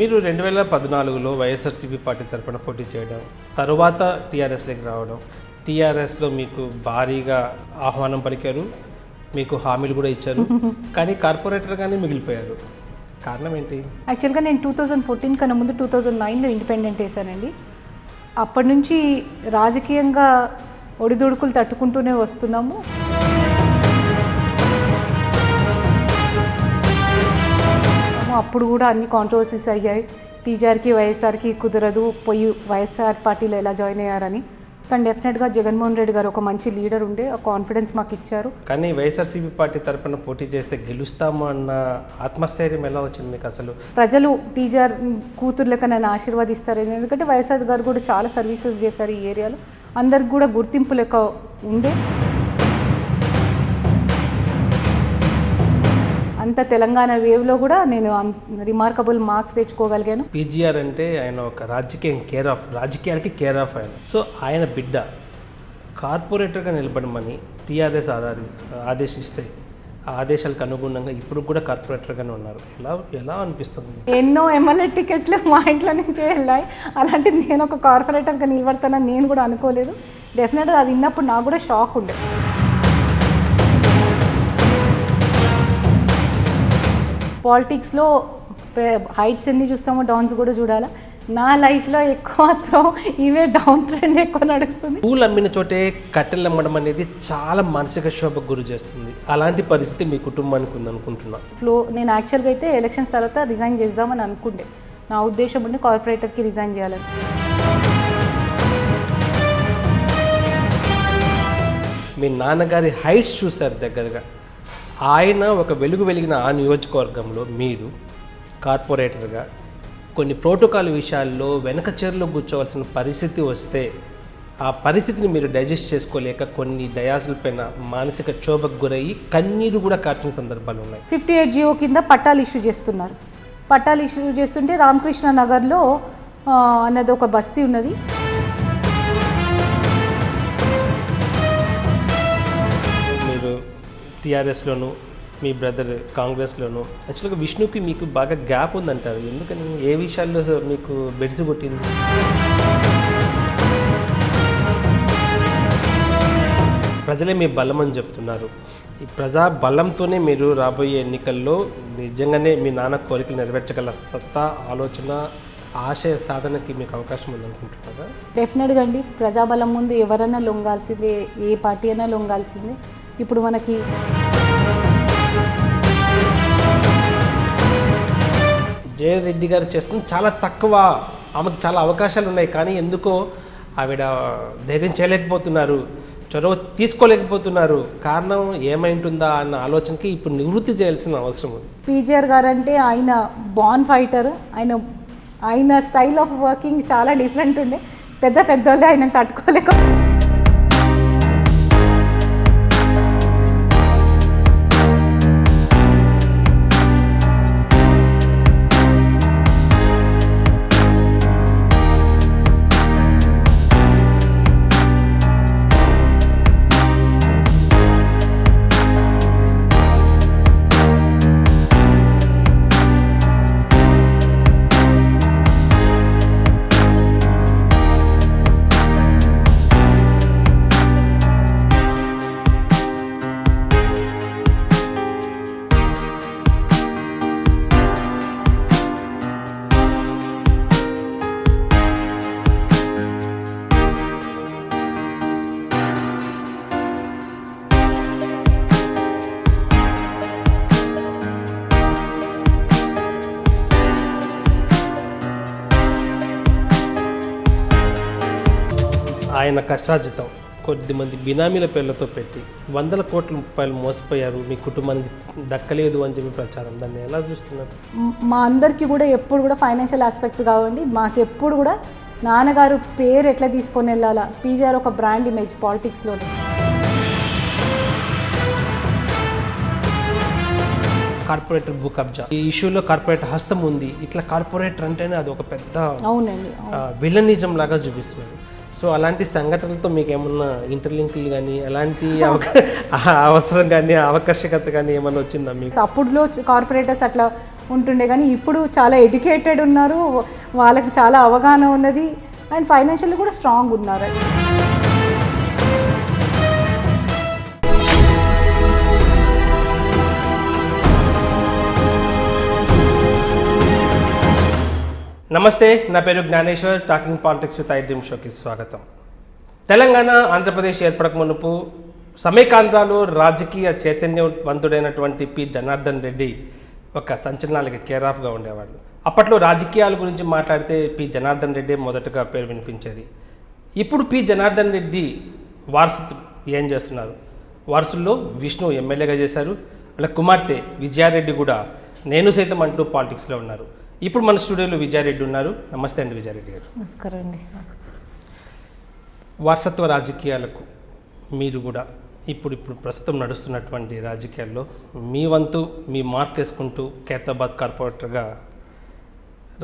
మీరు 2014లో వైఎస్ఆర్సీపీ పార్టీ తరపున పోటీ చేయడం, తరువాత టీఆర్ఎస్లోకి రావడం, టీఆర్ఎస్లో మీకు భారీగా ఆహ్వానం పలికారు, మీకు హామీలు కూడా ఇచ్చారు, కానీ కార్పొరేటర్గానే మిగిలిపోయారు. కారణం ఏంటి? యాక్చువల్గా నేను 2014 కన్నా ముందు 2009లో ఇండిపెండెంట్ వేశానండి. అప్పటి నుంచి రాజకీయంగా ఒడిదుడుకులు తట్టుకుంటూనే వస్తున్నాము. అప్పుడు కూడా అన్ని కాంట్రవర్సీస్ అయ్యాయి. టీజీఆర్కి వైఎస్ఆర్కి కుదరదు, పోయి వైఎస్ఆర్ పార్టీలో ఎలా జాయిన్ అయ్యారని. కానీ డెఫినెట్గా జగన్మోహన్ రెడ్డి గారు ఒక మంచి లీడర్ ఉండే, ఆ కాన్ఫిడెన్స్ మాకు ఇచ్చారు. కానీ వైఎస్ఆర్సీపీ పార్టీ తరపున పోటీ చేస్తే గెలుస్తాము అన్న ఆత్మస్థైర్యం ఎలా వచ్చింది మీకు? అసలు ప్రజలు టీజీఆర్ కూతుర్లక నన్ను ఆశీర్వదిస్తారు, ఎందుకంటే వైఎస్ఆర్ గారు కూడా చాలా సర్వీసెస్ చేశారు ఈ ఏరియాలో, అందరికి కూడా గుర్తింపు లెక్క ఉండే. అంత తెలంగాణ వేవ్లో కూడా నేను రిమార్కబుల్ మార్క్స్ తెచ్చుకోగలిగాను. పీజీఆర్ అంటే ఆయన ఒక రాజకీయాలకి కేర్ ఆఫ్ ఆయన. సో ఆయన బిడ్డ కార్పొరేటర్గా నిలబడమని టీఆర్ఎస్ ఆదేశిస్తే ఆ ఆదేశాలకు అనుగుణంగా ఇప్పుడు కూడా కార్పొరేటర్గానే ఉన్నారు. ఎలా అనిపిస్తుంది? ఎన్నో ఎమ్మెల్యే టికెట్లు మా ఇంట్లో నుంచే వెళ్ళాయి. అలాంటిది నేను ఒక కార్పొరేటర్గా నిలబడతానని నేను కూడా అనుకోలేదు. డెఫినెట్గా అది విన్నప్పుడు నాకు కూడా షాక్ ఉండే. పాలిటిక్స్లో హైట్స్ ఎన్ని చూస్తామో డౌన్స్ కూడా చూడాలా. నా లైఫ్లో ఎక్కువ మాత్రం ఇవే డౌన్ ట్రెండ్ ఎక్కువ నడుస్తుంది. పూలు అమ్మిన చోటే కట్టెలు అమ్మడం అనేది చాలా మానసిక శోభకు గురి చేస్తుంది. అలాంటి పరిస్థితి మీ కుటుంబానికి ఉందనుకుంటున్నా. నేను యాక్చువల్గా అయితే ఎలక్షన్స్ తర్వాత రిజైన్ చేద్దామని అనుకుంటే, నా ఉద్దేశం ఉండి కార్పొరేటర్కి రిజైన్ చేయాలని. మీ నాన్నగారి హైట్స్ చూస్తారు దగ్గరగా. ఆయన ఒక వెలిగిన ఆ నియోజకవర్గంలో మీరు కార్పొరేటర్గా కొన్ని ప్రోటోకాల్ విషయాల్లో వెనక చైర్లో కూర్చోవలసిన పరిస్థితి వస్తే ఆ పరిస్థితిని మీరు డైజెస్ట్ చేసుకోలేక కొన్ని డయాసుల పైన మానసిక క్షోభకు గురయ్యి కన్నీరు కూడా కార్చిన సందర్భాలు ఉన్నాయి. 58 జియో కింద పట్టాలు ఇష్యూ చేస్తున్నారు. పట్టాలు ఇష్యూ చేస్తుంటే రామకృష్ణ నగర్లో అన్నది ఒక బస్తీ ఉన్నది. మీరు టీఆర్ఎస్లోను, మీ బ్రదర్ కాంగ్రెస్లోను. యాక్చువల్గా విష్ణుకి మీకు బాగా గ్యాప్ ఉందంటారు. ఎందుకని? ఏ విషయాల్లో మీకు బెడిసి కొట్టింది? ప్రజలే మీ బలం అని చెప్తున్నారు. ఈ ప్రజా బలంతోనే మీరు రాబోయే ఎన్నికల్లో నిజంగానే మీ నాన్న కోరికలు నెరవేర్చగల సత్తా, ఆలోచన, ఆశయ సాధనకి మీకు అవకాశం ఉందనుకుంటున్నారా? డెఫినెట్గా అండి. ప్రజాబలం ముందు ఎవరైనా లొంగాల్సిందే, ఏ పార్టీ అయినా లొంగాల్సిందే. ఇప్పుడు మనకి జయరెడ్డి గారు చేస్తుంది చాలా తక్కువ, ఆమెకు చాలా అవకాశాలు ఉన్నాయి, కానీ ఎందుకో ఆవిడ ధైర్యం చేయలేకపోతున్నారు, చొరవ తీసుకోలేకపోతున్నారు. కారణం ఏమైంటుందా అన్న ఆలోచనకి ఇప్పుడు నివృత్తి చేయాల్సిన అవసరం ఉంది. పీజీఆర్ గారు అంటే ఆయన బాన్ ఫైటర్. ఆయన స్టైల్ ఆఫ్ వర్కింగ్ చాలా డిఫరెంట్ ఉండే. పెద్దోళ్ళే ఆయన తట్టుకోలేక ఆయన కష్టార్జితం కొద్దిమంది బినామీల పేర్లతో పెట్టి 100 కోట్ల రూపాయలు మోసపోయారు, మీ కుటుంబానికి దక్కలేదు అని చెప్పి ప్రచారం. దాన్ని ఎలా చూస్తున్నారు? మా అందరికీ కూడా ఎప్పుడు కూడా ఫైనాన్షియల్ ఆస్పెక్ట్స్ కావండి. మాకు ఎప్పుడు కూడా నాన్నగారు పేరు ఎట్లా తీసుకొని వెళ్ళాలా. పీజీఆర్ ఒక బ్రాండ్ ఇమేజ్ పాలిటిక్స్లోనే. కార్పొరేటర్ భూ కబ్జా ఈ ఇష్యూలో కార్పొరేటర్ హస్తం ఉంది. ఇట్లా కార్పొరేటర్ అంటేనే అది ఒక పెద్ద అవునండి విలనిజం లాగా చూపిస్తున్నారు. సో అలాంటి సంఘటనలతో మీకు ఏమన్నా ఇంటర్లింక్లు కానీ అలాంటి అవసరం కానీ ఆవశ్యకత కానీ ఏమన్నా వచ్చిందా మీకు? అప్పుడులో కార్పొరేటర్స్ అట్లా ఉంటుండే, కానీ ఇప్పుడు చాలా ఎడ్యుకేటెడ్ ఉన్నారు, వాళ్ళకి చాలా అవగాహన ఉన్నది అండ్ ఫైనాన్షియల్లీ కూడా స్ట్రాంగ్ ఉన్నారు. నమస్తే, నా పేరు Gnaneshwar. Talking politics with iDream షోకి స్వాగతం. తెలంగాణ ఆంధ్రప్రదేశ్ ఏర్పడక మునుపు సమైకాంధ్రాలో రాజకీయ చైతన్యవంతుడైనటువంటి పి జనార్దన్ రెడ్డి ఒక సంచలనాలకి కేర్ ఆఫ్గా ఉండేవాళ్ళు. అప్పట్లో రాజకీయాల గురించి మాట్లాడితే పి జనార్దన్ రెడ్డి మొదటగా పేరు వినిపించేది. ఇప్పుడు పి జనార్దన్ రెడ్డి వారసులు ఏం చేస్తున్నారు? వారసుల్లో విష్ణు ఎమ్మెల్యేగా చేశారు, వాళ్ళ కుమార్తె విజయారెడ్డి కూడా నేను సైతం అంటూ పాలిటిక్స్లో ఉన్నారు. ఇప్పుడు మన స్టూడియోలో విజయారెడ్డి ఉన్నారు. నమస్తే అండి విజయారెడ్డి గారు. నమస్కారం అండి. వారసత్వ రాజకీయాలకు మీరు కూడా ఇప్పుడు ప్రస్తుతం నడుస్తున్నటువంటి రాజకీయాల్లో మీ వంతు మీ మార్క్ వేసుకుంటూ ఖైరతాబాద్ కార్పొరేటర్గా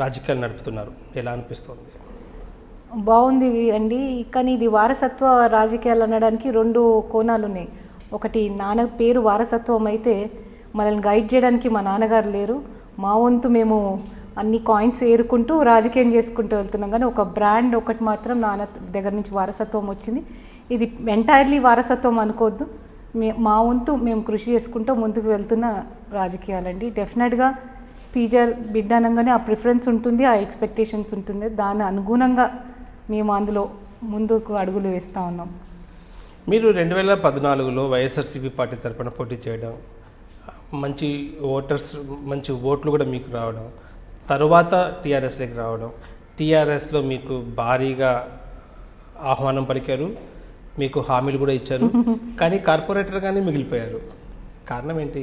రాజకీయాలు నడుపుతున్నారు. ఎలా అనిపిస్తుంది? బాగుంది అండి, కానీ ఇది వారసత్వ రాజకీయాలు అనడానికి రెండు కోణాలు ఉన్నాయి. ఒకటి, నాన్న పేరు వారసత్వం అయితే మనల్ని గైడ్ చేయడానికి మా నాన్నగారు లేరు, మా వంతు మేము అన్ని కాయిన్స్ ఏరుకుంటూ రాజకీయం చేసుకుంటూ వెళ్తున్నాం. కానీ ఒక బ్రాండ్ ఒకటి మాత్రం నాన్న దగ్గర నుంచి వారసత్వం వచ్చింది. ఇది ఎంటైర్లీ వారసత్వం అనుకోవద్దు, మా వంతు మేము కృషి చేసుకుంటూ ముందుకు వెళ్తున్న రాజకీయాలండి. డెఫినెట్గా పీజర్ బిడ్డ అనగానే ఆ ప్రిఫరెన్స్ ఉంటుంది, ఆ ఎక్స్పెక్టేషన్స్ ఉంటుంది, దాని అనుగుణంగా మేము అందులో ముందుకు అడుగులు వేస్తూ ఉన్నాం. మీరు 2014లో వైఎస్ఆర్సీపీ పార్టీ తరఫున పోటీ చేయడం, మంచి మంచి ఓట్లు కూడా మీకు రావడం, తరువాత టీఆర్ఎస్లోకి రావడం, టీఆర్ఎస్లో మీకు భారీగా ఆహ్వానం పలికారు, మీకు హామీలు కూడా ఇచ్చారు, కానీ కార్పొరేటర్గానే మిగిలిపోయారు. కారణం ఏంటి?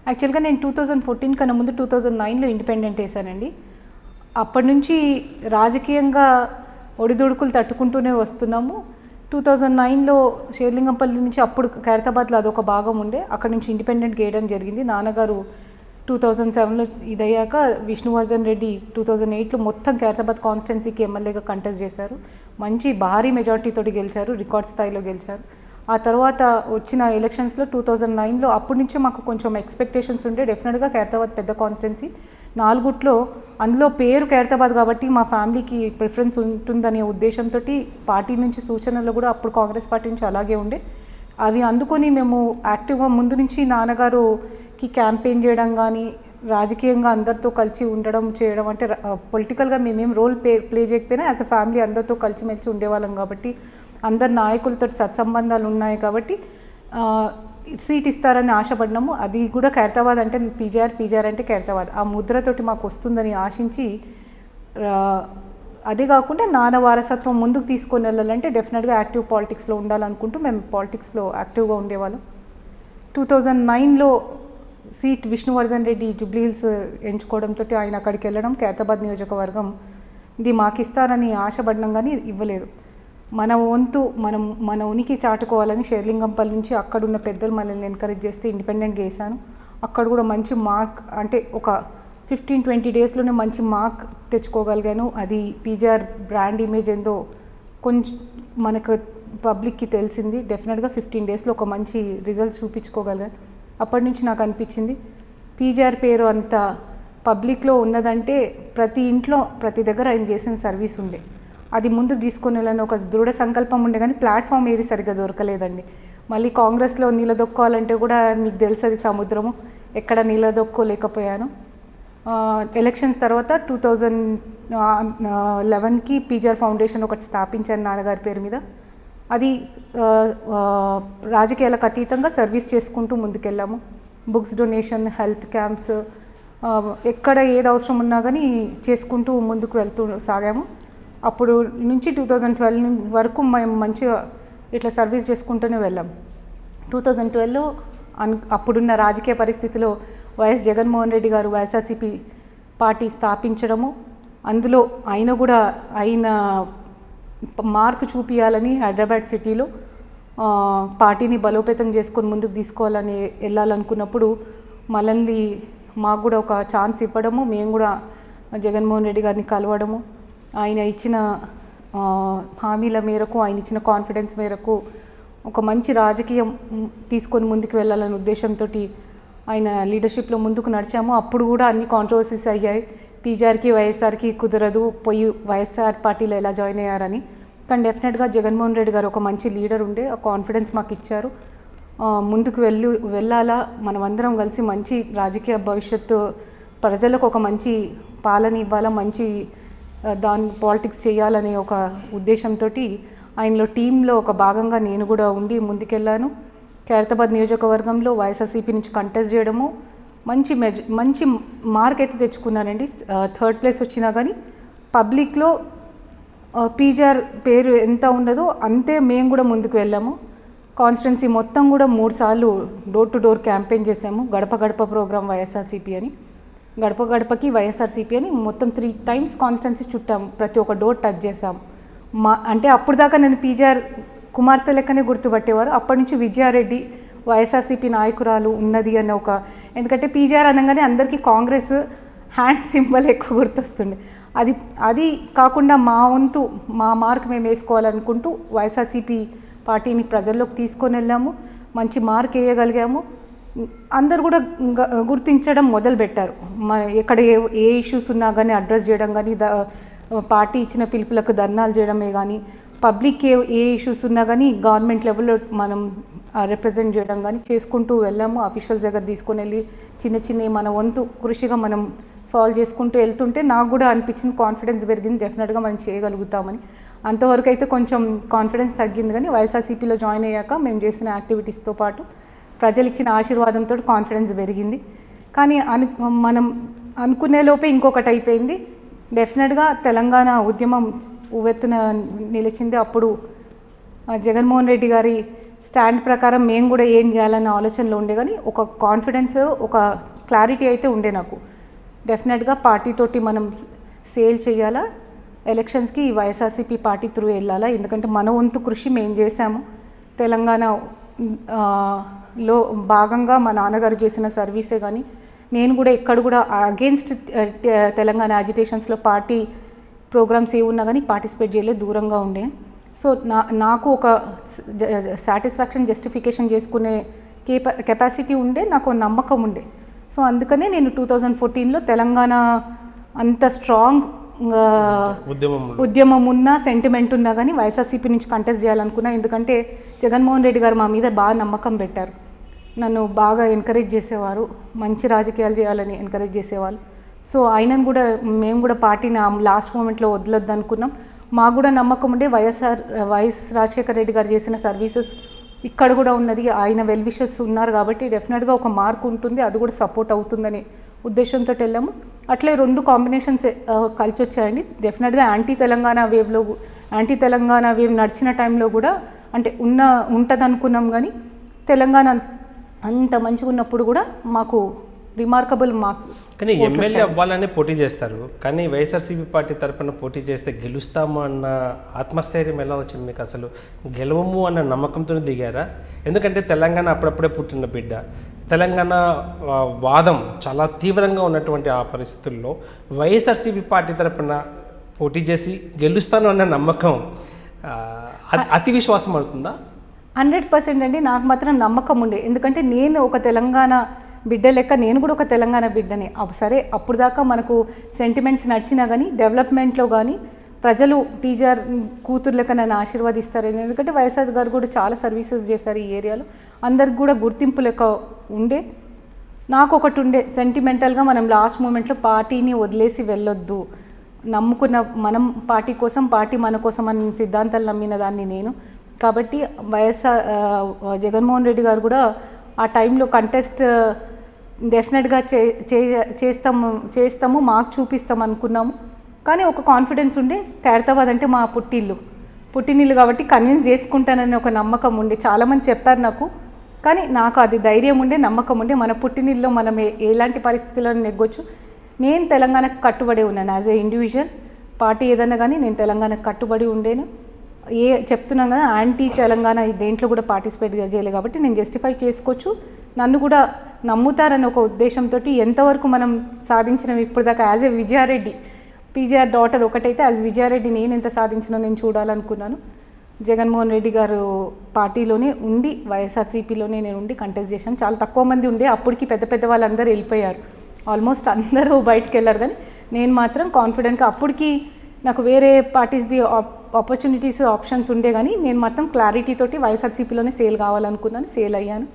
యాక్చువల్గా నేను 2014 కన్నా ముందు 2009లో ఇండిపెండెంట్ వేశానండి. అప్పటి నుంచి రాజకీయంగా ఒడిదుడుకులు తట్టుకుంటూనే వస్తున్నాము. 2009లో షేర్లింగంపల్లి నుంచి, అప్పుడు ఖైరతాబాద్లో అదొక భాగం ఉండే, అక్కడ నుంచి ఇండిపెండెంట్ వేయడం జరిగింది. నాన్నగారు 2007లో ఇదయ్యాక విష్ణువర్ధన్ రెడ్డి 2008లో మొత్తం ఖైరతాబాద్ కాన్స్టిట్యున్సీకి ఎమ్మెల్యేగా కంటెస్ట్ చేశారు. మంచి భారీ మెజార్టీతో గెలిచారు, రికార్డ్ స్థాయిలో గెలిచారు. ఆ తర్వాత వచ్చిన ఎలక్షన్స్లో 2009లో అప్పటి నుంచే మాకు కొంచెం ఎక్స్పెక్టేషన్స్ ఉండే. డెఫినెట్గా ఖైరతాబాద్ పెద్ద కాన్స్టిట్యున్సీ, 4 అందులో పేరు ఖైరతాబాద్ కాబట్టి మా ఫ్యామిలీకి ప్రిఫరెన్స్ ఉంటుందనే ఉద్దేశంతో పార్టీ నుంచి సూచనలు కూడా అప్పుడు కాంగ్రెస్ పార్టీ నుంచి అలాగే ఉండే. అవి అందుకొని మేము యాక్టివ్గా ముందు నుంచి నాన్నగారుకి క్యాంపెయిన్ చేయడం కానీ, రాజకీయంగా అందరితో కలిసి ఉండడం చేయడం, అంటే పొలిటికల్గా మేమేం రోల్ ప్లే చేయకపోయినా యాజ్ అ ఫ్యామిలీ అందరితో కలిసిమెలిసి ఉండేవాళ్ళం కాబట్టి, అందరు నాయకులతో సత్సంబంధాలు ఉన్నాయి కాబట్టి సీట్ ఇస్తారని ఆశపడినాము. అది కూడా ఖైరతాబాద్ అంటే పీజీఆర్ అంటే ఖైరతాబాద్, ఆ ముద్రతోటి మాకు వస్తుందని ఆశించి, అదే కాకుండా నాన్న వారసత్వం ముందుకు తీసుకొని వెళ్ళాలంటే డెఫినెట్గా యాక్టివ్ పాలిటిక్స్లో ఉండాలనుకుంటూ మేము పాలిటిక్స్లో యాక్టివ్గా ఉండేవాళ్ళం. 2009లో సీట్ విష్ణువర్ధన్ రెడ్డి జూబ్లీహిల్స్ ఎంచుకోవడంతో ఆయన అక్కడికి వెళ్ళడం, ఖైరతాబాద్ నియోజకవర్గం ఇది మాకు ఇస్తారని ఆశపడినాం కానీ ఇవ్వలేదు. మన వంతు మన ఉనికి చాటుకోవాలని షేర్లింగంపల్లి నుంచి అక్కడున్న పెద్దలు మనల్ని ఎంకరేజ్ చేస్తే ఇండిపెండెంట్గా వేసాను. అక్కడ కూడా మంచి మార్క్, అంటే ఒక 15-20 డేస్లోనే మంచి మార్క్ తెచ్చుకోగలిగాను. అది పీజీఆర్ బ్రాండ్ ఇమేజ్ ఏందో కొంచెం మనకు పబ్లిక్కి తెలిసింది. డెఫినెట్గా 15 డేస్లో ఒక మంచి రిజల్ట్స్ చూపించుకోగలిగాను. అప్పటి నుంచి నాకు అనిపించింది పీజీఆర్ పేరు అంత పబ్లిక్లో ఉన్నదంటే ప్రతి ఇంట్లో ప్రతి దగ్గర ఆయన చేసిన సర్వీస్ ఉండే, అది ముందుకు తీసుకొని వెళ్ళని ఒక దృఢ సంకల్పం ఉండే. కానీ ప్లాట్ఫామ్ ఏది సరిగ్గా దొరకలేదండి. మళ్ళీ కాంగ్రెస్లో నిలదొక్కోవాలంటే కూడా మీకు తెలుసు అది సముద్రము, ఎక్కడ నిలదొక్కోలేకపోయాను. ఎలక్షన్స్ తర్వాత 2011కి పీజీఆర్ ఫౌండేషన్ ఒకటి స్థాపించాను నాన్నగారి పేరు మీద. అది రాజకీయాలకు అతీతంగా సర్వీస్ చేసుకుంటూ ముందుకెళ్ళాము. బుక్స్ డొనేషన్, హెల్త్ క్యాంప్స్, ఎక్కడ ఏది అవసరం ఉన్నా కానీ చేసుకుంటూ ముందుకు వెళ్తూ సాగాము. అప్పుడు నుంచి 2012 వరకు మేము మంచిగా ఇట్లా సర్వీస్ చేసుకుంటూనే వెళ్ళాం. 2012లో అప్పుడున్న రాజకీయ పరిస్థితిలో వైఎస్ జగన్మోహన్ రెడ్డి గారు వైఎస్ఆర్సీపీ పార్టీ స్థాపించడము, అందులో ఆయన మార్క్ చూపించాలని హైదరాబాద్ సిటీలో పార్టీని బలోపేతం చేసుకొని ముందుకు తీసుకోవాలని వెళ్ళాలనుకున్నప్పుడు మాకు కూడా ఒక ఛాన్స్ ఇవ్వడము, మేము కూడా జగన్మోహన్ రెడ్డి గారిని కలవడము, ఆయన ఇచ్చిన హామీల మేరకు, ఆయన ఇచ్చిన కాన్ఫిడెన్స్ మేరకు ఒక మంచి రాజకీయం తీసుకొని ముందుకు వెళ్ళాలనే ఉద్దేశంతో ఆయన లీడర్షిప్లో ముందుకు నడిచాము. అప్పుడు కూడా అన్ని కాంట్రవర్సీస్ అయ్యాయి. పీజీఆర్కి వైఎస్ఆర్కి కుదరదు, పోయి వైఎస్ఆర్ పార్టీలో ఎలా జాయిన్ అయ్యారని. కానీ డెఫినెట్గా జగన్మోహన్ రెడ్డి గారు ఒక మంచి లీడర్ ఉండే ఆ కాన్ఫిడెన్స్ మాకు ఇచ్చారు. ముందుకు వెళ్ళాలా, మనమందరం కలిసి మంచి రాజకీయ భవిష్యత్తు, ప్రజలకు ఒక మంచి పాలన ఇవ్వాలా, మంచి దాని పాలిటిక్స్ చేయాలనే ఒక ఉద్దేశంతో ఆయనలో టీంలో ఒక భాగంగా నేను కూడా ఉండి ముందుకెళ్ళాను. ఖైరతాబాద్ నియోజకవర్గంలో వైఎస్ఆర్సీపీ నుంచి కంటెస్ట్ చేయడము, మంచి మార్క్ అయితే తెచ్చుకున్నానండి. 3rd ప్లేస్ వచ్చినా కానీ పబ్లిక్లో పీజీఆర్ పేరు ఎంత ఉన్నదో అంతే మేము కూడా ముందుకు వెళ్ళాము. కాన్స్టిట్యున్సీ మొత్తం కూడా 3 సార్లు డోర్ టు డోర్ క్యాంపెయిన్ చేసాము. గడప గడప ప్రోగ్రాం వైఎస్ఆర్సీపీ అని, గడప గడపకి వైఎస్ఆర్సీపీ అని మొత్తం 3 times కాన్స్టిట్యున్సీ చుట్టాము. ప్రతి ఒక్క డోర్ టచ్ చేసాము. అంటే అప్పుడు దాకా నేను పీజీఆర్ కుమార్తె లెక్కనే గుర్తుపట్టేవారు. అప్పటి నుంచి విజయారెడ్డి వైఎస్ఆర్సీపీ నాయకురాలు ఉన్నది అనే ఒక, ఎందుకంటే పీజీఆర్ అనగానే అందరికీ కాంగ్రెస్ హ్యాండ్ సింబల్ ఎక్కువ గుర్తొస్తుండే. అది కాకుండా మా వంతు మా మార్క్ మేము వేసుకోవాలనుకుంటూ వైఎస్ఆర్సీపీ పార్టీని ప్రజల్లోకి తీసుకొని వెళ్ళాము. మంచి మార్క్ వేయగలిగాము. అందరు కూడా గుర్తించడం మొదలుపెట్టారు. ఎక్కడ ఏ ఇష్యూస్ ఉన్నా కానీ అడ్రస్ చేయడం కానీ, పార్టీ ఇచ్చిన పిలుపులకు ధర్నాలు చేయడమే కానీ, పబ్లిక్ ఏ ఇష్యూస్ ఉన్నా కానీ గవర్నమెంట్ లెవెల్లో మనం రిప్రజెంట్ చేయడం కానీ చేసుకుంటూ వెళ్ళాము. అఫీషియల్స్ దగ్గర తీసుకొని వెళ్ళి చిన్న మన వంతు కృషిగా మనం సాల్వ్ చేసుకుంటూ వెళ్తుంటే నాకు కూడా అనిపించింది, కాన్ఫిడెన్స్ పెరిగింది, డెఫినెట్గా మనం చేయగలుగుతామని. అంతవరకు అయితే కొంచెం కాన్ఫిడెన్స్ తగ్గింది. కానీ వైఎస్ఆర్సీపీలో జాయిన్ అయ్యాక మేము చేసిన యాక్టివిటీస్తో పాటు ప్రజలు ఇచ్చిన ఆశీర్వాదంతో కాన్ఫిడెన్స్ పెరిగింది. కానీ మనం అనుకునే లోపే ఇంకొకటి అయిపోయింది. డెఫినెట్గా తెలంగాణ ఉద్యమం ఉవ్వెత్తున నిలిచింది. అప్పుడు జగన్మోహన్ రెడ్డి గారి స్టాండ్ ప్రకారం మేము కూడా ఏం చేయాలన్న ఆలోచనలో ఉండే, కానీ ఒక కాన్ఫిడెన్స్, ఒక క్లారిటీ అయితే ఉండే నాకు. డెఫినెట్గా పార్టీతోటి మనం సేల్ చేయాలా, ఎలక్షన్స్కి వైఎస్ఆర్సీపీ పార్టీ త్రూ వెళ్ళాలా. ఎందుకంటే మన వంతు కృషి మేము చేశాము. తెలంగాణలో భాగంగా మా నాన్నగారు చేసిన సర్వీసే కానీ, నేను కూడా ఎక్కడ కూడా అగేన్స్ట్ తెలంగాణ యాజిటేషన్స్లో పార్టీ ప్రోగ్రామ్స్ ఏ ఉన్నా కానీ పార్టిసిపేట్ చేయలేదు, దూరంగా ఉండే. సో నాకు ఒక సాటిస్ఫాక్షన్, జస్టిఫికేషన్ చేసుకునే కెపాసిటీ ఉండే, నాకు నమ్మకం ఉండే. సో అందుకనే నేను 2014లో తెలంగాణ అంత స్ట్రాంగ్ ఉద్యమం ఉన్నా, సెంటిమెంట్ ఉన్నా కానీ వైఎస్ఆర్సీపీ నుంచి కంటెస్ట్ చేయాలనుకున్నా. ఎందుకంటే జగన్మోహన్ రెడ్డి గారు మా మీద బాగా నమ్మకం పెట్టారు. నన్ను బాగా ఎంకరేజ్ చేసేవారు, మంచి రాజకీయాలు చేయాలని ఎంకరేజ్ చేసేవాళ్ళు. సో ఆయనను కూడా మేము కూడా పార్టీని లాస్ట్ మూమెంట్లో వదలొద్దు అనుకున్నాం. మాకు కూడా నమ్మకం ఉండే వైఎస్ రాజశేఖర రెడ్డి గారు చేసిన సర్వీసెస్ ఇక్కడ కూడా ఉన్నది, ఆయన వెల్ విషెస్ ఉన్నారు కాబట్టి డెఫినెట్గా ఒక మార్క్ ఉంటుంది, అది కూడా సపోర్ట్ అవుతుందనే ఉద్దేశంతో వెళ్ళాము. అట్లే 2 కాంబినేషన్స్ కలిసి వచ్చాయండి. డెఫినెట్గా యాంటీ తెలంగాణ వేవ్ నడిచిన టైంలో కూడా అంటే ఉంటుంది అనుకున్నాం. కానీ తెలంగాణ అంత మంచిగా ఉన్నప్పుడు కూడా మాకు రిమార్కబుల్ మార్క్స్. కానీ ఎమ్మెల్యే అవ్వాలనే పోటీ చేస్తారు, కానీ వైఎస్ఆర్సీపీ పార్టీ తరఫున పోటీ చేస్తే గెలుస్తాము అన్న ఆత్మస్థైర్యం ఎలా వచ్చింది మీకు? అసలు గెలవము అన్న నమ్మకంతో దిగారా? ఎందుకంటే తెలంగాణ అప్పుడప్పుడే పుట్టిన బిడ్డ, తెలంగాణ వాదం చాలా తీవ్రంగా ఉన్నటువంటి ఆ పరిస్థితుల్లో వైఎస్ఆర్సీపీ పార్టీ తరఫున పోటీ చేసి గెలుస్తాను అన్న నమ్మకం అతి విశ్వాసం అవుతుందా? 100% అండి. నాకు మాత్రం నమ్మకం ఉండే. ఎందుకంటే నేను ఒక తెలంగాణ బిడ్డ లెక్క, నేను కూడా ఒక తెలంగాణ బిడ్డనే. సరే అప్పుడు దాకా మనకు సెంటిమెంట్స్ నడిచినా కానీ డెవలప్మెంట్లో కానీ ప్రజలు పీజీఆర్ కూతురు లెక్క నన్ను ఆశీర్వదిస్తారు. ఎందుకంటే వైఎస్ఆర్ గారు కూడా చాలా సర్వీసెస్ చేశారు ఈ ఏరియాలో, అందరికి కూడా గుర్తింపు లెక్క ఉండే. నాకు ఒకటి ఉండే, సెంటిమెంటల్గా మనం లాస్ట్ మూమెంట్లో పార్టీని వదిలేసి వెళ్ళొద్దు, నమ్ముకున్న మనం పార్టీ కోసం, పార్టీ మన కోసం అని సిద్ధాంతాలు నమ్మిన దాన్ని నేను. కాబట్టి జగన్మోహన్ రెడ్డి గారు కూడా ఆ టైంలో కంటెస్ట్ డెఫినెట్గా చేస్తాము, మాకు చూపిస్తాం అనుకున్నాము. కానీ ఒక కాన్ఫిడెన్స్ ఉండే, ఖైరతాబాద్ అంటే మా పుట్టినిల్లు కాబట్టి కన్విన్స్ చేసుకుంటానని ఒక నమ్మకం ఉండే. చాలామంది చెప్పారు నాకు, కానీ నాకు అది ధైర్యం ఉండే, నమ్మకం ఉండే. మన పుట్టినిల్లో మనం ఎలాంటి పరిస్థితులను నెగ్గొచ్చు. నేను తెలంగాణకు కట్టుబడి ఉన్నాను యాజ్ ఏ ఇండివిజువల్. పార్టీ ఏదన్నా కానీ నేను తెలంగాణకు కట్టుబడి ఉండేను. చెప్తున్నాను కదా, యాంటీ తెలంగాణ దేంట్లో కూడా పార్టిసిపేట్ చేయలేదు కాబట్టి నేను జస్టిఫై చేసుకోవచ్చు. నన్ను కూడా నమ్ముతారని ఒక ఉద్దేశంతో ఎంతవరకు మనం సాధించినాం ఇప్పటిదాకా as a Vijaya Reddy, PGR daughter ఒకటైతే యాజ్ విజయారెడ్డి నేను ఎంత సాధించినా నేను చూడాలనుకున్నాను. జగన్మోహన్ రెడ్డి గారు పార్టీలోనే ఉండి వైఎస్ఆర్సీపీలోనే నేను ఉండి కంటెస్ట్ చేశాను. చాలా తక్కువ మంది ఉండే, అప్పటికి పెద్ద పెద్ద వాళ్ళందరూ వెళ్ళిపోయారు, ఆల్మోస్ట్ అందరూ బయటకు వెళ్ళారు. కానీ నేను మాత్రం కాన్ఫిడెంట్గా, అప్పటికి నాకు వేరే పార్టీస్ది ఆపర్చునిటీస్ ఆప్షన్స్ ఉండే, కానీ నేను మాత్రం క్లారిటీ తోటి వైఎస్ఆర్సీపీలోనే సేల్ కావాలనుకున్నాను, సేల్ అయ్యాను.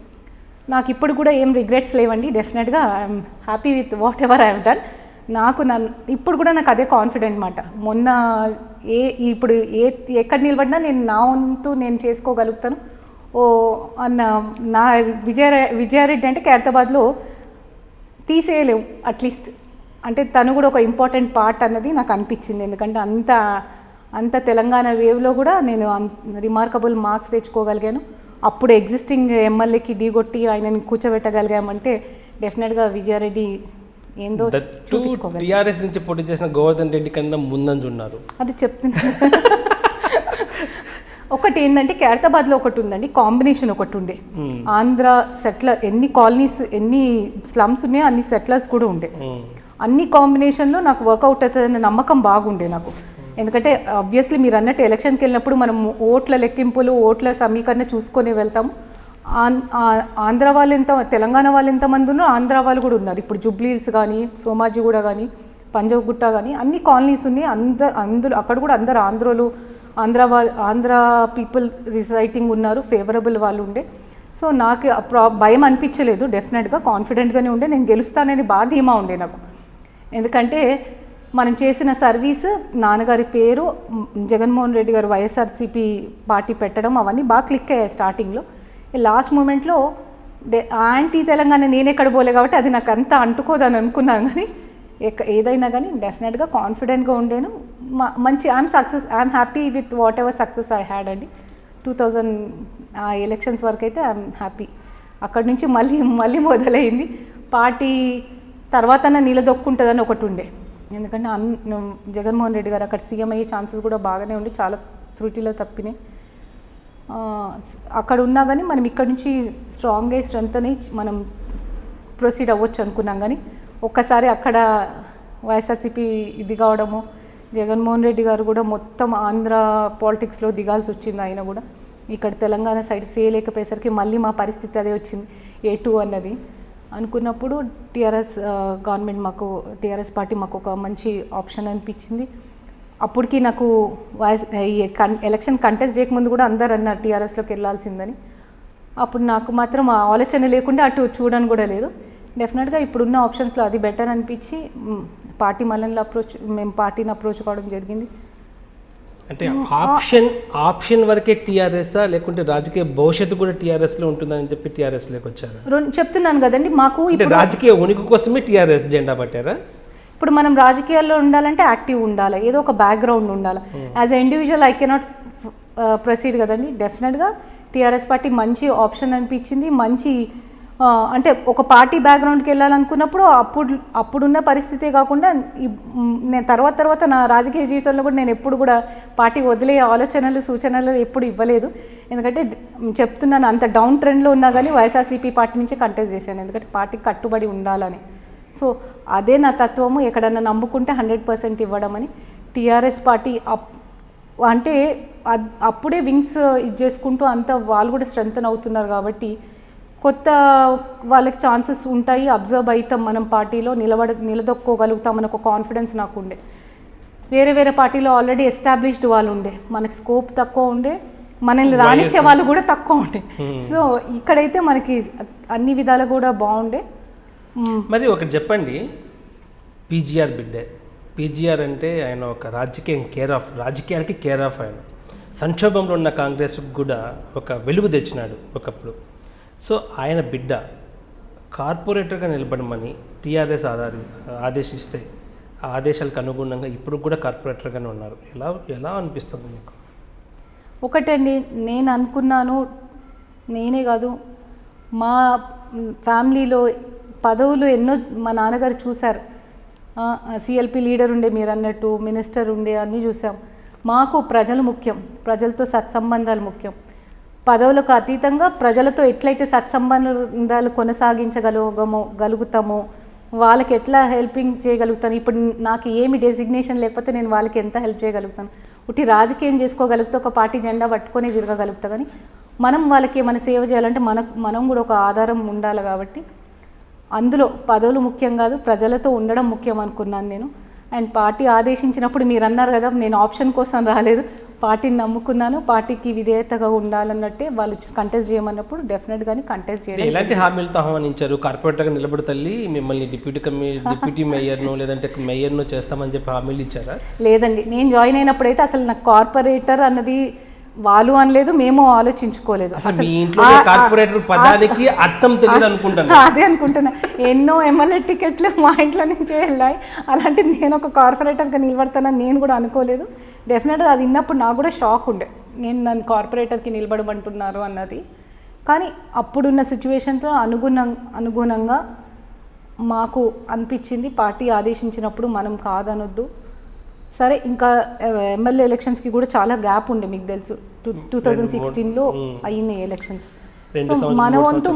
నాకు ఇప్పుడు కూడా ఏం రిగ్రెట్స్ లేవండి. డెఫినెట్గా I'm happy with what ever I have done. ఇప్పుడు కూడా నాకు అదే కాన్ఫిడెంట్ మాట. మొన్న ఇప్పుడు ఎక్కడ నిలబడినా నేను నా వంతు నేను చేసుకోగలుగుతాను అన్న నా విజయారెడ్డి అంటే ఖైరతాబాద్లో తీసేయలేవు అట్లీస్ట్. అంటే తను కూడా ఒక ఇంపార్టెంట్ పార్ట్ అన్నది నాకు అనిపించింది. ఎందుకంటే అంత తెలంగాణ వేవ్లో కూడా నేను రిమార్కబుల్ మార్క్స్ తెచ్చుకోగలిగాను. అప్పుడు ఎగ్జిస్టింగ్ ఎమ్మెల్యేకి ఢీగొట్టి ఆయనని కూర్చోబెట్టగలిగామంటే డెఫినెట్గా విజయారెడ్డి ఏందో చూపించుకోగలిగాను. టీఆర్ఎస్ నుంచి పోటీ చేసిన గోవర్ధన్ రెడ్డి కన్నా ముందంజు ఉన్నారు. అది చెప్తున్నా. ఒకటి ఏంటంటే ఖైరతాబాద్లో ఒకటి ఉందండి, కాంబినేషన్ ఒకటి ఉండే. ఆంధ్ర సెటిలర్ ఎన్ని కాలనీస్ ఎన్ని స్లమ్స్ ఉన్నాయో అన్ని సెటిలర్స్ కూడా ఉండే. అన్ని కాంబినేషన్లో నాకు వర్కౌట్ అవుతుందనే నమ్మకం బాగుండే నాకు. ఎందుకంటే ఆబ్వియస్లీ మీరు అన్నట్టు ఎలక్షన్కి వెళ్ళినప్పుడు మనం ఓట్ల లెక్కింపులు ఓట్ల సమీకరణ చూసుకొని వెళ్తాము. ఆంధ్ర వాళ్ళు తెలంగాణ వాళ్ళు ఎంతమంది ఉన్నారు, ఆంధ్ర వాళ్ళు కూడా ఉన్నారు. ఇప్పుడు జూబ్లీహిల్స్ కానీ సోమాజిగూడ కానీ పంజగుట్ట కానీ అన్ని కాలనీస్ ఉన్నాయి. అందులో అక్కడ కూడా అందరు ఆంధ్ర పీపుల్ రిసైటింగ్ ఉన్నారు, ఫేవరబుల్ వాళ్ళు ఉండే. సో నాకు భయం అనిపించలేదు, డెఫినెట్గా కాన్ఫిడెంట్గానే ఉండే. నేను గెలుస్తానని బాగా ధీమా ఉండే నాకు. ఎందుకంటే మనం చేసిన సర్వీస్, నాన్నగారి పేరు, జగన్మోహన్ రెడ్డి గారు వైఎస్ఆర్సీపీ పార్టీ పెట్టడం అవన్నీ బాగా క్లిక్ అయ్యాయి స్టార్టింగ్లో. లాస్ట్ మూమెంట్లో యాంటీ తెలంగాణ నేనెక్కడ పోలే కాబట్టి అది నాకు అంత అంటుకోదని అనుకున్నాను. కానీ ఏదైనా కానీ డెఫినెట్గా కాన్ఫిడెంట్గా ఉండేను. మంచి I'm happy with what ever success I had అండి. 2000 ఎలక్షన్స్ వరకు అయితే ఐఎమ్ హ్యాపీ. అక్కడి నుంచి మళ్ళీ మొదలైంది పార్టీ. తర్వాత నిలదొక్కుంటుందని ఒకటి ఉండే. ఎందుకంటే జగన్మోహన్ రెడ్డి గారు అక్కడ సీఎం అయ్యే ఛాన్సెస్ కూడా బాగానే ఉండి చాలా త్రుటిలో తప్పినాయి. అక్కడ ఉన్నా కానీ మనం ఇక్కడ నుంచి స్ట్రాంగ్ అయ్యి స్ట్రెంత్ అని మనం ప్రొసీడ్ అవ్వచ్చు అనుకున్నాం. కానీ ఒక్కసారి అక్కడ వైఎస్ఆర్సీపీ ఇది కావడము, జగన్మోహన్ రెడ్డి గారు కూడా మొత్తం ఆంధ్ర పాలిటిక్స్లో దిగాల్సి వచ్చింది. ఆయన కూడా ఇక్కడ తెలంగాణ సైడ్ చేయలేకపోయేసరికి మళ్ళీ మా పరిస్థితి అదే వచ్చింది, A2 అన్నది అనుకున్నప్పుడు టీఆర్ఎస్ టీఆర్ఎస్ పార్టీ మాకు ఒక మంచి ఆప్షన్ అనిపించింది. అప్పటికి నాకు ఎలక్షన్ కంటెస్ట్ చేయకముందు కూడా అందరు అన్నారు టీఆర్ఎస్లోకి వెళ్ళాల్సిందని. అప్పుడు నాకు మాత్రం ఆలోచన లేకుండా అటు చూడని కూడా లేదు. డెఫినెట్గా ఇప్పుడున్న ఆప్షన్స్లో అది బెటర్ అనిపించి మేము పార్టీని అప్రోచ్ కావడం జరిగింది. అంటే ఆప్షన్ వరకే టీఆర్ఎస్ఆ లేకుంటే రాజకీయ భవిష్యత్తు కూడా టీఆర్ఎస్లో ఉంటుందని చెప్పి టీఆర్ఎస్లోకి వచ్చారు? చెప్తున్నాను కదండి, మాకు రాజకీయ ఉనికి కోసమే టీఆర్ఎస్ జెండా పట్టారా? ఇప్పుడు మనం రాజకీయాల్లో ఉండాలంటే యాక్టివ్ ఉండాలి, ఏదో ఒక బ్యాక్గ్రౌండ్ ఉండాలి. As a individual I cannot proceed కదండి. డెఫినెట్గా టీఆర్ఎస్ పార్టీ మంచి ఆప్షన్ అనిపించింది. మంచి అంటే ఒక పార్టీ బ్యాక్గ్రౌండ్కి వెళ్ళాలనుకున్నప్పుడు అప్పుడున్న పరిస్థితే కాకుండా నేను తర్వాత నా రాజకీయ జీవితంలో కూడా నేను ఎప్పుడు కూడా పార్టీ వదిలే ఆలోచనలు సూచనలు ఎప్పుడు ఇవ్వలేదు. ఎందుకంటే చెప్తున్నాను, అంత డౌన్ ట్రెండ్లో ఉన్నా కానీ వైఎస్ఆర్సీపీ పార్టీ నుంచి కంటెస్ట్ చేశాను, ఎందుకంటే పార్టీకి కట్టుబడి ఉండాలని. సో అదే నా తత్వము, ఎక్కడన్నా నమ్ముకుంటే 100% ఇవ్వడం అని. టీఆర్ఎస్ పార్టీ అంటే అప్పుడే వింగ్స్ ఇది చేసుకుంటూ అంతా వాళ్ళు కూడా స్ట్రెంగ్తన్ అవుతున్నారు కాబట్టి కొత్త వాళ్ళకి ఛాన్సెస్ ఉంటాయి, అబ్జర్వ్ అవుతాం, మనం పార్టీలో నిలదొక్కోగలుగుతాం అనే ఒక కాన్ఫిడెన్స్ నాకు ఉండే. వేరే పార్టీలో ఆల్రెడీ ఎస్టాబ్లిష్డ్ వాళ్ళు ఉండే, మనకి స్కోప్ తక్కువ ఉండే, మనల్ని రాణించే వాళ్ళు కూడా తక్కువ ఉండే. సో ఇక్కడైతే మనకి అన్ని విధాలు కూడా బాగుండే. మరి ఒకటి చెప్పండి, పీజీఆర్ బిడ్డే. పీజీఆర్ అంటే ఆయన ఒక రాజకీయాలకి కేర్ ఆఫ్. ఆయన సంక్షోభంలో ఉన్న కాంగ్రెస్కి కూడా ఒక వెలుగు తెచ్చినాడు ఒకప్పుడు. సో ఆయన బిడ్డ కార్పొరేటర్గా నిలబడమని టీఆర్ఎస్ ఆదేశిస్తే ఆ ఆదేశాలకు అనుగుణంగా ఇప్పుడు కూడా కార్పొరేటర్గానే ఉన్నారు. ఎలా అనిపిస్తుంది మీకు? ఒకటండి, నేను అనుకున్నాను, నేనే కాదు మా ఫ్యామిలీలో పదవులు ఎన్నో మా నాన్నగారు చూశారు. సిఎల్పి లీడర్ ఉండే, మీరు అన్నట్టు మినిస్టర్ ఉండే, అన్నీ చూసాం. మాకు ప్రజలు ముఖ్యం, ప్రజలతో సత్సంబంధాలు ముఖ్యం. పదవులకు అతీతంగా ప్రజలతో ఎట్లయితే సత్సంబంధాలు కొనసాగించగలుగుతామో, వాళ్ళకి ఎట్లా హెల్పింగ్ చేయగలుగుతాను. ఇప్పుడు నాకు ఏమి డెసిగ్నేషన్ లేకపోతే నేను వాళ్ళకి ఎంత హెల్ప్ చేయగలుగుతాను. ఉట్టి రాజకీయం చేసుకోగలుగుతా, ఒక పార్టీ జెండా పట్టుకొని తిరగగలుగుతా, కానీ మనం వాళ్ళకి ఏమైనా సేవ చేయాలంటే మనం కూడా ఒక ఆధారం ఉండాలి. కాబట్టి అందులో పదవులు ముఖ్యం కాదు, ప్రజలతో ఉండడం ముఖ్యం అనుకున్నాను నేను. అండ్ పార్టీ ఆదేశించినప్పుడు మీరు అన్నారు కదా, నేను ఆప్షన్ కోసం రాలేదు, పార్టీని నమ్ముకున్నాను, పార్టీకి విధేయతగా ఉండాలన్నట్టే వాళ్ళు కంటెస్ట్ చేయమన్నప్పుడు డెఫినెట్గానే కంటెస్ట్ చేయడం. ఎలాంటి హామీలతో ఆహ్వానించారు? కార్పొరేటర్గా నిలబడి తల్లి మిమ్మల్ని డిప్యూటీ మేయర్ను లేదంటే మేయర్ను చేస్తామని చెప్పి హామీలు ఇచ్చారా? లేదండి, నేను జాయిన్ అయినప్పుడైతే అసలు నాకు కార్పొరేటర్ అన్నది వాళ్ళు అనలేదు, మేము ఆలోచించుకోలేదు. మీ ఇంట్లో కార్పొరేటర్ పదానికి అర్థం తెలియదు అనుకుంటాను. అదే అనుకుంటున్నా, ఎన్నో ఎమ్మెల్యే టికెట్లు మా ఇంట్లో నుంచి వెళ్ళాయి, అలాంటిది నేను ఒక కార్పొరేటర్గా నిలబడతానని నేను కూడా అనుకోలేదు. డెఫినెట్గా అది విన్నప్పుడు నాకు కూడా షాక్ ఉండే, నన్ను కార్పొరేటర్కి నిలబడమంటున్నారు అన్నది. కానీ అప్పుడున్న సిచ్యువేషన్తో అనుగుణంగా మాకు అనిపించింది, పార్టీ ఆదేశించినప్పుడు మనం కాదనొద్దు. సరే, ఇంకా ఎమ్మెల్యే ఎలక్షన్స్కి కూడా చాలా గ్యాప్ ఉండే, మీకు తెలుసు 2016లో అయ్యింది ఎలక్షన్స్. సో మన వంతు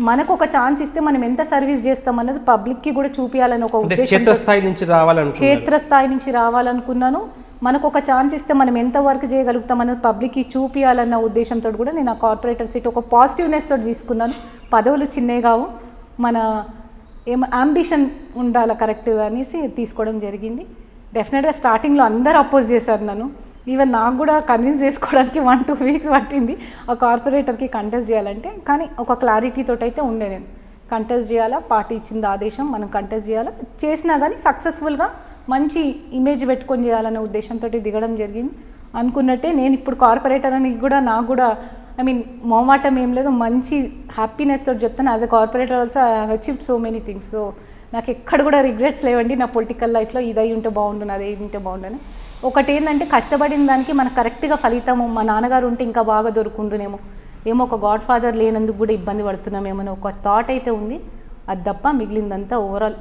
మనకు ఒక ఛాన్స్ ఇస్తే మనం ఎంత సర్వీస్ చేస్తాం అన్నది పబ్లిక్కి కూడా చూపించాలని ఒక ఉద్దేశం, క్షేత్రస్థాయి నుంచి రావాలనుకున్నాను. మనకు ఒక ఛాన్స్ ఇస్తే మనం ఎంత వర్క్ చేయగలుగుతాం అన్నది పబ్లిక్కి చూపించాలన్న ఉద్దేశంతో కూడా నేను ఆ కార్పొరేటర్ సీట్ ఒక పాజిటివ్నెస్ తోటి తీసుకున్నాను. పదవులు చిన్నవి కావు, మన అంబిషన్ ఉండాలి కరెక్ట్గా అనేసి తీసుకోవడం జరిగింది. డెఫినెట్గా స్టార్టింగ్లో అందరూ అపోజ్ చేశారు నన్ను, ఈవెన్ నాకు కూడా కన్విన్స్ చేసుకోవడానికి 1-2 వీక్స్ పట్టింది ఆ కార్పొరేటర్కి కంటెస్ట్ చేయాలంటే. కానీ ఒక క్లారిటీతో అయితే ఉండే, నేను కంటెస్ట్ చేయాలా, పార్టీ ఇచ్చింది ఆదేశం, మనం కంటెస్ట్ చేయాలా, చేసినా కానీ సక్సెస్ఫుల్గా మంచి ఇమేజ్ పెట్టుకొని చేయాలనే ఉద్దేశంతో దిగడం జరిగింది. అనుకున్నట్టే నేను ఇప్పుడు కార్పొరేటర్ అని కూడా నాకు కూడా మొహమాటం ఏం లేదు, మంచి హ్యాపీనెస్ తోటి చెప్తాను. As a corporator also I have achieved so many things. So నాకు ఎక్కడ కూడా రిగ్రెట్స్ లేవండి నా పొలిటికల్ లైఫ్లో, ఇది అయి ఉంటే బాగుండు, అదే ఇది ఉంటే బాగుండని. ఒకటి ఏంటంటే కష్టపడిన దానికి మనకు కరెక్ట్గా ఫలితము, మా నాన్నగారు ఉంటే ఇంకా బాగా దొరుకుండునేమో, ఏమో ఒక గాడ్ ఫాదర్ లేనందుకు కూడా ఇబ్బంది పడుతున్నామేమో ఒక థాట్ అయితే ఉంది. అది తప్ప మిగిలిందంతా ఓవరాల్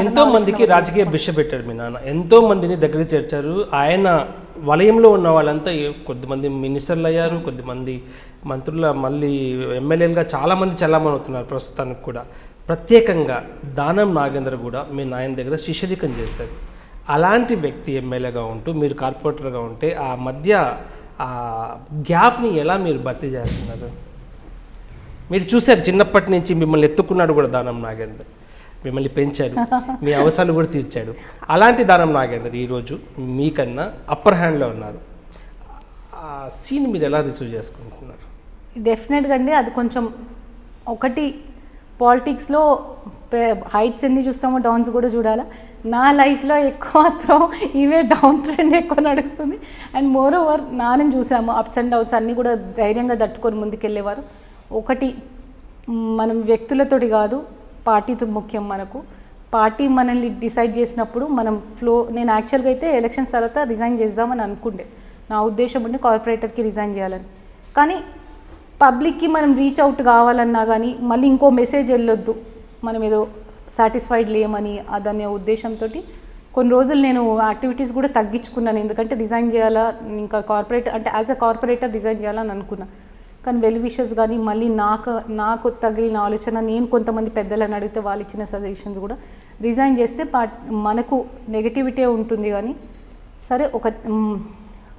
ఎంతో మందికి రాజకీయ భిక్ష పెట్టాడు మీ నాన్న, ఎంతో మందిని దగ్గర చేర్చారు. ఆయన వలయంలో ఉన్న వాళ్ళంతా కొద్దిమంది మినిస్టర్లు అయ్యారు, కొద్దిమంది మంత్రుల, మళ్ళీ ఎమ్మెల్యేలుగా చాలామంది చలామణి అవుతున్నారు ప్రస్తుతానికి కూడా. ప్రత్యేకంగా దానం నాగేంద్ర కూడా మీ నాయన దగ్గర శిష్యరికం చేశారు. అలాంటి వ్యక్తి ఎమ్మెల్యేగా ఉంటూ మీరు కార్పొరేటర్గా ఉంటే ఆ మధ్య ఆ గ్యాప్ని ఎలా మీరు భర్తీ చేస్తున్నారు? మీరు చూశారు చిన్నప్పటి నుంచి మిమ్మల్ని ఎత్తుకున్నాడు కూడా దానం నాగేంద్ర, మిమ్మల్ని పెంచాడు, మీ అవసరాలు కూడా తీర్చాడు. అలాంటి దానం నాగేంద్ర ఈరోజు మీకన్నా అప్పర్ హ్యాండ్లో ఉన్నారు. ఆ సీన్ మీరు ఎలా రిసీవ్ చేసుకుంటున్నారు? డెఫినెట్గా అండి, అది కొంచెం ఒకటి పాలిటిక్స్లో హైట్స్ ఎన్ని చూస్తామో డౌన్స్ కూడా చూడాలా. నా లైఫ్లో ఎక్కువ మాత్రం ఇవే డౌన్ ట్రెండ్ ఎక్కువ నడుస్తుంది. అండ్ మోర్ ఓవర్ నాన్నని చూసాము, అప్స్ అండ్ డౌన్స్ అన్నీ కూడా ధైర్యంగా తట్టుకొని ముందుకెళ్ళేవారు. ఒకటి మనం వ్యక్తులతోటి కాదు, పార్టీతో ముఖ్యం మనకు. పార్టీ మనల్ని డిసైడ్ చేసినప్పుడు మనం నేను యాక్చువల్గా అయితే ఎలక్షన్స్ తర్వాత రిజైన్ చేద్దామని అనుకుండే, నా ఉద్దేశం ఉండి కార్పొరేటర్కి రిజైన్ చేయాలని. కానీ పబ్లిక్కి మనం రీచ్ అవుట్ కావాలన్నా కానీ మళ్ళీ ఇంకో మెసేజ్ వెళ్ళొద్దు, మనం ఏదో సాటిస్ఫైడ్ లేమని అదనే ఉద్దేశంతో కొన్ని రోజులు నేను యాక్టివిటీస్ కూడా తగ్గించుకున్నాను. ఎందుకంటే రిజైన్ చేయాలా, ఇంకా కార్పొరేటర్ అంటే యాజ్ అ కార్పొరేటర్ రిజైన్ చేయాలని అనుకున్నాను. కానీ వెల్ విషెస్ కానీ మళ్ళీ నాకు తగిలిన ఆలోచన, నేను కొంతమంది పెద్దలను అడిగితే వాళ్ళు ఇచ్చిన సజెషన్స్ కూడా రిజైన్ చేస్తే మనకు నెగటివిటీ ఉంటుంది. కానీ సరే, ఒక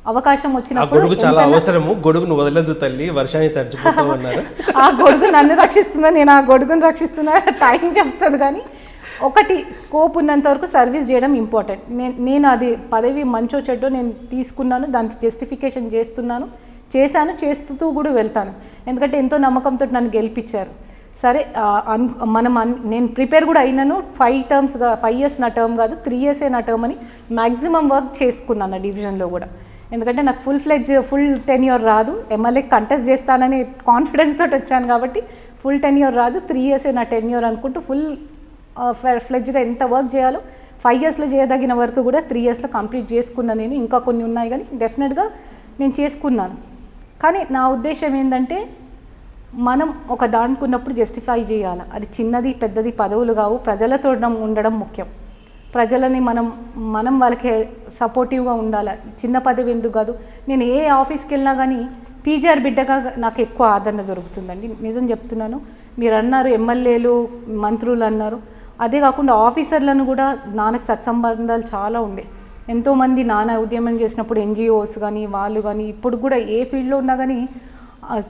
అవకాశం వచ్చినప్పుడు గొడుగు చాలా అవసరము, గొడుగును వదలదు తల్లి, వర్షాన్ని తడిచిపోతూ ఉన్నారు. ఆ గొడుగు నన్ను రక్షిస్తున్నా, నేను ఆ గొడుగును రక్షిస్తున్నా, టైం చెప్తుంది. కానీ ఒకటి స్కోప్ ఉన్నంత వరకు సర్వీస్ చేయడం ఇంపార్టెంట్. నేను అది పదవి మంచో చెడ్డో నేను తీసుకున్నాను, దానికి జస్టిఫికేషన్ చేశాను, చేస్తూ కూడా వెళ్తాను. ఎందుకంటే ఎంతో నమ్మకంతో నన్ను గెలిపించారు. సరే, నేను ప్రిపేర్ కూడా అయినాను. 5 years నా టర్మ్ కాదు, 3 years నా టర్మ్ అని మ్యాక్సిమం వర్క్ చేసుకున్నాను ఆ డివిజన్లో కూడా. ఎందుకంటే నాకు ఫుల్ టెన్యూర్ రాదు, ఎమ్మెల్యే కంటెస్ట్ చేస్తానని కాన్ఫిడెన్స్ తోటి వచ్చాను కాబట్టి ఫుల్ టెన్యూర్ రాదు, 3 years నా టెన్యూర్ అనుకుంటూ ఫుల్ ఫ్లెడ్జ్గా ఎంత వర్క్ చేయాలో 5 yearsలో చేయదగిన వర్క్ కూడా 3 yearsలో కంప్లీట్ చేసుకున్నాను. నేను ఇంకా కొన్ని ఉన్నాయి కానీ డెఫినెట్గా నేను చేసుకున్నాను. కానీ నా ఉద్దేశం ఏంటంటే మనం ఒక దానికి ఉన్నప్పుడు జస్టిఫై చేయాలి. అది చిన్నది పెద్దది పదవులు కావు, ప్రజలతో ఉండడం ముఖ్యం. ప్రజలని మనం వాళ్ళకి సపోర్టివ్గా ఉండాలి. చిన్న పదవి ఎందుకు కాదు, నేను ఏ ఆఫీస్కి వెళ్ళినా కానీ పీజీఆర్ బిడ్డగా నాకు ఎక్కువ ఆదరణ దొరుకుతుందండి, నిజం చెప్తున్నాను. మీరు అన్నారు ఎమ్మెల్యేలు మంత్రులు అన్నారు, అదే కాకుండా ఆఫీసర్లను కూడా నాన్నకు సత్సంబంధాలు చాలా ఉండే. ఎంతోమంది నాన్న ఉద్యమం చేసినప్పుడు ఎన్జిఓస్ కానీ వాళ్ళు కానీ ఇప్పుడు కూడా ఏ ఫీల్డ్లో ఉన్నా కానీ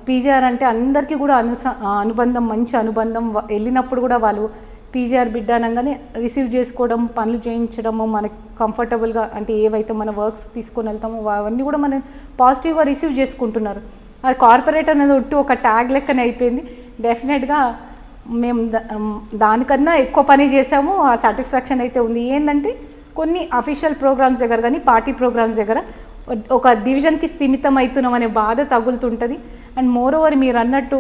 పీజీఆర్ అంటే అందరికీ కూడా అనుబంధం, మంచి అనుబంధం. వెళ్ళినప్పుడు కూడా వాళ్ళు పీజీఆర్ బిడ్డ అనగానే రిసీవ్ చేసుకోవడం, పనులు చేయించడము, మనకి కంఫర్టబుల్గా అంటే ఏవైతే మన వర్క్స్ తీసుకొని వెళ్తామో అవన్నీ కూడా మనం పాజిటివ్గా రిసీవ్ చేసుకుంటున్నారు. అది కార్పొరేట్ అనేది ఒట్టు ఒక ట్యాగ్ లెక్కనే అయిపోయింది. డెఫినెట్గా మేము దానికన్నా ఎక్కువ పని చేసాము. ఆ సాటిస్ఫాక్షన్ అయితే ఉంది. ఏంటంటే కొన్ని అఫీషియల్ ప్రోగ్రామ్స్ దగ్గర కానీ పార్టీ ప్రోగ్రామ్స్ దగ్గర ఒక డివిజన్కి స్థిమితం అవుతున్నాం అనే బాధ తగులుతుంటుంది. అండ్ మోర్ ఓవర్ మీరు అన్నట్టు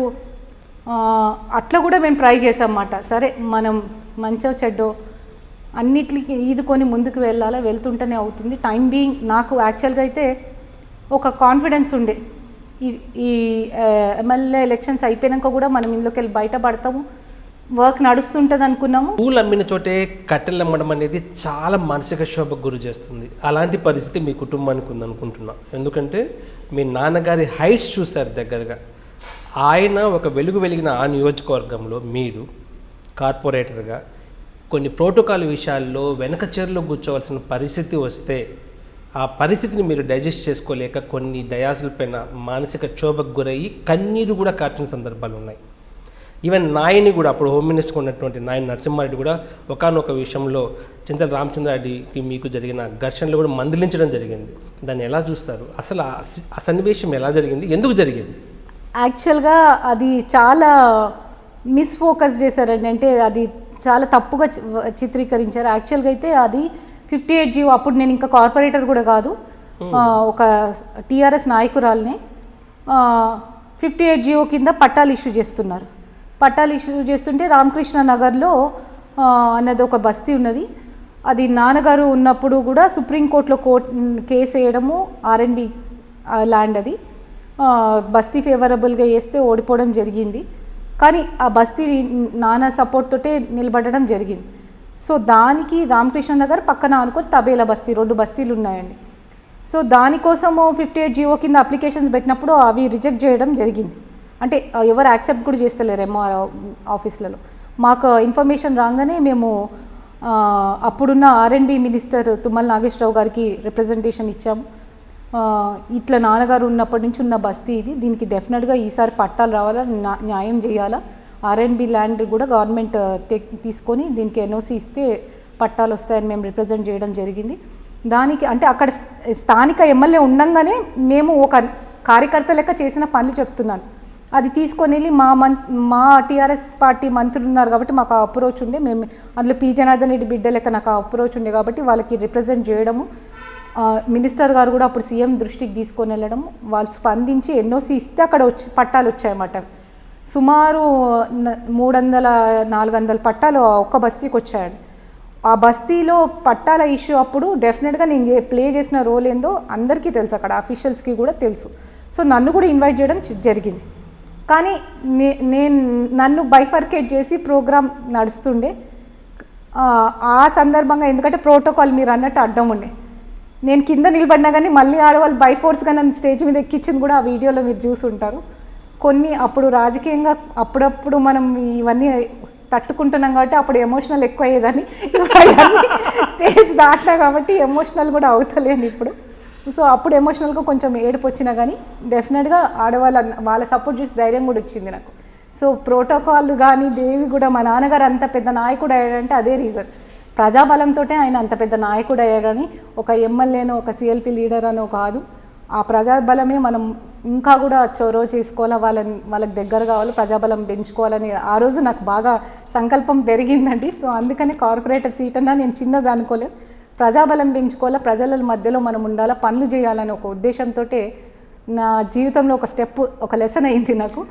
అట్లా కూడా మేము ట్రై చేసామన్నమాట. సరే మనం మంచో చెడ్డో అన్నిటికి ఈదుకొని ముందుకు వెళ్తుంటేనే అవుతుంది. టైం బీయింగ్ నాకు యాక్చువల్గా అయితే ఒక కాన్ఫిడెన్స్ ఉండే ఈ ఎమ్మెల్యే ఎలక్షన్స్ అయిపోయాక కూడా మనం ఇందులోకి వెళ్ళి బయటపడతాము, వర్క్ నడుస్తుంటుంది అనుకున్నాము. పూలు అమ్మిన చోటే కట్టెలు అమ్మడం అనేది చాలా మానసిక క్షోభకు గురి చేస్తుంది. అలాంటి పరిస్థితి మీ కుటుంబానికి ఉందనుకుంటున్నా. ఎందుకంటే మీ నాన్నగారి హైట్స్ చూస్తారు దగ్గరగా. ఆయన ఒక వెలిగిన ఆ నియోజకవర్గంలో మీరు కార్పొరేటర్గా కొన్ని ప్రోటోకాల్ విషయాల్లో వెనక చైర్లో కూర్చోవలసిన పరిస్థితి వస్తే ఆ పరిస్థితిని మీరు డైజెస్ట్ చేసుకోలేక కొన్ని డయాసుల పైన మానసిక క్షోభకు గురయ్యి కన్నీరు కూడా కార్చిన సందర్భాలు ఉన్నాయి. ఈవెన్ నాయని కూడా అప్పుడు హోమ్ మినిస్టర్ ఉన్నటువంటి నాయని నరసింహారెడ్డి కూడా ఒకానొక విషయంలో చింతల రామచంద్రారెడ్డికి మీకు జరిగిన ఘర్షణలు కూడా మందలించడం జరిగింది. దాన్ని ఎలా చూస్తారు? అసలు ఆ సన్నివేశం ఎలా జరిగింది, ఎందుకు జరిగింది? యాక్చువల్గా అది చాలా మిస్ఫోకస్ చేశారండి. అంటే అది చాలా తప్పుగా చిత్రీకరించారు. యాక్చువల్గా అయితే అది 58 జీవో, అప్పుడు నేను ఇంకా కార్పొరేటర్ కూడా కాదు, ఒక టీఆర్ఎస్ నాయకురాల్ని. 58 జీవో కింద పట్టాలు ఇష్యూ చేస్తున్నారు. పట్టాలు ఇష్యూ చేస్తుంటే రామకృష్ణ నగర్లో అన్నది ఒక బస్తీ ఉన్నది. అది నాన్నగారు ఉన్నప్పుడు కూడా సుప్రీంకోర్టులో కేసు వేయడము, ఆర్ఎన్బి ల్యాండ్ అది బస్తీ ఫేవరబుల్గా వేస్తే ఓడిపోవడం జరిగింది. కానీ ఆ బస్తీ నాన్న సపోర్ట్ తోటే నిలబడడం జరిగింది. సో దానికి రామకృష్ణ నగర్ పక్కన అనుకొని తబేలా బస్తీ, 2 బస్తీలు ఉన్నాయండి. సో దానికోసము 58 జీవో కింద అప్లికేషన్స్ పెట్టినప్పుడు అవి రిజెక్ట్ చేయడం జరిగింది. అంటే ఎవరు యాక్సెప్ట్ కూడా చేస్తలేరు ఎంఆర్ ఆఫీసులలో. మాకు ఇన్ఫర్మేషన్ రాగానే మేము అప్పుడున్న ఆర్ఎండ్బి మినిస్టర్ తుమ్మల నాగేశ్వరరావు గారికి రిప్రజెంటేషన్ ఇచ్చాము. ఇట్లా నాన్నగారు ఉన్నప్పటి నుంచి ఉన్న బస్తీ ఇది, దీనికి డెఫినెట్గా ఈసారి పట్టాలు రావాలా, న్యాయం చేయాలా, ఆర్ఎండ్బి ల్యాండ్ కూడా గవర్నమెంట్ తీసుకొని దీనికి ఎన్ఓసి ఇస్తే పట్టాలు వస్తాయని మేము రిప్రజెంట్ చేయడం జరిగింది. దానికి అంటే అక్కడ స్థానిక ఎమ్మెల్యే ఉండంగానే మేము ఒక కార్యకర్త లెక్క చేసిన పనులు చెప్తున్నాను. అది తీసుకొని వెళ్ళి మా టీఆర్ఎస్ పార్టీ మంత్రులు ఉన్నారు కాబట్టి మాకు ఆ అప్రోచ్ ఉండే, మేము అందులో పి జనార్దన్ రెడ్డి బిడ్డ లెక్క నాకు ఆ అప్రోచ్ ఉండే కాబట్టి వాళ్ళకి రిప్రజెంట్ చేయడము, మినిస్టర్ గారు కూడా అప్పుడు సీఎం దృష్టికి తీసుకొని వెళ్ళడం, వాళ్ళు స్పందించి ఎన్ఓసి ఇస్తే అక్కడ పట్టాలు వచ్చాయన్నమాట. సుమారు 300-400 పట్టాలు ఒక్క బస్తీకి వచ్చాయండి. ఆ బస్తీలో పట్టాల ఇష్యూ అప్పుడు డెఫినెట్గా నేను ప్లే చేసిన రోల్ ఏందో అందరికీ తెలుసు, అక్కడ అఫీషియల్స్కి కూడా తెలుసు. సో నన్ను కూడా ఇన్వైట్ చేయడం జరిగింది. కానీ నన్ను బైఫర్కేట్ చేసి ప్రోగ్రామ్ నడుస్తుండే. ఆ సందర్భంగా ఎందుకంటే ప్రోటోకాల్ మీరు అన్నట్టు అడ్డం ఉండే, నేను కింద నిలబడినా కానీ మళ్ళీ ఆడవాళ్ళు బైఫోర్స్గా నన్ను స్టేజ్ మీద ఎక్కించింది కూడా ఆ వీడియోలో మీరు చూసి ఉంటారు. కొన్ని అప్పుడు రాజకీయంగా అప్పుడప్పుడు మనం ఇవన్నీ తట్టుకుంటున్నాం కాబట్టి అప్పుడు ఎమోషనల్ ఎక్కువ అయ్యేదాన్ని. స్టేజ్ దాటినా కాబట్టి ఎమోషనల్ కూడా అవుతలేను ఇప్పుడు. సో అప్పుడు ఎమోషనల్గా కొంచెం ఏడుపు వచ్చినా కానీ డెఫినెట్గా వాళ్ళ సపోర్ట్ చూసి ధైర్యం కూడా వచ్చింది నాకు. సో ప్రోటోకాల్ కానీ దేవి కూడా మా నాన్నగారు అంత పెద్ద నాయకుడు అయ్యాడంటే అదే రీజన్. ప్రజాబలంతో ఆయన అంత పెద్ద నాయకుడు అయ్యాడని, ఒక ఎమ్మెల్యేనో ఒక సిఎల్పి లీడర్ అనో కాదు, ఆ ప్రజాబలమే మనం ఇంకా కూడా చొరవ చేసుకోవాలా, వాళ్ళకి దగ్గర కావాలి, ప్రజాబలం పెంచుకోవాలని ఆ రోజు నాకు బాగా సంకల్పం పెరిగిందండి. సో అందుకని కార్పొరేటర్ సీట్ అన్నా నేను చిన్నది అనుకోలేదు, ప్రజాబలం పెంచుకోవాలా, ప్రజల మధ్యలో మనం ఉండాలా, పనులు చేయాలని ఒక ఉద్దేశంతో నా జీవితంలో ఒక స్టెప్, ఒక లెసన్ అయింది నాకు.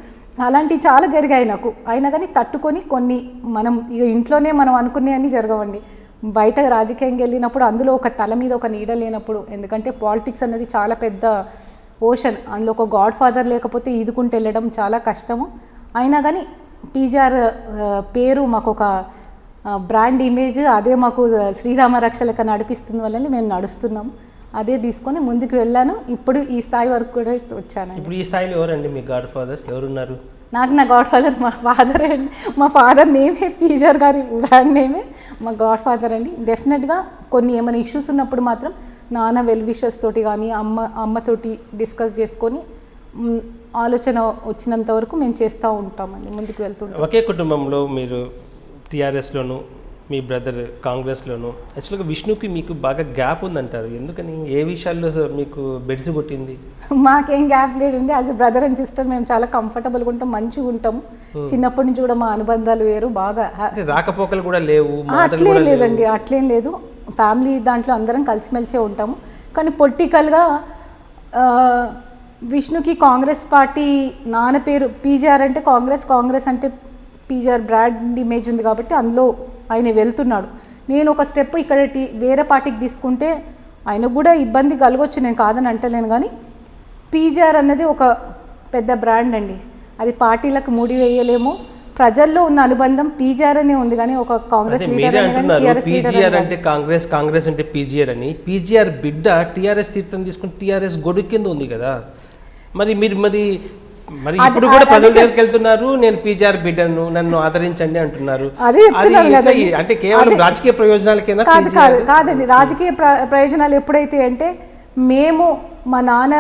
అలాంటివి చాలా జరిగాయి నాకు. అయినా కానీ తట్టుకొని కొన్ని మనం ఇంట్లోనే మనం అనుకునేవన్నీ జరగవండి. బయట రాజకీయంగా వెళ్ళినప్పుడు అందులో ఒక తల మీద ఒక నీడ లేనప్పుడు, ఎందుకంటే పాలిటిక్స్ అనేది చాలా పెద్ద ఓషన్, అందులో ఒక గాడ్ ఫాదర్ లేకపోతే ఈదుకుంటూ వెళ్ళడం చాలా కష్టము. అయినా కానీ పీజీఆర్ పేరు మాకు ఒక బ్రాండ్ ఇమేజ్, అదే మాకు శ్రీరామ రక్ష లెక్క నడిపిస్తుంది వల్ల మేము నడుస్తున్నాము. అదే తీసుకొని ముందుకు వెళ్ళాను. ఇప్పుడు ఈ స్థాయి వరకు కూడా వచ్చాను. ఇప్పుడు ఈ స్థాయిలో ఎవరండి మీ గాడ్ ఫాదర్? ఎవరున్నారు? నాకు నా గాడ్ ఫాదర్ మా ఫాదరే అండి. మా ఫాదర్ నేమే పీజీఆర్ గారి బ్రాండ్ నేమే మా గాడ్ ఫాదర్ అండి. డెఫినెట్గా కొన్ని ఏమైనా ఇష్యూస్ ఉన్నప్పుడు మాత్రం నాన్న వెల్ విషెస్ తోటి కానీ అమ్మతోటి డిస్కస్ చేసుకొని ఆలోచన వచ్చినంత వరకు మేము చేస్తూ ఉంటామండి, ముందుకు వెళ్తుంటాం. ఒకే కుటుంబంలో మీరు టీఆర్ఎస్లోను, మీ బ్రదర్ కాంగ్రెస్లోను. యాక్చువల్గా విష్ణుకి మీకు బాగా గ్యాప్ ఉందంటారు, ఎందుకని? ఏ విషయాల్లో మీకు బెడిసి కొట్టింది? మాకేం గ్యాప్ లేదండి. As a brother and sister మేము చాలా కంఫర్టబుల్గా ఉంటాం, మంచిగా ఉంటాము. చిన్నప్పటి నుంచి కూడా మా అనుబంధాలు వేరు, బాగా రాకపోకలు కూడా లేవు. అట్లేం లేదండి, అట్లేం లేదు. ఫ్యామిలీ దాంట్లో అందరం కలిసిమెలిసే ఉంటాము. కానీ పొలిటికల్గా విష్ణుకి కాంగ్రెస్ పార్టీ నాన్న పేరు పీజీఆర్ అంటే కాంగ్రెస్ అంటే పీజీఆర్ బ్రాండ్ ఇమేజ్ ఉంది కాబట్టి అందులో ఆయన వెళ్తున్నాడు. నేను ఒక స్టెప్ ఇక్కడ వేరే పార్టీకి తీసుకుంటే ఆయనకు కూడా ఇబ్బంది కలగొచ్చు, నేను కాదని అంటలేను. కానీ పీజీఆర్ అన్నది ఒక పెద్ద బ్రాండ్ అండి, అది పార్టీలకు ముడి వేయలేము. ప్రజల్లో ఉన్న అనుబంధం పీజీఆర్ అనే ఉంది, కానీ ఒక కాంగ్రెస్ పీజీఆర్ అంటే కాంగ్రెస్ అంటే పీజీఆర్ అని. పీజీఆర్ బిడ్డ టీఆర్ఎస్ తీర్థం తీసుకుని టీఆర్ఎస్ గొడుగు కింద ఉంది కదా. మరి ఇప్పుడు కూడా ప్రజల దగ్గరికి వెళ్తున్నారు, నేను పీజీఆర్ బిడ్డను, నన్ను ఆదరించండి అంటున్నారు. అంటే కేవలం రాజకీయ ప్రయోజనాలకేనా? కాదండి, రాజకీయ ప్రయోజనాలు ఎప్పుడైతే అంటే మేము మా నాన్న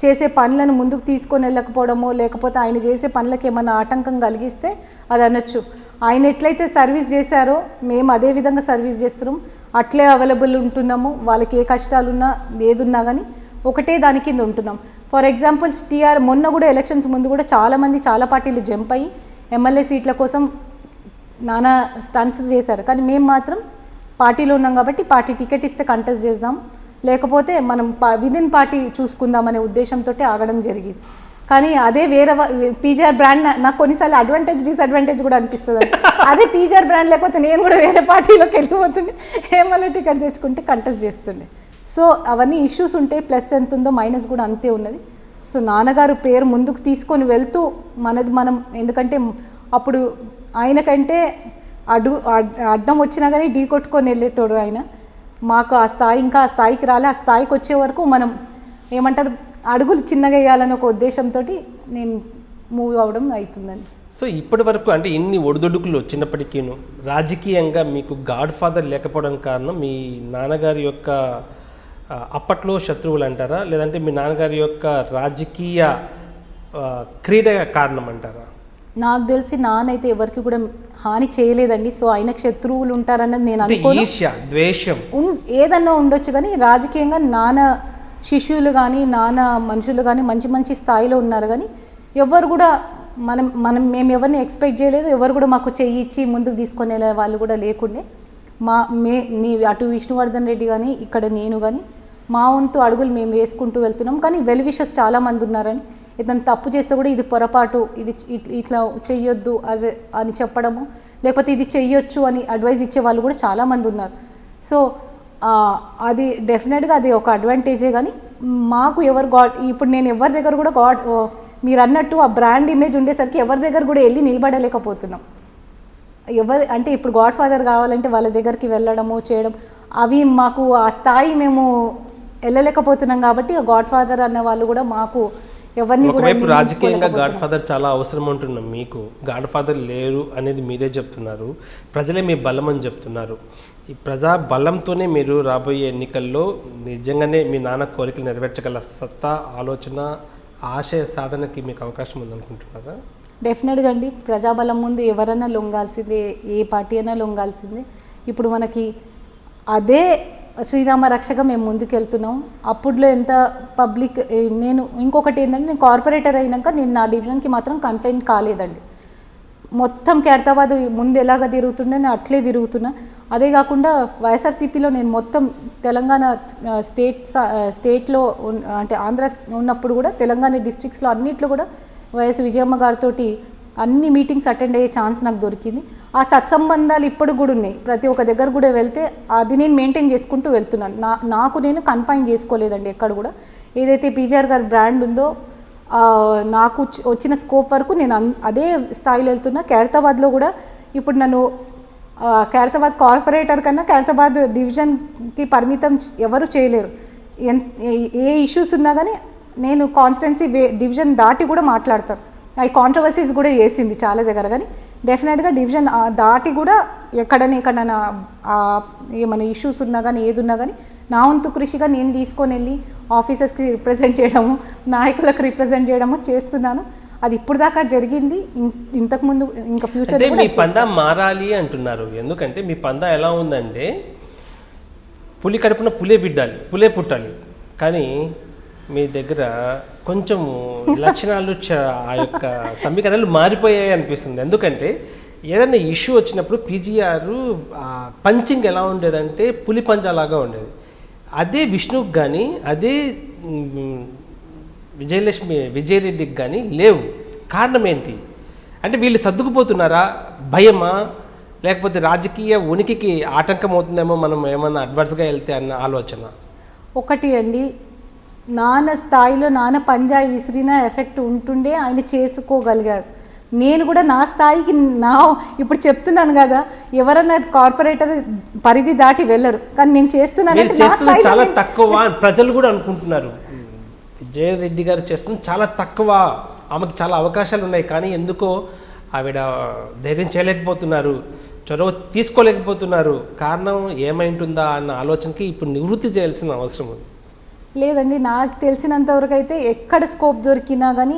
చేసే పనులను ముందుకు తీసుకొని వెళ్ళకపోవడమో, లేకపోతే ఆయన చేసే పనులకు ఏమైనా ఆటంకం కలిగిస్తే అది అనొచ్చు. ఆయన ఎట్లయితే సర్వీస్ చేశారో మేము అదే విధంగా సర్వీస్ చేస్తున్నాం, అట్లే అవైలబుల్ ఉంటున్నాము. వాళ్ళకి ఏ కష్టాలున్నా ఏదున్నా కానీ ఒకటే దాని కింద ఉంటున్నాం. ఫర్ ఎగ్జాంపుల్ మొన్న కూడా ఎలక్షన్స్ ముందు కూడా చాలామంది చాలా పార్టీలు జంప్ అయ్యి ఎమ్మెల్యే సీట్ల కోసం నానా స్టంట్స్ చేశారు. కానీ మేము మాత్రం పార్టీలో ఉన్నాం కాబట్టి పార్టీ టికెట్ ఇస్తే కంటెస్ట్ చేద్దాం, లేకపోతే మనం విదిన్ పార్టీ చూసుకుందామనే ఉద్దేశంతో ఆగడం జరిగింది. కానీ అదే వేరే పీజీఆర్ బ్రాండ్ నాకు కొన్నిసార్లు అడ్వాంటేజ్ డిసడ్వాంటేజ్ కూడా అనిపిస్తుంది. అదే పీజీఆర్ బ్రాండ్ లేకపోతే నేను కూడా వేరే పార్టీలోకి వెళ్ళిపోతుండే, ఏమన్నా టికెట్ తెచ్చుకుంటే కంటెస్ట్ చేస్తుండే. సో అవన్నీ ఇష్యూస్ ఉంటాయి, ప్లస్ ఎంత ఉందో మైనస్ కూడా అంతే ఉన్నది. సో నాన్నగారు పేరు ముందుకు తీసుకొని వెళ్తూ మనం ఎందుకంటే అప్పుడు ఆయనకంటే అడ్డం వచ్చినా కానీ ఢీ కొట్టుకొని వెళ్ళేటోడు ఆయన. మాకు ఆ స్థాయికి రాలే, ఆ స్థాయికి వచ్చే వరకు మనం ఏమంటారు అడుగులు చిన్నగా వేయాలని ఒక ఉద్దేశంతో నేను మూవ్ అవ్వడం అవుతుందండి. సో ఇప్పటి వరకు అంటే ఇన్ని ఒడిదొడుకులు వచ్చినప్పటికీను రాజకీయంగా మీకు గాడ్ ఫాదర్ లేకపోవడానికి కారణం మీ నాన్నగారి యొక్క అప్పట్లో శత్రువులు అంటారా, లేదంటే మీ నాన్నగారి యొక్క రాజకీయ క్రీడ కారణం అంటారా? నాకు తెలిసి నాన్నైతే ఎవరికి కూడా హాని చేయలేదండి. సో ఆయనకు శత్రువులు ఉంటారన్నది నేను అనుకోను. ఈర్ష్య, ద్వేషం ఏదన్నా ఉండొచ్చు, కానీ రాజకీయంగా నాన్న శిష్యులు కానీ నాన్న మనుషులు కానీ మంచి స్థాయిలో ఉన్నారు. కానీ ఎవరు కూడా మేము ఎవరిని ఎక్స్పెక్ట్ చేయలేదు, ఎవరు కూడా మాకు చెయ్యి ఇచ్చి ముందుకు తీసుకునే వాళ్ళు కూడా లేకుండే. అటు విష్ణువర్ధన్ రెడ్డి కానీ ఇక్కడ నేను కానీ మా వంతు అడుగులు మేము వేసుకుంటూ వెళ్తున్నాం. కానీ వెల్ విషెస్ చాలామంది ఉన్నారని, ఏదైనా తప్పు చేస్తే కూడా ఇది పొరపాటు, ఇది ఇట్లా చెయ్యొద్దు అని చెప్పడము, లేకపోతే ఇది చెయ్యొచ్చు అని అడ్వైజ్ ఇచ్చే వాళ్ళు కూడా చాలామంది ఉన్నారు. సో అది డెఫినెట్గా అది ఒక అడ్వాంటేజే. కానీ మాకు ఇప్పుడు నేను ఎవరి దగ్గర కూడా మీరు అన్నట్టు ఆ బ్రాండ్ ఇమేజ్ ఉండేసరికి ఎవరి దగ్గర కూడా వెళ్ళి నిలబడలేకపోతున్నాం. అంటే ఇప్పుడు గాడ్ ఫాదర్ కావాలంటే వాళ్ళ దగ్గరికి వెళ్ళడము చేయడం అవి మాకు ఆ స్థాయి మేము వెళ్ళలేకపోతున్నాం. కాబట్టి గాడ్ ఫాదర్ అన్న వాళ్ళు కూడా మాకు ఎవరిని కూడా రాజకీయంగా గాడ్ ఫాదర్ చాలా అవసరం ఉంటున్నాం. మీకు గాడ్ ఫాదర్ లేరు అనేది మీరే చెప్తున్నారు, ప్రజలే మీ బలం అని చెప్తున్నారు. ఈ ప్రజా బలంతోనే మీరు రాబోయే ఎన్నికల్లో నిజంగానే మీ నాన్న కోరికలు నెరవేర్చగల సత్తా, ఆలోచన, ఆశయ సాధనకి మీకు అవకాశం ఉందనుకుంటున్నారా? డెఫినెట్గా అండి. ప్రజాబలం ముందు ఎవరైనా లొంగాల్సిందే, ఏ పార్టీ అయినా లొంగాల్సిందే. ఇప్పుడు మనకి అదే శ్రీరామ రక్షగా మేము ముందుకెళ్తున్నాం. అప్పుడులో ఎంత పబ్లిక్ నేను ఇంకొకటి ఏంటంటే నేను కార్పొరేటర్ అయినాక నేను నా డివిజన్కి మాత్రం కన్ఫైన్ కాలేదండి. మొత్తం ఖైరతాబాద్ ముందు ఎలాగ తిరుగుతుండే నేను అట్లే తిరుగుతున్నా. అదే కాకుండా వైఎస్ఆర్సీపీలో నేను మొత్తం తెలంగాణ స్టేట్లో అంటే ఆంధ్ర ఉన్నప్పుడు కూడా తెలంగాణ డిస్ట్రిక్ట్స్లో అన్నిట్లో కూడా వైఎస్ విజయమ్మ గారితో అన్ని మీటింగ్స్ అటెండ్ అయ్యే ఛాన్స్ నాకు దొరికింది. ఆ సత్సంబంధాలు ఇప్పుడు కూడా ఉన్నాయి. ప్రతి ఒక్క దగ్గర కూడా వెళ్తే అది నేను మెయింటైన్ చేసుకుంటూ వెళ్తున్నాను. నాకు నేను కన్ఫైన్ చేసుకోలేదండి ఎక్కడ కూడా. ఏదైతే పీజీఆర్ గారి బ్రాండ్ ఉందో నాకు వచ్చిన స్కోప్ వరకు నేను అదే స్థాయిలో వెళ్తున్నా. ఖైరతాబాద్లో కూడా ఇప్పుడు నన్ను ఖైరతాబాద్ కార్పొరేటర్ కన్నా ఖైరతాబాద్ డివిజన్కి పరిమితం ఎవరు చేయలేరు. ఏ ఇష్యూస్ ఉన్నా కానీ నేను కాన్స్టిట్యున్సీ డివిజన్ దాటి కూడా మాట్లాడతాను. అవి కాంట్రవర్సీస్ కూడా చేసింది చాలా దగ్గర. కానీ డెఫినెట్గా డివిజన్ దాటి కూడా ఎక్కడైనా ఏమైనా ఇష్యూస్ ఉన్నా కానీ ఏది ఉన్నా కానీ నా వంతు కృషిగా నేను తీసుకొని వెళ్ళి ఆఫీసర్స్కి రిప్రజెంట్ చేయడము, నాయకులకు రిప్రజెంట్ చేయడము చేస్తున్నాను. అది ఇప్పుడు దాకా జరిగింది. ఇంతకుముందు ఇంకా ఫ్యూచర్ అంటే మీ పందా మారాలి అంటున్నారు. ఎందుకంటే మీ పందా ఎలా ఉందంటే పులి కడుపున పులే పుట్టాలి, కానీ మీ దగ్గర కొంచెం లక్షణాలు ఆ యొక్క సమీకరణాలు మారిపోయాయి అనిపిస్తుంది. ఎందుకంటే ఏదైనా ఇష్యూ వచ్చినప్పుడు పీజీఆర్ పంచింగ్ ఎలా ఉండేదంటే పులి పంజాలాగా ఉండేది. అదే విష్ణుకి కానీ అదే విజయరెడ్డికి కానీ లేవు. కారణం ఏంటి? అంటే వీళ్ళు సర్దుకుపోతున్నారా, భయమా, లేకపోతే రాజకీయ ఉనికికి ఆటంకం అవుతుందేమో మనం ఏమన్నా అడ్వర్స్గా వెళ్తే అన్న ఆలోచన? ఒకటి అండి, నాన్న స్థాయిలో నాన్న పంజాయి విసిరిన ఎఫెక్ట్ ఉంటుండే ఆయన చేసుకోగలిగారు. నేను కూడా నా స్థాయికి ఇప్పుడు చెప్తున్నాను కదా, ఎవరన్నా కార్పొరేటర్ పరిధి దాటి వెళ్ళరు, కానీ నేను చేస్తున్నాను చాలా తక్కువ. ప్రజలు కూడా అనుకుంటున్నారు విజయరెడ్డి గారు చేస్తుంది చాలా తక్కువ, ఆమెకు చాలా అవకాశాలు ఉన్నాయి, కానీ ఎందుకో ఆవిడ ధైర్యం చేయలేకపోతున్నారు, చొరవ తీసుకోలేకపోతున్నారు. కారణం ఏమైంటుందా అన్న ఆలోచనకి ఇప్పుడు నివృత్తి చేయాల్సిన అవసరం ఉంది. లేదండి, నాకు తెలిసినంతవరకు అయితే ఎక్కడ స్కోప్ దొరికినా కానీ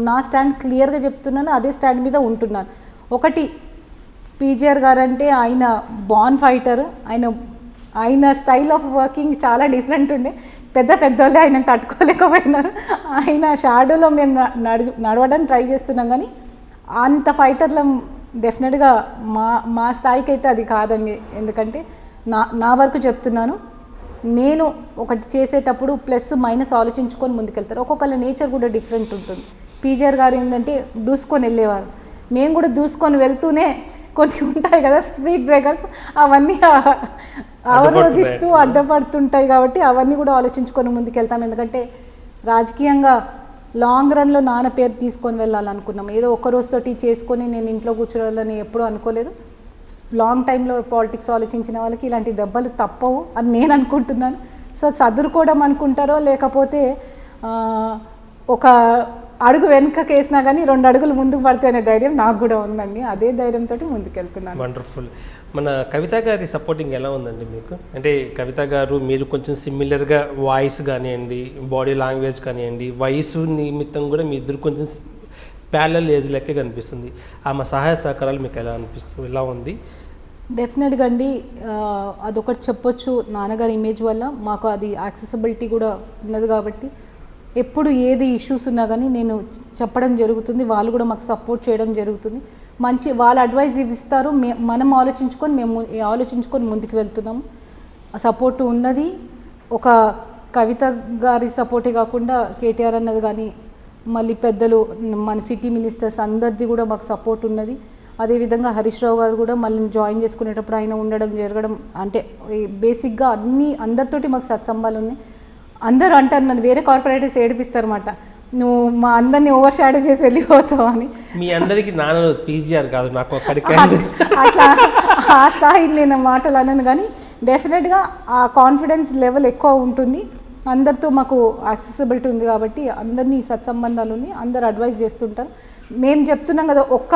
నా స్టాండ్ క్లియర్గా చెప్తున్నాను, అదే స్టాండ్ మీద ఉంటున్నాను. ఒకటి, పీజీఆర్ గారు అంటే ఆయన బాన్ ఫైటర్, ఆయన స్టైల్ ఆఫ్ వర్కింగ్ చాలా డిఫరెంట్ ఉండే. పెద్దోళ్ళే ఆయన తట్టుకోలేకపోయినారు. ఆయన షాడోలో మేము నడవడానికి ట్రై చేస్తున్నాం, కానీ అంత ఫైటర్లో డెఫినెట్గా మా స్థాయికి అయితే అది కాదండి. ఎందుకంటే నా వరకు చెప్తున్నాను, నేను ఒకటి చేసేటప్పుడు ప్లస్ మైనస్ ఆలోచించుకొని ముందుకెళ్తారు. ఒక్కొక్కళ్ళ నేచర్ కూడా డిఫరెంట్ ఉంటుంది. పీజీఆర్ గారు ఏంటంటే దూసుకొని వెళ్ళేవారు, మేము కూడా దూసుకొని వెళ్తూనే కొన్ని ఉంటాయి కదా స్పీడ్ బ్రేకర్స్, అవన్నీ అవరోధిస్తూ అడ్డపడుతుంటాయి. కాబట్టి అవన్నీ కూడా ఆలోచించుకొని ముందుకెళ్తాం. ఎందుకంటే రాజకీయంగా లాంగ్ రన్లో నాన్న పేరు తీసుకొని వెళ్ళాలనుకున్నాం. ఏదో ఒక్క రోజుతోటి చేసుకొని నేను ఇంట్లో కూర్చోవాలని ఎప్పుడూ అనుకోలేదు. లాంగ్ టైంలో పాలిటిక్స్ ఆలోచించిన వాళ్ళకి ఇలాంటి దెబ్బలు తప్పవు అని నేను అనుకుంటున్నాను. సో చదువుకోవడం అనుకుంటారో, లేకపోతే ఒక అడుగు వెనుకకేసినా కానీ 2 అడుగులు ముందుకు పడితే అనే ధైర్యం నాకు కూడా ఉందండి. అదే ధైర్యంతో ముందుకెళ్తున్నాను. వండర్ఫుల్. మన కవిత గారి సపోర్టింగ్ ఎలా ఉందండి మీకు? అంటే కవిత గారు మీరు కొంచెం సిమిలర్గా వాయిస్ కానివ్వండి, బాడీ లాంగ్వేజ్ కానివ్వండి, వయసు నిమిత్తం కూడా మీ ఇద్దరు కొంచెం ప్యారలల్ ఏజ్ లెక్కే కనిపిస్తుంది. ఆమె సహాయ సహకారాలు మీకు ఎలా ఉంది? డెఫినెట్గా అండి, అదొకటి చెప్పొచ్చు. నాన్నగారి ఇమేజ్ వల్ల మాకు అది యాక్సెసిబిలిటీ కూడా ఉన్నది కాబట్టి ఎప్పుడు ఏది ఇష్యూస్ ఉన్నా కానీ నేను చెప్పడం జరుగుతుంది. వాళ్ళు కూడా మాకు సపోర్ట్ చేయడం జరుగుతుంది. మంచి వాళ్ళ అడ్వైజ్ ఇస్తారు, మనం ఆలోచించుకొని ముందుకు వెళ్తున్నాము. ఆ సపోర్టు ఉన్నది. ఒక కవిత గారి సపోర్టే కాకుండా కేటీఆర్ అన్నది కానీ, మళ్ళీ పెద్దలు మన సిటీ మినిస్టర్స్ అందరిది కూడా మాకు సపోర్ట్ ఉన్నది. అదేవిధంగా హరీష్ రావు గారు కూడా మళ్ళీ జాయిన్ చేసుకునేటప్పుడు ఆయన ఉండడం జరగడం, అంటే బేసిక్గా అందరితోటి మాకు సత్సంబాలు ఉన్నాయి. అందరూ అంటారు నన్ను వేరే కార్పొరేటర్స్ ఏడిపిస్తారన్నమాట, నువ్వు మా అందరినీ ఓవర్ షాడో చేసి వెళ్ళిపోతావు అని. మీ అందరికి నాన్న పీజీఆర్ కాదు, నాకు అట్లా ఆ స్థాయి నేను మాటలు అన్నాను. కానీ డెఫినెట్గా ఆ కాన్ఫిడెన్స్ లెవెల్ ఎక్కువ ఉంటుంది. అందరితో మాకు యాక్సెసిబిలిటీ ఉంది కాబట్టి అందరినీ సత్సంబంధాలు ఉన్నాయి, అందరు అడ్వైజ్ చేస్తుంటారు. మేము చెప్తున్నాం కదా, ఒక్క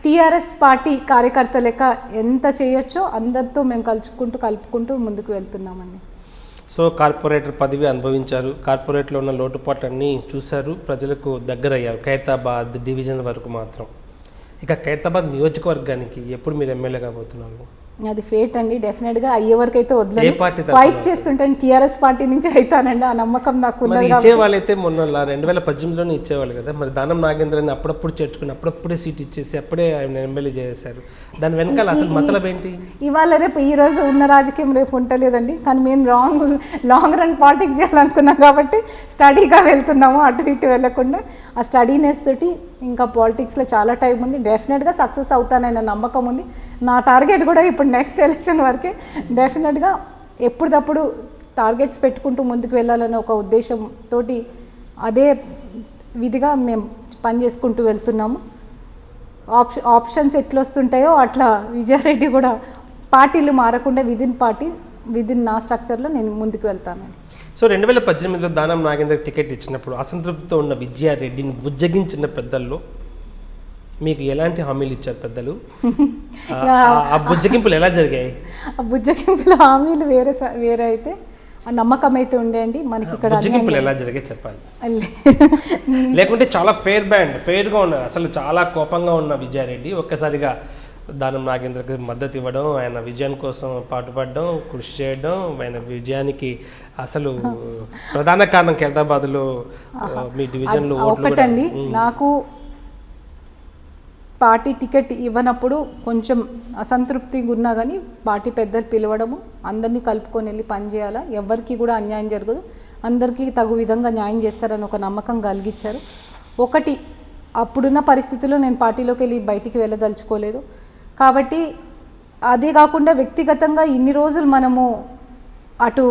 టీఆర్ఎస్ పార్టీ కార్యకర్త లెక్క ఎంత చేయొచ్చో అందరితో మేము కలుపుకుంటూ ముందుకు వెళ్తున్నామండి. సో కార్పొరేటర్ పదవి అనుభవించారు, కార్పొరేట్లో ఉన్న లోటుపాట్లన్నీ చూశారు, ప్రజలకు దగ్గరయ్యారు. ఖైరతాబాద్ డివిజన్ వరకు మాత్రం. ఇక ఖైరతాబాద్ నియోజకవర్గానికి ఎప్పుడు మీరు ఎమ్మెల్యే కాబోతున్నారు? అది ఫేట్ అండి. డెఫినెట్గా అయ్యే వరకు అయితే వదిలేదు, ఫైట్ చేస్తుంటాను. టీఆర్ఎస్ పార్టీ నుంచి అవుతానండి, ఆ నమ్మకం నాకు ఉన్నది. ఇచ్చేవాళ్ళైతే మొన్న 2018లోనే ఇచ్చేవాళ్ళు కదా, మరి దానం నాగేంద్రని అప్పుడప్పుడు చేర్చుకుని అప్పుడప్పుడే సీట్ ఇచ్చేసి అప్పుడే ఆయన ఎమ్మెల్యే చేశారు. దాని వెనకాల అసలు మతలబ్ ఏంటి? ఇవాళ రేపు ఈ రోజు ఉన్న రాజకీయం రేపు ఉంటలేదండి. కానీ మేము లాంగ్ రన్ పాలిటిక్స్ చేయాలనుకున్నాం కాబట్టి స్టడీగా వెళ్తున్నాము, అటు ఇటు వెళ్ళకుండా ఆ స్టడీనెస్ తోటి. ఇంకా పాలిటిక్స్లో చాలా టైం ఉంది, డెఫినెట్గా సక్సెస్ అవుతానన్న నమ్మకం ఉంది. నా టార్గెట్ కూడా ఇప్పుడు నెక్స్ట్ ఎలక్షన్ వరకే. డెఫినెట్గా ఎప్పటికప్పుడు టార్గెట్స్ పెట్టుకుంటూ ముందుకు వెళ్ళాలనే ఒక ఉద్దేశంతో అదే విధిగా మేము పనిచేసుకుంటూ వెళ్తున్నాము. ఆప్షన్స్ ఎట్లా వస్తుంటాయో అట్లా విజయారెడ్డి కూడా పార్టీలు మారకుండా విదిన్ నా స్ట్రక్చర్లో నేను ముందుకు వెళ్తాను. సో 2018లో దానం నాగేంద్ర టికెట్ ఇచ్చినప్పుడు అసంతృప్తితో ఉన్న విజయారెడ్డిని బుజ్జగించిన పెద్దల్లో మీకు ఎలాంటి హామీలు ఇచ్చారు పెద్దలు? ఆ బుజ్జగింపులు ఎలా జరిగాయి? ఆ బుజ్జగింపుల హామీలు వేరే అయితే ఆ నమ్మకం అయితే ఉండేయండి. మనకి ఇక్కడ బుజ్జగింపులు ఎలా జరిగాయి చెప్పాలి. లేకుంటే చాలా ఫెయిర్గా ఉన్నారు, అసలు చాలా కోపంగా ఉన్న విజయారెడ్డి ఒక్కసారిగా దానం నాగేంద్రకి మద్దతు ఇవ్వడం, ఆయన విజయం కోసం పాటుపడడం, కృషి చేయడం, ఆయన విజయానికి అసలు ప్రధాన కారణం ఖైరతాబాద్లో మీ డివిజన్లో ఒకటండి. నాకు పార్టీ టికెట్ ఇవ్వనప్పుడు కొంచెం అసంతృప్తిగా ఉన్నా కానీ పార్టీ పెద్దలు పిలవడము, అందరినీ కలుపుకొని వెళ్ళి పనిచేయాలా, ఎవరికి కూడా అన్యాయం జరగదు, అందరికీ తగు విధంగా న్యాయం చేస్తారని ఒక నమ్మకం కలిగించారు. ఒకటి, అప్పుడున్న పరిస్థితుల్లో నేను పార్టీలోకి వెళ్ళి బయటికి వెళ్ళదలుచుకోలేదు కాబట్టి, అదే కాకుండా వ్యక్తిగతంగా ఇన్ని రోజులు మనము అటు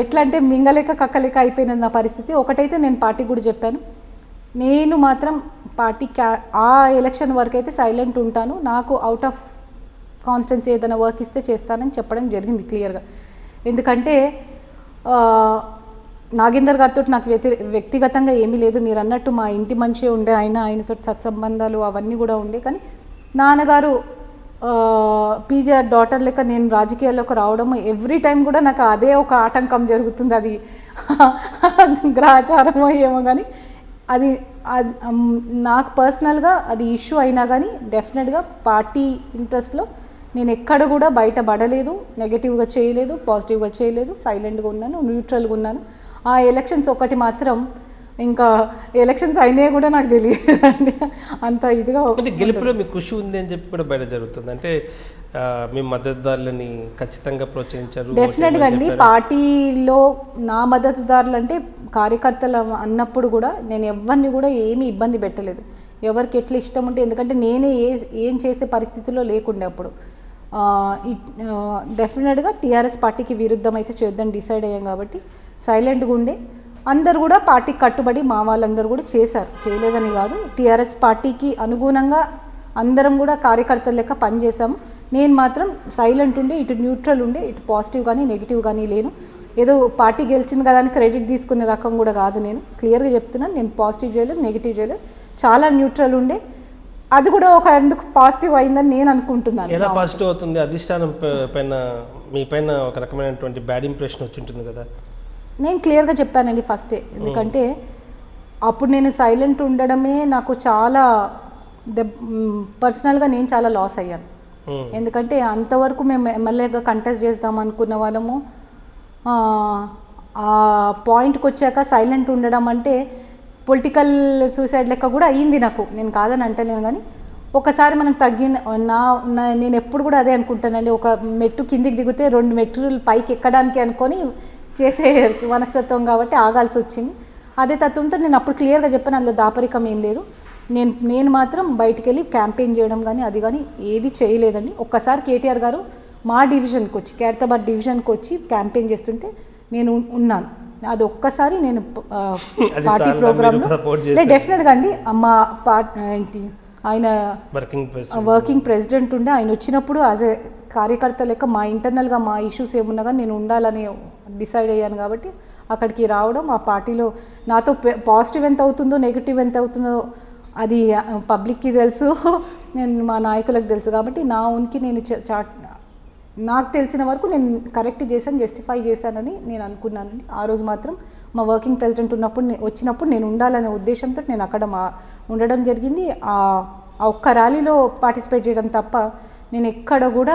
ఎట్లా అంటే మింగలేక కక్కలేక అయిపోయిన నా పరిస్థితి. ఒకటైతే నేను పార్టీ కూడా చెప్పాను, నేను మాత్రం పార్టీ ఆ ఎలక్షన్ వరకు అయితే సైలెంట్ ఉంటాను, నాకు అవుట్ ఆఫ్ కాన్స్టెన్సీ ఏదైనా వర్క్ ఇస్తే చేస్తానని చెప్పడం జరిగింది క్లియర్గా. ఎందుకంటే నాగేందర్ గారితో నాకు వ్యక్తిగతంగా ఏమీ లేదు, మీరు అన్నట్టు మా ఇంటి మనిషి ఉండే, ఆయనతో సత్సంబంధాలు అవన్నీ కూడా ఉండే. కానీ నాన్నగారు పీజీఆర్ డాటర్ లెక్క నేను రాజకీయాల్లోకి రావడము ఎవ్రీ టైం కూడా నాకు అదే ఒక ఆటంకం జరుగుతుంది. అది గ్రహచారమో ఏమో కానీ అది నాకు పర్సనల్గా అది ఇష్యూ అయినా కానీ డెఫినెట్గా పార్టీ ఇంట్రెస్ట్లో నేను ఎక్కడ కూడా బయటపడలేదు, నెగటివ్గా చేయలేదు, పాజిటివ్గా చేయలేదు, సైలెంట్గా ఉన్నాను, న్యూట్రల్గా ఉన్నాను. ఆ ఎలక్షన్స్ ఒకటి మాత్రం, ఇంకా ఎలక్షన్స్ అయినాయి కూడా నాకు తెలియదు అండి, అంత ఇదిగా. అంటే గెలుపులో మీకు కృషి ఉంది అని చెప్పి కూడా బయట జరుగుతుంది, అంటే మీ మద్దతుదారులని ఖచ్చితంగా ప్రోత్సహించారు. డెఫినెట్గా అండి, పార్టీలో నా మద్దతుదారులు అంటే కార్యకర్తలు అన్నప్పుడు కూడా నేను ఎవరిని కూడా ఏమీ ఇబ్బంది పెట్టలేదు, ఎవరికి ఎట్లా ఇష్టం ఉంటే. ఎందుకంటే నేనే ఏం చేసే పరిస్థితిలో లేకుండే అప్పుడు. డెఫినెట్గా టీఆర్ఎస్ పార్టీకి విరుద్ధం అయితే చేద్దాం డిసైడ్ అయ్యాం కాబట్టి సైలెంట్గా ఉండే. అందరు కూడా పార్టీకి కట్టుబడి మా వాళ్ళందరూ కూడా చేశారు, చేయలేదని కాదు. టీఆర్ఎస్ పార్టీకి అనుగుణంగా అందరం కూడా కార్యకర్తల లెక్క పనిచేసాము. నేను మాత్రం సైలెంట్ ఉండే, ఇటు న్యూట్రల్ ఉండే, ఇటు పాజిటివ్ కానీ నెగిటివ్ కానీ లేను. ఏదో పార్టీ గెలిచింది కదా అని క్రెడిట్ తీసుకునే రకం కూడా కాదు. నేను క్లియర్గా చెప్తున్నాను, నేను పాజిటివ్ చేయలేదు, నెగిటివ్ చేయలేదు, చాలా న్యూట్రల్ ఉండే. అది కూడా ఒక ఎందుకు పాజిటివ్ అయిందని నేను అనుకుంటున్నాను. ఎలా పాజిటివ్ అవుతుంది? అధిష్టానం పైన మీ పైన ఒక రకమైనటువంటి బ్యాడ్ ఇంప్రెషన్ వచ్చి ఉంటుంది కదా. నేను క్లియర్గా చెప్పానండి ఫస్టే, ఎందుకంటే అప్పుడు నేను సైలెంట్ ఉండడమే నాకు చాలా పర్సనల్గా నేను చాలా లాస్ అయ్యాను. ఎందుకంటే అంతవరకు మేము ఎమ్మెల్యేగా కంటెస్ట్ చేద్దాం అనుకున్న వాళ్ళము, ఆ పాయింట్కి వచ్చాక సైలెంట్ ఉండడం అంటే పొలిటికల్ సూసైడ్ లెక్క కూడా అయ్యింది నాకు, నేను కాదని అంటలేను. కానీ ఒకసారి మనం నేను ఎప్పుడు కూడా అదే అనుకుంటానండి, ఒక మెట్టు కిందికి దిగితే 2 మెట్లు పైకి ఎక్కడానికి అనుకొని చేసే మనస్తత్వం కాబట్టి ఆగాల్సి వచ్చింది. అదే తత్వంతో నేను అప్పుడు క్లియర్గా చెప్పాను, అందులో దాపరికం ఏం లేదు. నేను మాత్రం బయటికి వెళ్ళి క్యాంపెయిన్ చేయడం కానీ అది కానీ ఏది చేయలేదండి. ఒక్కసారి కేటీఆర్ గారు మా డివిజన్కి వచ్చి, ఖైరతాబాద్ డివిజన్కి వచ్చి క్యాంపెయిన్ చేస్తుంటే నేను ఉన్నాను. అది ఒక్కసారి నేను పార్టీ ప్రోగ్రాంలో డెఫినెట్గా అండి. మా ఏంటి ఆయన వర్కింగ్ ప్రెసిడెంట్ ఉండే, ఆయన వచ్చినప్పుడు యాజ్ ఏ కార్యకర్త లెక్క మా ఇంటర్నల్గా మా ఇష్యూస్ ఏమున్నా కానీ నేను ఉండాలని డిసైడ్ అయ్యాను. కాబట్టి అక్కడికి రావడం, ఆ పార్టీలో నాతో పాజిటివ్ ఎంత అవుతుందో నెగిటివ్ ఎంత అవుతుందో అది పబ్లిక్కి తెలుసు, నేను మా నాయకులకు తెలుసు. కాబట్టి నా ఉనికి నేను నాకు తెలిసిన వరకు నేను కరెక్ట్ చేశాను, జస్టిఫై చేశానని నేను అనుకున్నానండి. ఆ రోజు మాత్రం మా వర్కింగ్ ప్రెసిడెంట్ వచ్చినప్పుడు నేను ఉండాలనే ఉద్దేశంతో నేను అక్కడ ఉండడం జరిగింది. ఆ ఒక్క ర్యాలీలో పార్టిసిపేట్ చేయడం తప్ప నేను ఎక్కడ కూడా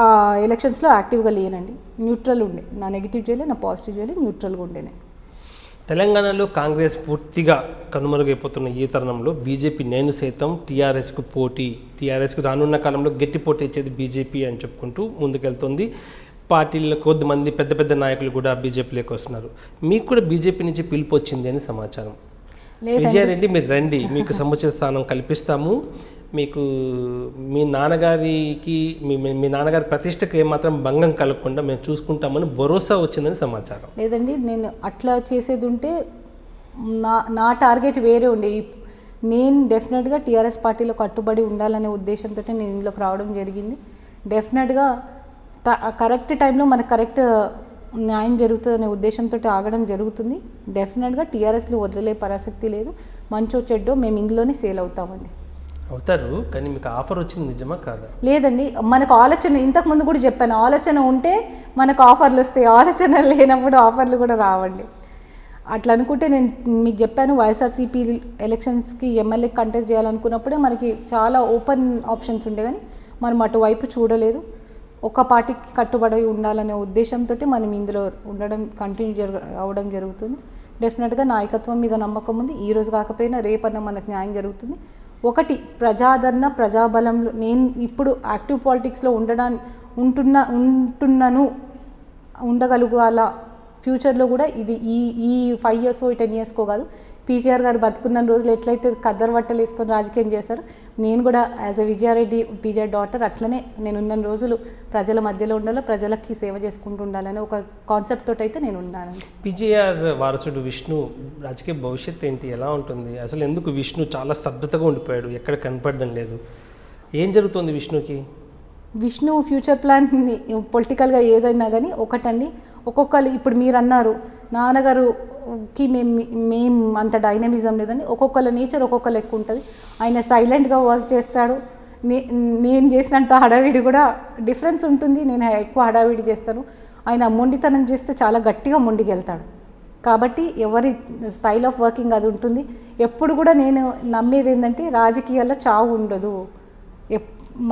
ఆ ఎలక్షన్స్లో యాక్టివ్గా లేనండి. న్యూట్రల్ ఉండే, నా నెగిటివ్ చేయలే, నా పాజిటివ్ చేయలే, న్యూట్రల్గా ఉండేనే. తెలంగాణలో కాంగ్రెస్ పూర్తిగా కనుమరుగైపోతున్న ఈ తరుణంలో బీజేపీ నేను సైతం టీఆర్ఎస్కు పోటీ, టీఆర్ఎస్కు రానున్న కాలంలో గట్టి పోటీ ఇచ్చేది బీజేపీ అని చెప్పుకుంటూ ముందుకెళ్తుంది. పార్టీలో కొద్దిమంది పెద్ద పెద్ద నాయకులు కూడా బీజేపీలోకి వస్తున్నారు. మీకు కూడా బీజేపీ నుంచి పిలుపు వచ్చింది అని సమాచారం. విజయారెడ్డి మీరు రండి, మీకు సముచిత స్థానం కల్పిస్తాము, మీకు మీ నాన్నగారికి మీ నాన్నగారి ప్రతిష్టకు ఏమాత్రం భంగం కలగకుండా మేము చూసుకుంటామని భరోసా వచ్చిందని సమాచారం. లేదండి, నేను అట్లా చేసేది ఉంటే నా టార్గెట్ వేరే ఉండే. నేను డెఫినెట్గా టీఆర్ఎస్ పార్టీలో కట్టుబడి ఉండాలనే ఉద్దేశంతో నేను ఇందులోకి రావడం జరిగింది. డెఫినెట్గా కరెక్ట్ టైంలో మనకు కరెక్ట్ న్యాయం జరుగుతుందనే ఉద్దేశంతో ఆగడం జరుగుతుంది. డెఫినెట్గా టీఆర్ఎస్లో వదిలే పరిస్థితి లేదు. మంచో చెడ్డో మేము ఇందులోనే సేల్ అవుతామండి. అవుతారు, కానీ మీకు ఆఫర్ వచ్చింది నిజమా కాదా? లేదండి, మనకు ఆలోచన ఇంతకుముందు కూడా చెప్పాను, ఆలోచన ఉంటే మనకు ఆఫర్లు వస్తాయి, ఆలోచన లేనప్పుడు ఆఫర్లు కూడా రావండి. అట్లా అనుకుంటే నేను మీకు చెప్పాను, వైఎస్ఆర్సీపీ ఎలక్షన్స్కి ఎమ్మెల్యే కంటెస్ట్ చేయాలనుకున్నప్పుడే మనకి చాలా ఓపెన్ ఆప్షన్స్ ఉండే, కానీ మనం అటువైపు చూడలేదు. ఒక పార్టీకి కట్టుబడి ఉండాలనే ఉద్దేశంతో మనం ఇందులో ఉండడం కంటిన్యూ అవ్వడం జరుగుతుంది. డెఫినెట్గా నాయకత్వం మీద నమ్మకం ఉంది. ఈరోజు కాకపోయినా రేపన్నా మనకు న్యాయం జరుగుతుంది. ఒకటి, ప్రజాదరణ ప్రజాబలంలో నేను ఇప్పుడు యాక్టివ్ పాలిటిక్స్లో ఉంటున్నాను, ఉండగలుగాల ఫ్యూచర్లో కూడా. ఇది ఈ 5 years 10 years కాదు. పీజీఆర్ గారు బతుకున్న రోజులు ఎట్లయితే కద్దరు బట్టలు వేసుకొని రాజకీయం చేశారు, నేను కూడా as a Vijaya Reddy PGR daughter అట్లనే నేనున్న రోజులు ప్రజల మధ్యలో ఉండాలి, ప్రజలకి సేవ చేసుకుంటూ ఉండాలని ఒక కాన్సెప్ట్ తోటి అయితే నేను ఉన్నానండి. పీజీఆర్ వారసుడు విష్ణు రాజకీయ భవిష్యత్తు ఏంటి, ఎలా ఉంటుంది అసలు? ఎందుకు విష్ణు చాలా స్తబ్దతగా ఉండిపోయాడు, ఎక్కడ కనపడడం లేదు? ఏం జరుగుతుంది విష్ణుకి? విష్ణు ఫ్యూచర్ ప్లాన్ పొలిటికల్గా ఏదైనా కానీ ఒకటండి, ఒక్కొక్కరు ఇప్పుడు మీరు అన్నారు నాన్నగారుకి మేము అంత డైనమిజం లేదండి. ఒక్కొక్కళ్ళ నేచర్ ఒక్కొక్కరు ఎక్కువ ఉంటుంది. ఆయన సైలెంట్గా వర్క్ చేస్తాడు. నేను చేసినంత హడావిడి కూడా డిఫరెన్స్ ఉంటుంది. నేను ఎక్కువ హడావిడి చేస్తాను. ఆయన మొండితనం చేస్తే చాలా గట్టిగా మొండికెళ్తాడు. కాబట్టి ఎవరి స్టైల్ ఆఫ్ వర్కింగ్ అది ఉంటుంది. ఎప్పుడు కూడా నేను నమ్మేది ఏంటంటే రాజకీయాల్లో చావు ఉండదు.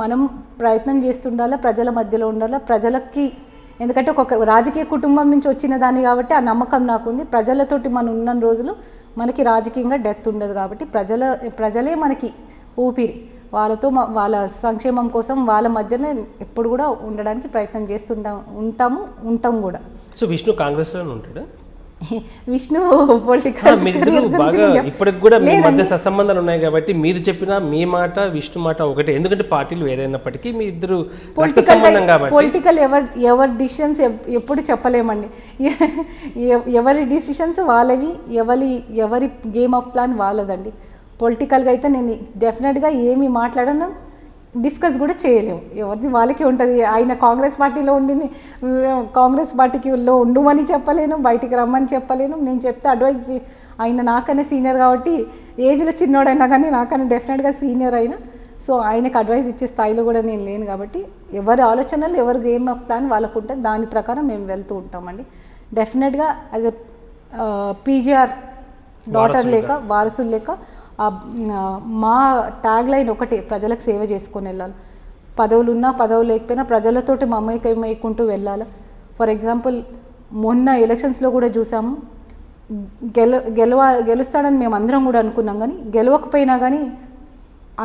మనం ప్రయత్నం చేస్తుండాలా, ప్రజల మధ్యలో ఉండాలా, ప్రజలకి. ఎందుకంటే ఒక రాజకీయ కుటుంబం నుంచి వచ్చిన దాన్ని కాబట్టి ఆ నమ్మకం నాకుంది. ప్రజలతోటి మనం ఉన్న రోజులు మనకి రాజకీయంగా డెత్ ఉండదు. కాబట్టి ప్రజలే మనకి ఊపిరి. వాళ్ళతో వాళ్ళ సంక్షేమం కోసం వాళ్ళ మధ్యనే ఎప్పుడు కూడా ఉండడానికి ప్రయత్నం ఉంటాం కూడా. సో విష్ణు కాంగ్రెస్లోనే ఉంటాడు? విష్ణు పొలిటికల్ మీరిద్దరు బాగా ఇప్పటికి కూడా మీ మధ్య సత్సంబంధాలు ఉన్నాయి కాబట్టి మీరు చెప్పిన మీ మాట విష్ణు మాట ఒకటే. ఎందుకంటే పార్టీలు వేరైనప్పటికీ మీ ఇద్దరు రక్త సంబంధం కాబట్టి. పొలిటికల్ ఎవరి డిసిషన్స్ ఎప్పుడు చెప్పలేమండి. ఎవరి డిసిషన్స్ వాళ్ళవి, ఎవరి గేమ్ ఆఫ్ ప్లాన్ వాళ్ళదండి. పొలిటికల్గా అయితే నేను డెఫినెట్గా ఏమి మాట్లాడను, డిస్కస్ కూడా చేయలేము. ఎవరిది వాళ్ళకి ఉంటుంది. ఆయన కాంగ్రెస్ పార్టీలో ఉండి కాంగ్రెస్ పార్టీలో ఉండుమని చెప్పలేను, బయటికి రమ్మని చెప్పలేను. నేను చెప్తే అడ్వైజ్, ఆయన నాకన్నా సీనియర్ కాబట్టి, ఏజ్లో చిన్నోడైనా కానీ నాకన్నా డెఫినెట్గా సీనియర్ అయినా. సో ఆయనకు అడ్వైస్ ఇచ్చే స్థాయిలో కూడా నేను లేను కాబట్టి ఎవరి ఆలోచనలు ఎవరి గేమ్ ఆఫ్ ప్లాన్ వాళ్ళకు ఉంటుంది. దాని ప్రకారం మేము వెళ్తూ ఉంటామండి. డెఫినెట్గా యాజ్ ఎ పీజీఆర్ డాటర్ లేక వారసులు లేక మా ట్యాగ్ లైన్ ఒకటే, ప్రజలకు సేవ చేసుకొని వెళ్ళాలి. పదవులున్నా పదవులు లేకపోయినా ప్రజలతోటి మమేకమయ్యకుంటూ వెళ్ళాలి. ఫర్ ఎగ్జాంపుల్ మొన్న ఎలక్షన్స్లో కూడా చూసాము, గెలుస్తాడని మేము అందరం కూడా అనుకున్నాం. కానీ గెలవకపోయినా కానీ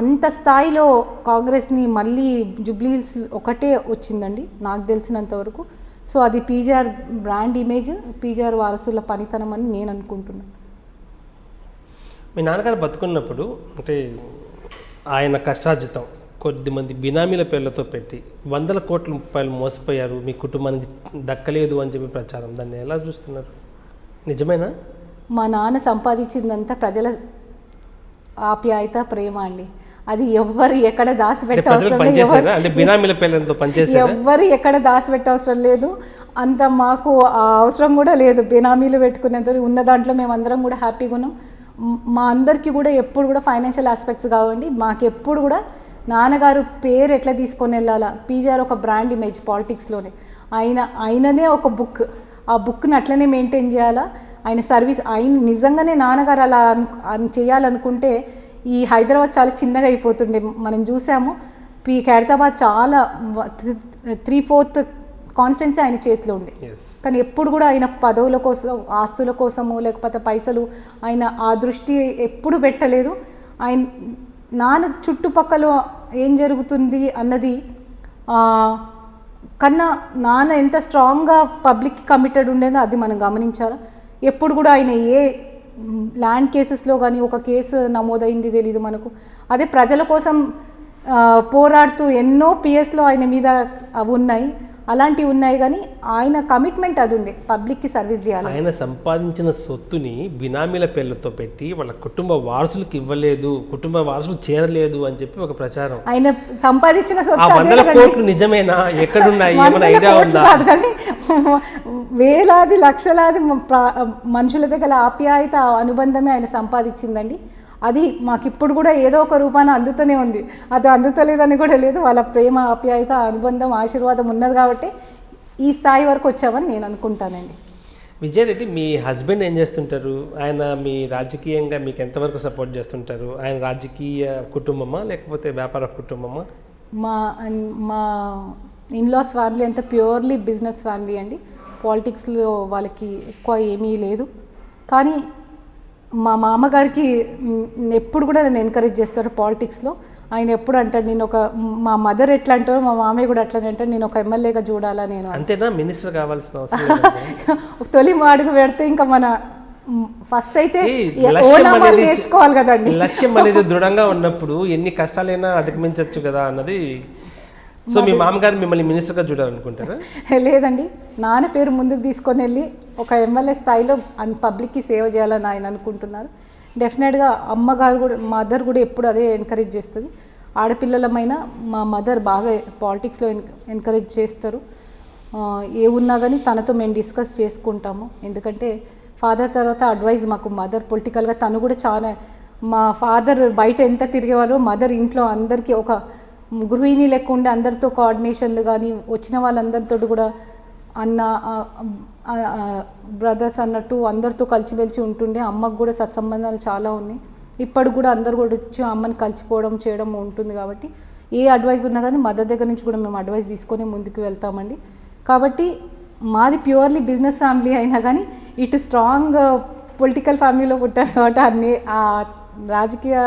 అంత స్థాయిలో కాంగ్రెస్ని మళ్ళీ జూబ్లీహిల్స్ ఒకటే వచ్చిందండి నాకు తెలిసినంత వరకు. సో అది పీజీఆర్ బ్రాండ్ ఇమేజ్, పీజీఆర్ వారసుల పనితనం అని నేను అనుకుంటున్నాను. మీ నాన్నగారు బతుకున్నప్పుడు అంటే ఆయన కష్టార్జితం కొద్దిమంది బినామీల పేర్లతో పెట్టి 100 కోట్ల రూపాయలు మోసపోయారు, మీ కుటుంబానికి దక్కలేదు అని చెప్పి ప్రచారం, దాన్ని ఎలా చూస్తున్నారు? నిజమేనా? మా నాన్న సంపాదించిందంతా ప్రజల ఆప్యాయత, ప్రేమ అండి. అది ఎవ్వరు ఎక్కడ దాచిపెట్టవసరం ఎక్కడ దాచిపెట్టవసరం లేదు. అంత మాకు అవసరం కూడా లేదు. బినామీలు పెట్టుకునేంత ఉన్న దాంట్లో మేమందరం కూడా హ్యాపీగా ఉన్నాం. మా అందరికీ కూడా ఎప్పుడు కూడా ఫైనాన్షియల్ ఆస్పెక్ట్స్ కావండి. మాకు ఎప్పుడు కూడా నాన్నగారు పేరు ఎట్లా తీసుకొని వెళ్ళాలా, పీజీఆర్ ఒక బ్రాండ్ ఇమేజ్ పాలిటిక్స్లోనే. ఆయననే ఒక బుక్, ఆ బుక్ని అట్లనే మెయింటైన్ చేయాలా. ఆయన సర్వీస్, ఆయన నిజంగానే నాన్నగారు అలా చేయాలనుకుంటే ఈ హైదరాబాద్ చాలా చిన్నగా అయిపోతుండే. మనం చూసాము ఖైరతాబాద్ చాలా 3/4 కాన్స్టెన్సీ ఆయన చేతిలో ఉండే. కానీ ఎప్పుడు కూడా ఆయన పదవుల కోసం, ఆస్తుల కోసము లేకపోతే పైసలు, ఆయన ఆ దృష్టి ఎప్పుడు పెట్టలేదు. ఆయన నాన్న చుట్టుపక్కల ఏం జరుగుతుంది అన్నది కన్నా నాన్న ఎంత స్ట్రాంగ్గా పబ్లిక్కి కమిటెడ్ ఉండేదో అది మనం గమనించాలి. ఎప్పుడు కూడా ఆయన ఏ ల్యాండ్ కేసెస్లో కానీ ఒక కేసు నమోదైంది తెలీదు మనకు. అదే ప్రజల కోసం పోరాడుతూ ఎన్నో పిఎస్లో ఆయన మీద అవి ఉన్నాయి, అలాంటివి ఉన్నాయి. కానీ ఆయన కమిట్మెంట్ అది ఉండే, పబ్లిక్కి సర్వీస్ చేయాలి. ఆయన సంపాదించిన సొత్తుని బినామీల పేర్లతో పెట్టి వాళ్ళ కుటుంబ వారసులకు ఇవ్వలేదు, కుటుంబ వారసులు చేరలేదు అని చెప్పి ఒక ప్రచారం. ఆయన సంపాదించిన సొత్తు 100 కోట్లు నిజమేనా? ఎక్కడున్నాయి? ఏమైనా ఐడియా ఉందా? కానీ వేలాది లక్షలాది మనుషుల దగ్గర ఆప్యాయత, అనుబంధమే ఆయన సంపాదించిందండి. అది మాకు ఇప్పుడు కూడా ఏదో ఒక రూపాన అందుతూనే ఉంది. అది అందుతలేదని కూడా లేదు. వాళ్ళ ప్రేమ, ఆప్యాయత, అనుబంధం, ఆశీర్వాదం ఉన్నది కాబట్టి ఈ స్థాయి వరకు వచ్చామని నేను అనుకుంటానండి. విజయారెడ్డి, మీ హస్బెండ్ ఏం చేస్తుంటారు? ఆయన మీ రాజకీయంగా మీకు ఎంతవరకు సపోర్ట్ చేస్తుంటారు? ఆయన రాజకీయ కుటుంబమా లేకపోతే వ్యాపార కుటుంబమా? మా మా ఇన్లాస్ ఫ్యామిలీ అంతా ప్యూర్లీ బిజినెస్ ఫ్యామిలీ అండి. పాలిటిక్స్లో వాళ్ళకి ఎక్కువ ఏమీ లేదు. కానీ మా మామగారికి ఎప్పుడు కూడా నన్ను ఎంకరేజ్ చేస్తారు పాలిటిక్స్లో. ఆయన ఎప్పుడు అంటాడు, నేను ఒక, మా మదర్ ఎట్లా అంటారో మా మామయ్య కూడా అట్లనే అంటాడు, నేను ఒక ఎమ్మెల్యేగా చూడాలా నేను. అంతేనా? మినిస్టర్ కావాల్సిన అవసరం తొలి అడుగు పెడితే ఇంకా మన ఫస్ట్ అయితే నేర్చుకోవాలి కదండి. లక్ష్యం అనేది దృఢంగా ఉన్నప్పుడు ఎన్ని కష్టాలైనా అధిగమించవచ్చు కదా అన్నది. సో మీ మామగారు మిమ్మల్ని మినిస్టర్గా చూడాలనుకుంటారా? లేదండి, నాన్న పేరు ముందుకు తీసుకొని వెళ్ళి ఒక ఎమ్మెల్యే స్థాయిలో పబ్లిక్కి సేవ చేయాలని ఆయన అనుకుంటున్నారు. డెఫినెట్గా అమ్మగారు కూడా, మదర్ కూడా ఎప్పుడు అదే ఎంకరేజ్ చేస్తుంది. ఆడపిల్లలమైన మా మదర్ బాగా పాలిటిక్స్లో ఎంకరేజ్ చేస్తారు. ఏ ఉన్నా కానీ తనతో మేము డిస్కస్ చేసుకుంటాము. ఎందుకంటే ఫాదర్ తర్వాత అడ్వైజ్ మాకు మదర్. పొలిటికల్గా తను కూడా చాలా, మా ఫాదర్ బయట ఎంత తిరిగేవారో మదర్ ఇంట్లో అందరికీ ఒక గృహిణి లెక్క ఉండి అందరితో కోఆర్డినేషన్లు కానీ, వచ్చిన వాళ్ళందరితో కూడా అన్న బ్రదర్స్ అన్నట్టు అందరితో కలిసిమెలిసి ఉంటుండే. అమ్మకు కూడా సత్సంబంధాలు చాలా ఉన్నాయి. ఇప్పుడు కూడా అందరు కూడా వచ్చి అమ్మని కలిసిపోవడం చేయడం ఉంటుంది. కాబట్టి ఏ అడ్వైస్ ఉన్నా కానీ మదర్ దగ్గర నుంచి కూడా మేము అడ్వైస్ తీసుకొని ముందుకు వెళ్తామండి. కాబట్టి మాది ప్యూర్లీ బిజినెస్ ఫ్యామిలీ అయినా కానీ ఇటు స్ట్రాంగ్ పొలిటికల్ ఫ్యామిలీలో పుట్టాను కాబట్టి అన్ని ఆ రాజకీయ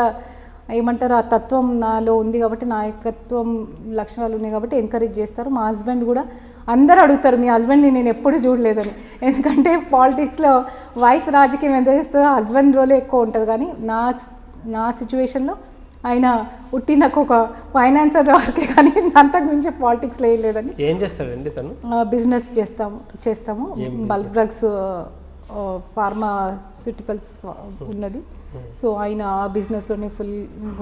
ఏమంటారు ఆ తత్వం నాలో ఉంది కాబట్టి, నాయకత్వం లక్షణాలు ఉన్నాయి కాబట్టి ఎంకరేజ్ చేస్తారు. మా హస్బెండ్ కూడా అందరూ అడుగుతారు, మీ హస్బెండ్ని నేను ఎప్పుడు చూడలేదని. ఎందుకంటే పాలిటిక్స్లో వైఫ్ రాజకీయం ఎంత చేస్తుందో హస్బెండ్ రోలే ఎక్కువ ఉంటుంది. కానీ నా సిచ్యువేషన్లో ఆయన ఉట్టి నాకు ఒక ఫైనాన్సర్ వరకే, కానీ అంతకు మించి పాలిటిక్స్లో ఏం లేదండి. ఏం చేస్తాడండి తను? బిజినెస్ చేస్తాము. బల్క్ డ్రగ్స్, ఫార్మాస్యూటికల్స్ ఉన్నది. సో ఆయన ఆ బిజినెస్లోనే ఫుల్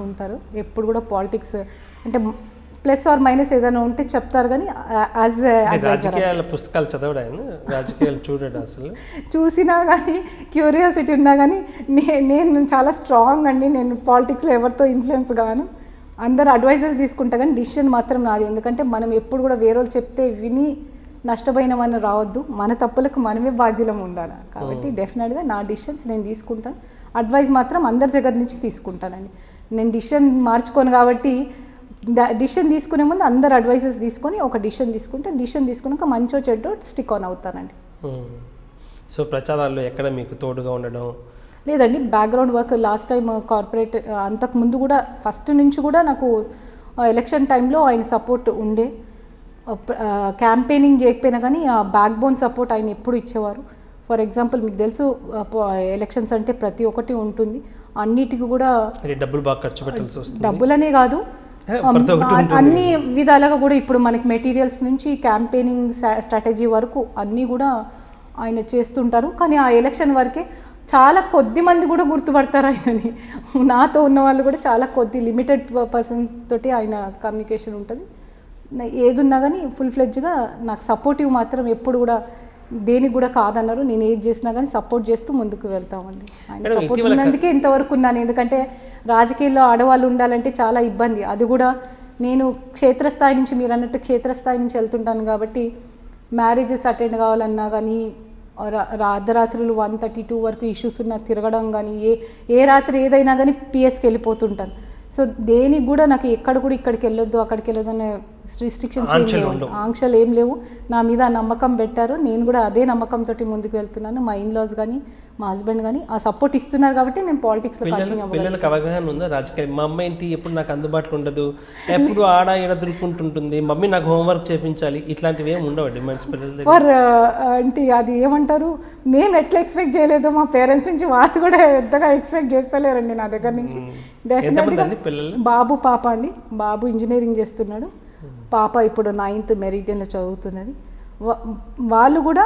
ఉంటారు. ఎప్పుడు కూడా పాలిటిక్స్ అంటే ప్లస్ ఆర్ మైనస్ ఏదైనా ఉంటే చెప్తారు. కానీ యాజ్ రాజకీయాల పుస్తకాలు చదవడు ఆయన, రాజకీయాలు చూడడు అసలు. చూసినా కానీ క్యూరియాసిటీ ఉన్నా కానీ నేను చాలా స్ట్రాంగ్ అండి. నేను పాలిటిక్స్లో ఎవరితో ఇన్ఫ్లుయెన్స్ గాను, అందరు అడ్వైజెస్ తీసుకుంటా కానీ డిసిషన్ మాత్రం నాది. ఎందుకంటే మనం ఎప్పుడు కూడా వేరే వాళ్ళు చెప్తే విని నష్టపోయినవన్నీ రావద్దు. మన తప్పులకు మనమే బాధ్యులం ఉండాలి. కాబట్టి డెఫినెట్గా నా డిసిషన్స్ నేను తీసుకుంటాను. అడ్వైస్ మాత్రం అందరి దగ్గర నుంచి తీసుకుంటానండి. నేను డిసిషన్ మార్చుకోను కాబట్టి డిసిషన్ తీసుకునే ముందు అందరు అడ్వైజెస్ తీసుకొని ఒక డిసిషన్ తీసుకుంటే, డిసిషన్ తీసుకున్నాక మంచో చెడ్డో స్టిక్ ఆన్ అవుతానండి. సో ప్రచారాల్లో ఎక్కడ మీకు తోడుగా ఉండడం లేదండి. Background work last time corporate, అంతకుముందు కూడా ఫస్ట్ నుంచి కూడా నాకు ఎలక్షన్ టైంలో ఆయన సపోర్ట్ ఉండే. క్యాంపెయినింగ్ చేయకపోయినా కానీ ఆ బ్యాక్ బోన్ సపోర్ట్ ఆయన ఎప్పుడు ఇచ్చేవారు. ఫర్ ఎగ్జాంపుల్ మీకు తెలుసు ఎలక్షన్స్ అంటే ప్రతి ఒక్కటి ఉంటుంది. అన్నిటికీ కూడా డబ్బులు బాగా ఖర్చు పెట్టాల్సి వస్తుంది. డబ్బులనే కాదు, అన్ని విధాలుగా కూడా ఇప్పుడు మనకి మెటీరియల్స్ నుంచి క్యాంపెయినింగ్ స్ట్రాటజీ వరకు అన్నీ కూడా ఆయన చేస్తుంటారు. కానీ ఆ ఎలక్షన్ వరకే చాలా కొద్ది మంది కూడా గుర్తుపడతారు ఆయనని. నాతో ఉన్న వాళ్ళు కూడా చాలా కొద్ది లిమిటెడ్ పర్సన్ తోటి ఆయన కమ్యూనికేషన్ ఉంటుంది. ఏదున్నా కానీ ఫుల్ ఫ్లెడ్జ్గా నాకు సపోర్టివ్ మాత్రం ఎప్పుడు కూడా దేనికి కూడా కాదన్నారు. నేను ఏది చేసినా కానీ సపోర్ట్ చేస్తూ ముందుకు వెళ్తామండి. ఆయన సపోర్ట్ ఉన్నందుకే ఇంతవరకు ఉన్నాను. ఎందుకంటే రాజకీయాల్లో ఆడవాళ్ళు ఉండాలంటే చాలా ఇబ్బంది. అది కూడా నేను క్షేత్రస్థాయి నుంచి, మీరు అన్నట్టు క్షేత్రస్థాయి నుంచి వెళ్తుంటాను కాబట్టి మ్యారేజెస్ అటెండ్ కావాలన్నా కానీ అర్ధరాత్రులు 1:32 వరకు ఇష్యూస్ ఉన్న తిరగడం కానీ, ఏ రాత్రి ఏదైనా కానీ పిఎస్కి వెళ్ళిపోతుంటాను. సో దేనికి కూడా నాకు ఎక్కడ కూడా ఇక్కడికి వెళ్ళొద్దు అక్కడికి వెళ్ళొద్దు అనే రిస్ట్రిక్షన్స్ ఆంక్షలు ఏం లేవు. నా మీద నమ్మకం పెట్టారు. నేను కూడా అదే నమ్మకంతో ముందుకు వెళ్తున్నాను. మా ఇన్లాస్ కానీ మా హస్బెండ్ కానీ ఆ సపోర్ట్ ఇస్తున్నారు కాబట్టి నేను పాలిటిక్స్లో కంటిన్యూ అవ్వాలి. పిల్లలకు అవగాహన ఉందా రాజకీయం? మా అమ్మ ఏంటి ఎప్పుడు నాకు అందుబాటులో ఉండదు, ఎప్పుడు ఆడ ఈడ దొరుకుంటుంటుంది, మమ్మీ నాకు హోంవర్క్ చేయించాలి, ఇట్లాంటివి ఏమి ఉండవు డిమాండ్స్ పిల్లలు? ఫర్ అంటే అది ఏమంటారు, మేము ఎట్లా ఎక్స్పెక్ట్ చేయలేదో మా పేరెంట్స్ నుంచి వాళ్ళు కూడా పెద్దగా ఎక్స్పెక్ట్ చేస్తలేరండి నా దగ్గర నుంచి. డెఫినెట్గా బాబు పాప అండి. బాబు ఇంజనీరింగ్ చేస్తున్నాడు, పాప ఇప్పుడు 9th మెరిడియన్లో చదువుతున్నది. వాళ్ళు కూడా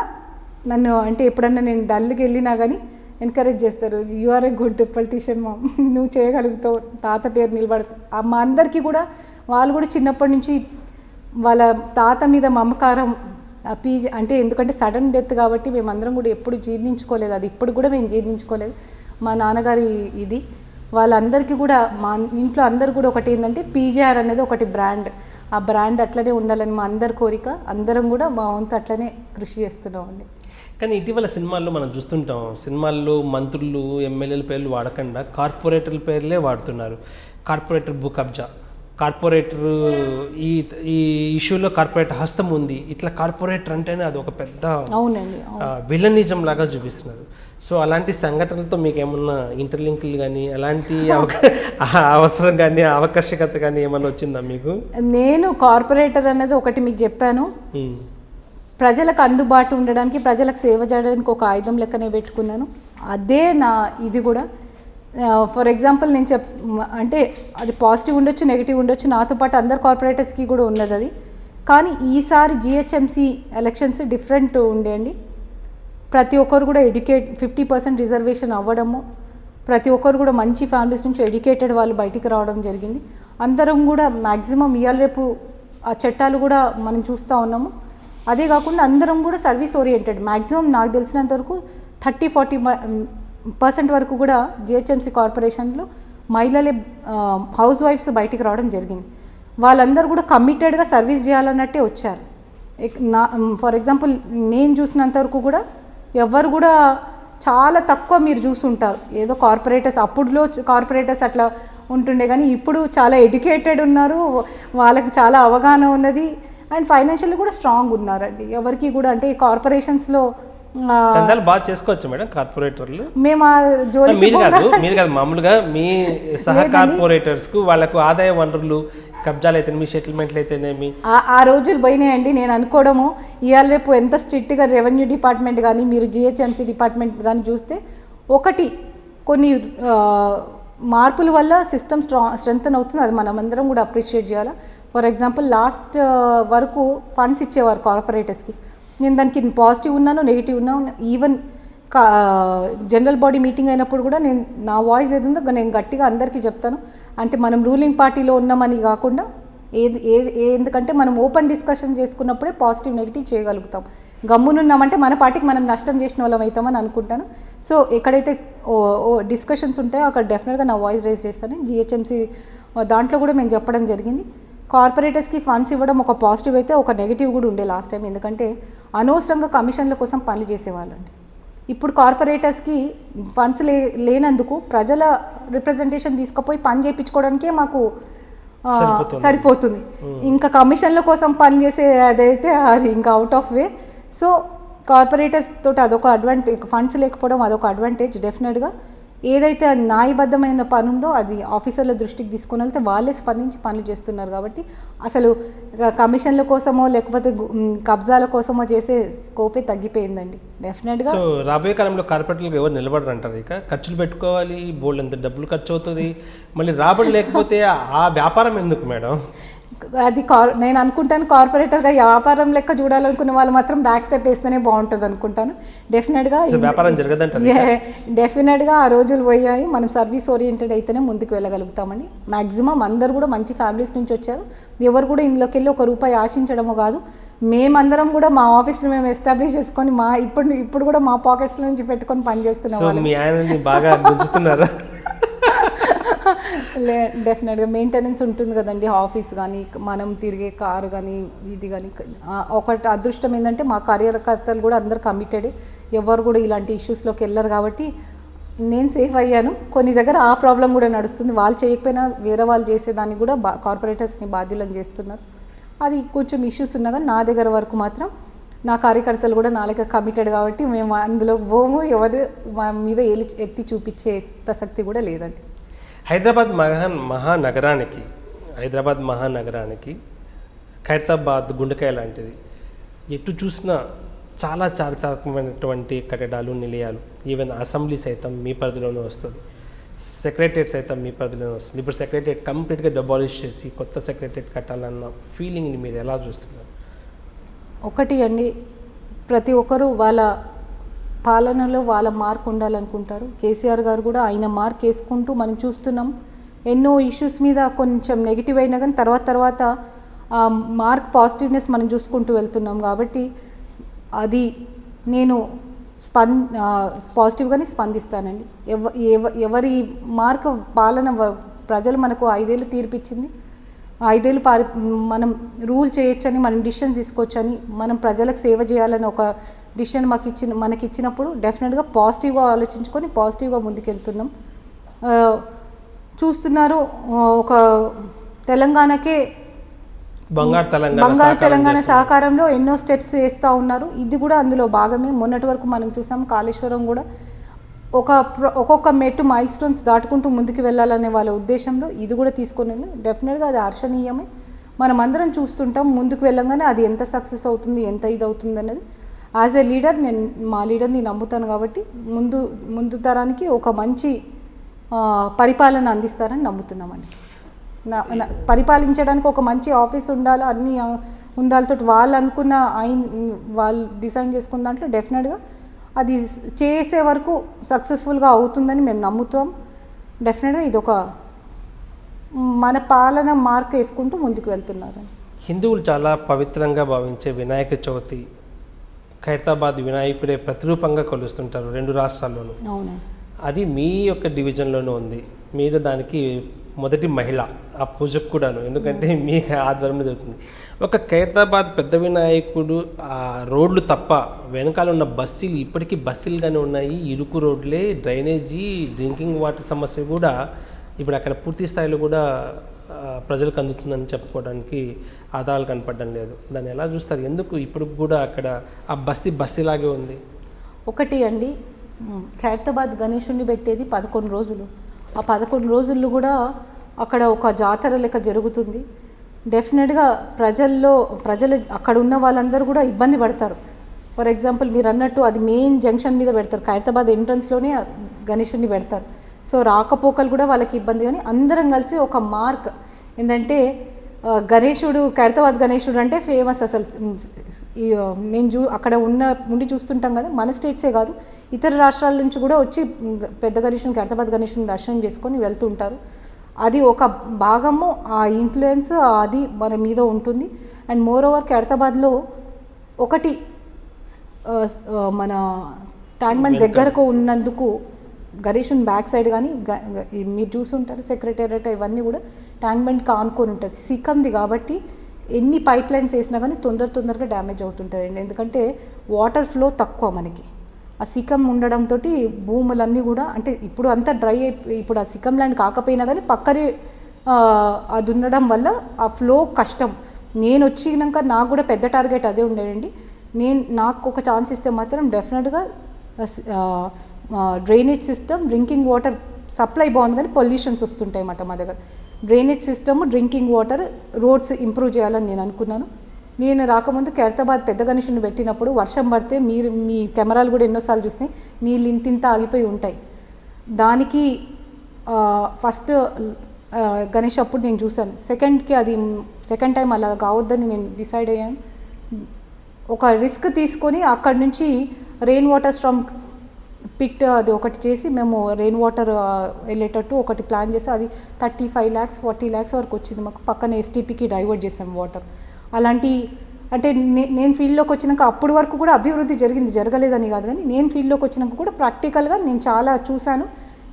నన్ను అంటే ఎప్పుడన్నా నేను డల్కి వెళ్ళినా కానీ ఎంకరేజ్ చేస్తారు. You are a good politician మా, నువ్వు చేయగలుగుతావు, తాత పేరు నిలబడతావు. మా అందరికీ కూడా వాళ్ళు కూడా చిన్నప్పటి నుంచి వాళ్ళ తాత మీద మమకారం అంటే ఎందుకంటే సడన్ డెత్ కాబట్టి మేమందరం కూడా ఎప్పుడు జీర్ణించుకోలేదు. అది ఇప్పుడు కూడా మేము జీర్ణించుకోలేదు. మా నాన్నగారి ఇది వాళ్ళందరికీ కూడా మా ఇంట్లో అందరు కూడా ఒకటి ఏంటంటే పీజీఆర్ అనేది ఒకటి బ్రాండ్, ఆ బ్రాండ్ అట్లనే ఉండాలని మా అందరి కోరిక. అందరం కూడా మా వంతు అట్లనే కృషి చేస్తున్నామండి. కానీ ఇటీవల సినిమాల్లో మనం చూస్తుంటాం, సినిమాల్లో మంత్రులు ఎమ్మెల్యేల పేర్లు వాడకుండా కార్పొరేటర్ల పేర్లే వాడుతున్నారు. కార్పొరేటర్ భూ కబ్జా, కార్పొరేటర్ ఈ ఈ ఇష్యూలో కార్పొరేటర్ హస్తం ఉంది, ఇట్లా కార్పొరేటర్ అంటేనే అది ఒక పెద్ద అవునండి విలనిజం లాగా చూపిస్తున్నారు. సో అలాంటి సంఘటనలతో మీకు ఏమన్నా ఇంటర్లింక్లు కానీ అలాంటి అవసరం కానీ ఆవశ్యకత కానీ ఏమన్నా వచ్చిందా మీకు? నేను కార్పొరేటర్ అనేది ఒకటి మీకు చెప్పాను, ప్రజలకు అందుబాటు ఉండడానికి, ప్రజలకు సేవ చేయడానికి ఒక ఆయుధం లెక్కనే పెట్టుకున్నాను. అదే నా ఇది కూడా. ఫర్ ఎగ్జాంపుల్ నేను అంటే అది పాజిటివ్ ఉండొచ్చు, నెగిటివ్ ఉండొచ్చు, నాతో పాటు అందరు కార్పొరేటర్స్కి కూడా ఉన్నది అది. కానీ ఈసారి జిహెచ్ఎంసీ ఎలక్షన్స్ డిఫరెంట్ ఉండేయండి. ప్రతి ఒక్కరు కూడా 50% రిజర్వేషన్ అవ్వడము, ప్రతి ఒక్కరు కూడా మంచి ఫ్యామిలీస్ నుంచి ఎడ్యుకేటెడ్ వాళ్ళు బయటికి రావడం జరిగింది. అందరం కూడా మ్యాక్సిమం ఇవాళ రేపు ఆ చట్టాలు కూడా మనం చూస్తూ ఉన్నాము. అదే కాకుండా అందరం కూడా సర్వీస్ ఓరియంటెడ్. మ్యాక్సిమం నాకు తెలిసినంత వరకు 30-40% వరకు కూడా జిహెచ్ఎంసీ కార్పొరేషన్లో మహిళలే హౌస్ వైఫ్స్ బయటికి రావడం జరిగింది. వాళ్ళందరూ కూడా కమిటెడ్గా సర్వీస్ చేయాలన్నట్టే వచ్చారు. ఫర్ ఎగ్జాంపుల్ నేను చూసినంత వరకు కూడా ఎవరు కూడా చాలా తక్కువ మీరు చూసుంటారు. ఏదో కార్పొరేటర్స్ అప్పుడులో కార్పొరేటర్స్ అట్లా ఉంటుండే, కానీ ఇప్పుడు చాలా ఎడ్యుకేటెడ్ ఉన్నారు, వాళ్ళకి చాలా అవగాహన ఉన్నది, అండ్ ఫైనాన్షియల్లీ కూడా స్ట్రాంగ్ ఉన్నారండి. ఎవరికి కూడా అంటే కార్పొరేషన్స్లో బాగా చేసుకోవచ్చు మేడం కార్పొరేటర్లు. మేము ఆ జోలికి మీరు కాదు మామూలుగా మీ సహ కార్పొరేటర్స్కు వాళ్ళకు ఆదాయ వనరులు కబ్జాలు అయితేనేమి, సెటిల్మెంట్లు అయితేనేమి ఆ రోజులు పోయినాయండి. నేను అనుకోవడము ఇవాళ రేపు ఎంత స్ట్రిక్ట్గా రెవెన్యూ డిపార్ట్మెంట్ కానీ మీరు జిహెచ్ఎంసీ డిపార్ట్మెంట్ కానీ చూస్తే ఒకటి కొన్ని మార్పుల వల్ల సిస్టమ్ స్ట్రెంగ్తన్ అవుతుంది. అది మనం అందరం కూడా అప్రిషియేట్ చేయాలి. ఫర్ ఎగ్జాంపుల్ లాస్ట్ వరకు ఫండ్స్ ఇచ్చేవారు కార్పొరేటర్స్కి. నేను దానికి పాజిటివ్ ఉన్నాను, నెగిటివ్ ఉన్నాను. ఈవెన్ జనరల్ బాడీ మీటింగ్ అయినప్పుడు కూడా నేను నా వాయిస్ ఏది ఉందో నేను గట్టిగా అందరికీ చెప్తాను. అంటే మనం రూలింగ్ పార్టీలో ఉన్నామని కాకుండా ఎందుకంటే మనం ఓపెన్ డిస్కషన్ చేసుకున్నప్పుడే పాజిటివ్ నెగిటివ్ చేయగలుగుతాం. గమ్మునున్నామంటే మన పార్టీకి మనం నష్టం చేసిన వాళ్ళం అవుతామని అనుకుంటాను. సో ఎక్కడైతే డిస్కషన్స్ ఉంటాయో అక్కడ డెఫినెట్గా నా వాయిస్ రైజ్ చేస్తాను. జిహెచ్ఎంసీ దాంట్లో కూడా మేము చెప్పడం జరిగింది. కార్పొరేటర్స్కి ఫండ్స్ ఇవ్వడం ఒక పాజిటివ్ అయితే ఒక నెగిటివ్ కూడా ఉండే లాస్ట్ టైం. ఎందుకంటే అనవసరంగా కమిషన్ల కోసం పనులు చేసేవాళ్ళండి. ఇప్పుడు కార్పొరేటర్స్కి ఫండ్స్ లేనందుకు ప్రజల రిప్రజెంటేషన్ తీసుకుపోయి పని చేయించుకోవడానికే మాకు సరిపోతుంది. ఇంకా కమిషన్ల కోసం పని చేసే అదైతే అది ఇంకా out of way. So corporators తోటి అదొక అడ్వాంటేజ్, ఫండ్స్ లేకపోవడం అదొక అడ్వాంటేజ్. డెఫినెట్గా ఏదైతే న్యాయబద్ధమైన పని ఉందో అది ఆఫీసర్ల దృష్టికి తీసుకుని వెళ్తే వాళ్ళే స్పందించి పనులు చేస్తున్నారు. కాబట్టి అసలు కమిషన్ల కోసమో లేకపోతే కబ్జాల కోసమో చేసే స్కోపే తగ్గిపోయిందండి డెఫినెట్గా. సో రాబోయే కాలంలో కార్పొరేటర్లకు ఎవరు నిలబడరు అంటారు. ఇక ఖర్చులు పెట్టుకోవాలి, బోల్డ్ ఎంత డబ్బులు ఖర్చు అవుతుంది, మళ్ళీ రాబడి లేకపోతే ఆ వ్యాపారం ఎందుకు మేడం? అది నేను అనుకుంటాను కార్పొరేటర్గా వ్యాపారం లెక్క చూడాలనుకున్న వాళ్ళు మాత్రం బ్యాక్ స్టెప్ వేస్తేనే బాగుంటుంది అనుకుంటాను. డెఫినెట్గా వ్యాపారం జరగదంటారు. డెఫినెట్గా ఆ రోజులు పోయాయి. మనం సర్వీస్ ఓరియంటెడ్ అయితేనే ముందుకు వెళ్ళగలుగుతామండి. మ్యాక్సిమం అందరు కూడా మంచి ఫ్యామిలీస్ నుంచి వచ్చారు. ఎవరు కూడా ఇందులోకి వెళ్ళి ₹1 ఆశించడమో కాదు. మేమందరం కూడా మా ఆఫీస్ని మేము ఎస్టాబ్లిష్ చేసుకొని ఇప్పుడు కూడా మా పాకెట్స్ నుంచి పెట్టుకొని పనిచేస్తున్నాం. బాగా గుంజుతున్నారా? డెఫినెట్గా మెయింటెనెన్స్ ఉంటుంది కదండి ఆఫీస్ కానీ, మనం తిరిగే కారు కానీ, ఇది కానీ. ఒకటి అదృష్టం ఏంటంటే మా కార్యకర్తలు కూడా అందరు కమిటెడ్, ఎవరు కూడా ఇలాంటి ఇష్యూస్లోకి వెళ్ళరు. కాబట్టి నేను సేఫ్ అయ్యాను. కొన్ని దగ్గర ఆ ప్రాబ్లం కూడా నడుస్తుంది. వాళ్ళు చేయకపోయినా వేరే వాళ్ళు చేసేదానికి కూడా కార్పొరేటర్స్ని బాధ్యులను చేస్తున్నారు. అది కొంచెం ఇష్యూస్ ఉన్నా కానీ నా దగ్గర వరకు మాత్రం నా కార్యకర్తలు కూడా నా లెక్క కమిటెడ్ కాబట్టి మేము అందులో పోము. ఎవరు మా మీద ఎత్తి చూపించే ప్రసక్తి కూడా లేదండి. హైదరాబాద్ మహానగరానికి ఖైరతాబాద్ గుండెకాయ లాంటిది. ఎటు చూసినా చాలా చారిత్రాత్మకమైనటువంటి కట్టడాలు, నిలయాలు. ఈవెన్ అసెంబ్లీ సైతం మీ పరిధిలోనే వస్తుంది, సెక్రటరియట్ సైతం మీ పరిధిలోనే వస్తుంది. ఇప్పుడు సెక్రటరియట్ కంప్లీట్గా డెబాలిష్ చేసి కొత్త సెక్రటరియట్ కట్టాలన్న ఫీలింగ్ని మీరు ఎలా చూస్తున్నారు? ఒకటి అండి, ప్రతి ఒక్కరూ వాళ్ళ పాలనలో వాళ్ళ మార్క్ ఉండాలనుకుంటారు. కేసీఆర్ గారు కూడా ఆయన మార్క్ వేసుకుంటూ మనం చూస్తున్నాం. ఎన్నో ఇష్యూస్ మీద కొంచెం నెగిటివ్ అయినా కానీ తర్వాత ఆ మార్క్ పాజిటివ్నెస్ మనం చూసుకుంటూ వెళ్తున్నాం. కాబట్టి అది నేను పాజిటివ్గానే స్పందిస్తానండి. ఎవరి మార్క్ పాలన ప్రజలు మనకు 5 ఏళ్ళు తీర్పిచ్చింది. 5 ఏళ్ళు మనం రూల్ చేయొచ్చని, మనం డిసిషన్స్ తీసుకోవచ్చని, మనం ప్రజలకు సేవ చేయాలని ఒక డిసిషన్ మనకి ఇచ్చినప్పుడు డెఫినెట్గా పాజిటివ్గా ఆలోచించుకొని పాజిటివ్గా ముందుకెళ్తున్నాం. చూస్తున్నారు, ఒక తెలంగాణకే బంగారు తెలంగాణ సహకారంలో ఎన్నో స్టెప్స్ వేస్తూ ఉన్నారు. ఇది కూడా అందులో భాగమే. మొన్నటి వరకు మనం చూసాం కాళేశ్వరం కూడా ఒక్కొక్క మెట్టు మైల్ స్టోన్స్ దాటుకుంటూ ముందుకు వెళ్ళాలనే వాళ్ళ ఉద్దేశంలో ఇది కూడా తీసుకొని డెఫినెట్గా అది హర్షణీయమే. మనం అందరం చూస్తుంటాం, ముందుకు వెళ్ళంగానే అది ఎంత సక్సెస్ అవుతుంది, ఎంత ఇది అవుతుంది అన్నది. యాజ్ ఎ లీడర్ మా లీడర్ని నమ్ముతాను కాబట్టి ముందు తరానికి ఒక మంచి పరిపాలన అందిస్తారని నమ్ముతున్నామండి. పరిపాలించడానికి ఒక మంచి ఆఫీస్ ఉండాలి, అన్ని ఉండాలితో వాళ్ళు అనుకున్న వాళ్ళు డిజైన్ చేసుకున్న దాంట్లో డెఫినెట్గా అది చేసే వరకు సక్సెస్ఫుల్గా అవుతుందని మేము నమ్ముతాం. డెఫినెట్గా ఇది ఒక మన పాలన మార్క్ వేసుకుంటూ ముందుకు వెళ్తున్నారు. హిందువులు చాలా పవిత్రంగా భావించే వినాయక చవితి ఖైరతాబాద్ వినాయకుడే ప్రతిరూపంగా కొలుస్తుంటారు 2 రాష్ట్రాల్లోనూ. అవునండి. అది మీ యొక్క డివిజన్లోనూ ఉంది. మీరు దానికి మొదటి మహిళ ఆ పూజకు కూడాను, ఎందుకంటే మీ ఆధ్వర్యంలో జరుగుతుంది. ఒక ఖైరతాబాద్ పెద్ద వినాయకుడు ఆ రోడ్లు తప్ప వెనకాల ఉన్న బస్తీలు ఇప్పటికీ బస్తీలుగానే ఉన్నాయి. ఇరుకు రోడ్లే, డ్రైనేజీ, డ్రింకింగ్ వాటర్ సమస్య కూడా ఇప్పుడు అక్కడ పూర్తి స్థాయిలో కూడా ప్రజలకు అందుతుందని చెప్పుకోవడానికి ఆధారాలు కనపడడం లేదు. దాన్ని ఎలా చూస్తారు? ఎందుకు ఇప్పుడు కూడా అక్కడ ఆ బస్తీలాగే ఉంది? ఒకటి అండి, ఖైరతాబాద్ గణేశుని పెట్టేది 11 రోజులు. ఆ 11 రోజుల్లో కూడా అక్కడ ఒక జాతర లెక్క జరుగుతుంది. డెఫినెట్గా ప్రజలు అక్కడ ఉన్న వాళ్ళందరూ కూడా ఇబ్బంది పడతారు. ఫర్ ఎగ్జాంపుల్ మీరు అన్నట్టు అది మెయిన్ జంక్షన్ మీద పెడతారు, ఖైరతాబాద్ ఎంట్రన్స్లోనే గణేశుని పెడతారు. సో రాకపోకలు కూడా వాళ్ళకి ఇబ్బంది. కానీ అందరం కలిసి ఒక మార్క్ ఏంటంటే గణేశుడు, ఖైరతాబాద్ గణేశుడు అంటే ఫేమస్. అసలు అక్కడ ఉండి చూస్తుంటాం కదా, మన స్టేట్సే కాదు ఇతర రాష్ట్రాల నుంచి కూడా వచ్చి పెద్ద గణేశుని, ఖైరతాబాద్ గణేశుని దర్శనం చేసుకొని వెళ్తూ ఉంటారు. అది ఒక భాగము, ఆ ఇన్ఫ్లుయెన్స్ అది మన మీద ఉంటుంది. అండ్ మోర్ ఓవర్ ఖైరతాబాద్లో ఒకటి మన ట్యాంక్మెంట్ దగ్గరకు ఉన్నందుకు గణేశుని బ్యాక్ సైడ్ కానీ మీరు చూసుంటారు సెక్రటేరియట్ ఇవన్నీ కూడా ట్యాంక్మెంట్కి ఆనుకొని ఉంటుంది. సిక్కంది కాబట్టి ఎన్ని పైప్ లైన్స్ వేసినా కానీ తొందరగా డ్యామేజ్ అవుతుంటుందండి. ఎందుకంటే వాటర్ ఫ్లో తక్కువ మనకి. ఆ సికం ఉండడంతో భూములన్నీ కూడా అంటే ఇప్పుడు అంతా డ్రై అయిపోయి, ఇప్పుడు ఆ సికం ల్యాండ్ కాకపోయినా కానీ పక్కనే అది ఉండడం వల్ల ఆ ఫ్లో కష్టం. నేను వచ్చినాక నాకు కూడా పెద్ద టార్గెట్ అదే ఉండేదండి. నాకు ఒక ఛాన్స్ ఇస్తే మాత్రం డెఫినెట్గా drainage system, drinking water supply బాగుంది కానీ పొల్యూషన్స్ వస్తుంటాయి అన్నమాట మా దగ్గర. Drainage system, drinking water, roads improve చేయాలని నేను అనుకున్నాను. నేను రాకముందు ఖైరతాబాద్ పెద్ద గణేశుని పెట్టినప్పుడు వర్షం పడితే మీ కెమెరాలు కూడా ఎన్నోసార్లు చూస్తే నీళ్ళు ఇంతింత ఆగిపోయి ఉంటాయి. దానికి ఫస్ట్ గణేష్ అప్పుడు నేను చూశాను. సెకండ్ టైం అలా కావద్దని నేను డిసైడ్ అయ్యాను. ఒక రిస్క్ తీసుకొని అక్కడి నుంచి రెయిన్ వాటర్ స్ట్రమ్ పిట్ అది ఒకటి చేసి మేము రెయిన్ వాటర్ వెళ్ళేటట్టు ఒకటి ప్లాన్ చేసి అది 35 lakhs 40 lakhs వరకు వచ్చింది మాకు. పక్కన ఎస్టీపీకి డైవర్ట్ చేసాం వాటర్. అలాంటి అంటే నేను ఫీల్డ్లోకి వచ్చినాక అప్పటి వరకు కూడా అభివృద్ధి జరగలేదని కాదు, కానీ నేను ఫీల్డ్లోకి వచ్చినాక కూడా ప్రాక్టికల్గా నేను చాలా చూశాను.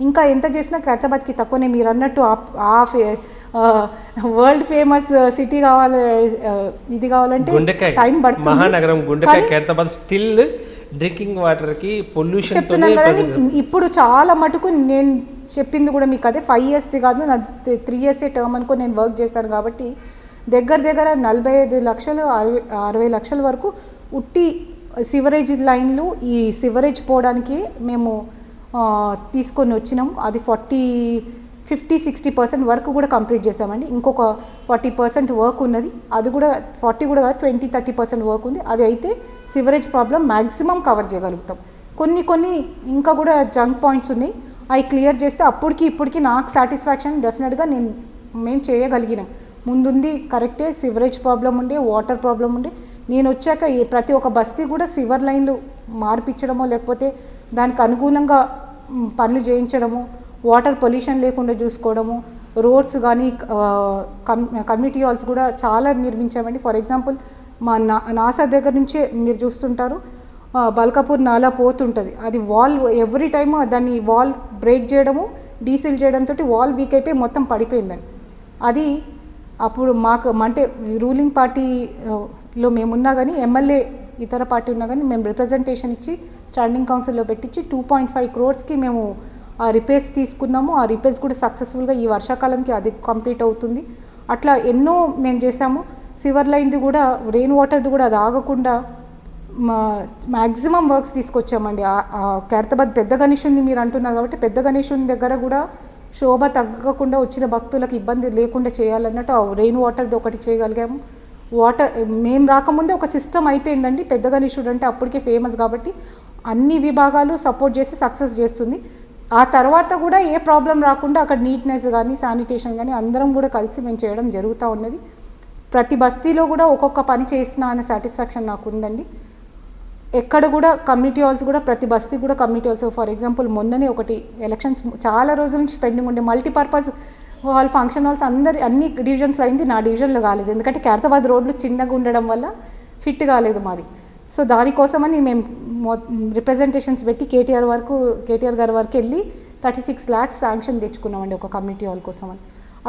ఇంకా ఎంత చేసినా ఖైరతాబాద్కి తక్కువనే. మీరు అన్నట్టు వరల్డ్ ఫేమస్ సిటీ ఇది కావాలంటే టైం పడుతుంది. మహానగరం గుండెకాయ ఖైరతాబాద్ స్టిల్ డ్రింకింగ్ వాటర్కి పొల్యూషన్ చెప్తున్నాను కదా. ఇప్పుడు చాలా మటుకు నేను చెప్పింది కూడా మీకు అదే 5 yearsది కాదు, నా 3 years టర్మ్ అనుకో నేను వర్క్ చేశాను కాబట్టి దగ్గర 45 లక్షలు 60 లక్షల వరకు ఉట్టి సివరేజ్ లైన్లు ఈ సివరేజ్ పోవడానికి మేము తీసుకొని వచ్చినాము. అది 50-60% వరకు కూడా కంప్లీట్ చేసామండి. ఇంకొక 40% వర్క్ ఉన్నది. అది కూడా 40 కూడా కాదు, 20-30% వర్క్ ఉంది. అది అయితే సివరేజ్ ప్రాబ్లం మ్యాక్సిమం కవర్ చేయగలుగుతాం. కొన్ని ఇంకా కూడా జంక్ పాయింట్స్ ఉన్నాయి. అవి క్లియర్ చేస్తే ఇప్పటికి నాకు సాటిస్ఫాక్షన్. డెఫినెట్గా మేము చేయగలిగినాం. ముందుంది కరెక్టే, సివరేజ్ ప్రాబ్లం ఉండే, వాటర్ ప్రాబ్లం ఉండే. నేను వచ్చాక ప్రతి ఒక్క బస్తీ కూడా సివర్ లైన్లు మార్పించడమో లేకపోతే దానికి అనుగుణంగా పనులు చేయించడము, వాటర్ పొల్యూషన్ లేకుండా చూసుకోవడము, రోడ్స్ కానీ కమ్యూనిటీ హాల్స్ కూడా చాలా నిర్మించామండి. ఫర్ ఎగ్జాంపుల్ మా నాసా దగ్గర నుంచే మీరు చూస్తుంటారు, బల్కాపూర్ నాలా పోతుంటుంది. అది వాల్ ఎవ్రీ టైము దాన్ని వాల్ బ్రేక్ చేయడము డీసీల్ చేయడంతో వాల్ వీక్ అయిపోయి మొత్తం పడిపోయిందండి. అది అప్పుడు మాకు అంటే రూలింగ్ పార్టీలో మేమున్నా కానీ ఎమ్మెల్యే ఇతర పార్టీ ఉన్నా కానీ మేము రిప్రజెంటేషన్ ఇచ్చి స్టాండింగ్ కౌన్సిల్లో పెట్టించి 2.5 crores మేము ఆ రిపేర్స్ తీసుకున్నాము. ఆ రిపేర్స్ కూడా సక్సెస్ఫుల్గా ఈ వర్షాకాలంకి అది కంప్లీట్ అవుతుంది. అట్లా ఎన్నో మేము చేసాము. సివర్ లైన్ది కూడా రెయిన్ వాటర్ది కూడా అది ఆగకుండా మ్యాక్సిమం వర్క్స్ తీసుకొచ్చామండి. ఖైరతాబాద్ పెద్ద గణేశుని మీరు అంటున్నారు కాబట్టి పెద్ద గణేశుని దగ్గర కూడా శోభ తగ్గకుండా వచ్చిన భక్తులకు ఇబ్బంది లేకుండా చేయాలన్నట్టు ఆ రెయిన్ వాటర్ది ఒకటి చేయగలిగాము. వాటర్ మేము రాకముందే ఒక సిస్టమ్ అయిపోయిందండి. పెద్ద గణేశుడు అంటే అప్పటికే ఫేమస్ కాబట్టి అన్ని విభాగాలు సపోర్ట్ చేసి సక్సెస్ చేస్తుంది. ఆ తర్వాత కూడా ఏ ప్రాబ్లం రాకుండా అక్కడ నీట్నెస్ కానీ శానిటేషన్ కానీ అందరం కూడా కలిసి మేము చేయడం జరుగుతూ ఉన్నది. ప్రతి బస్తీలో కూడా ఒక్కొక్క పని చేసిన అనే సాటిస్ఫాక్షన్ నాకు ఉందండి. ఎక్కడ కూడా కమ్యూనిటీ హాల్స్ కూడా ప్రతి బస్తీ కూడా కమ్యూనిటీ హాల్స్ ఫర్ ఎగ్జాంపుల్ మొన్ననే ఒకటి ఎలక్షన్స్ చాలా రోజుల నుంచి పెండింగ్ ఉండే మల్టీపర్పస్ హాల్ ఫంక్షన్ హాల్స్ అన్ని డివిజన్స్లో అయింది. నా డివిజన్లో కాలేదు, ఎందుకంటే ఖైరతాబాద్ రోడ్లు చిన్నగా ఉండడం వల్ల ఫిట్ కాలేదు మాది. సో దానికోసమని మేము రిప్రజెంటేషన్స్ పెట్టి కేటీఆర్ గారి వరకు వెళ్ళి 36 lakhs శాంక్షన్ తెచ్చుకున్నామండి ఒక కమ్యూనిటీ హాల్ కోసమని.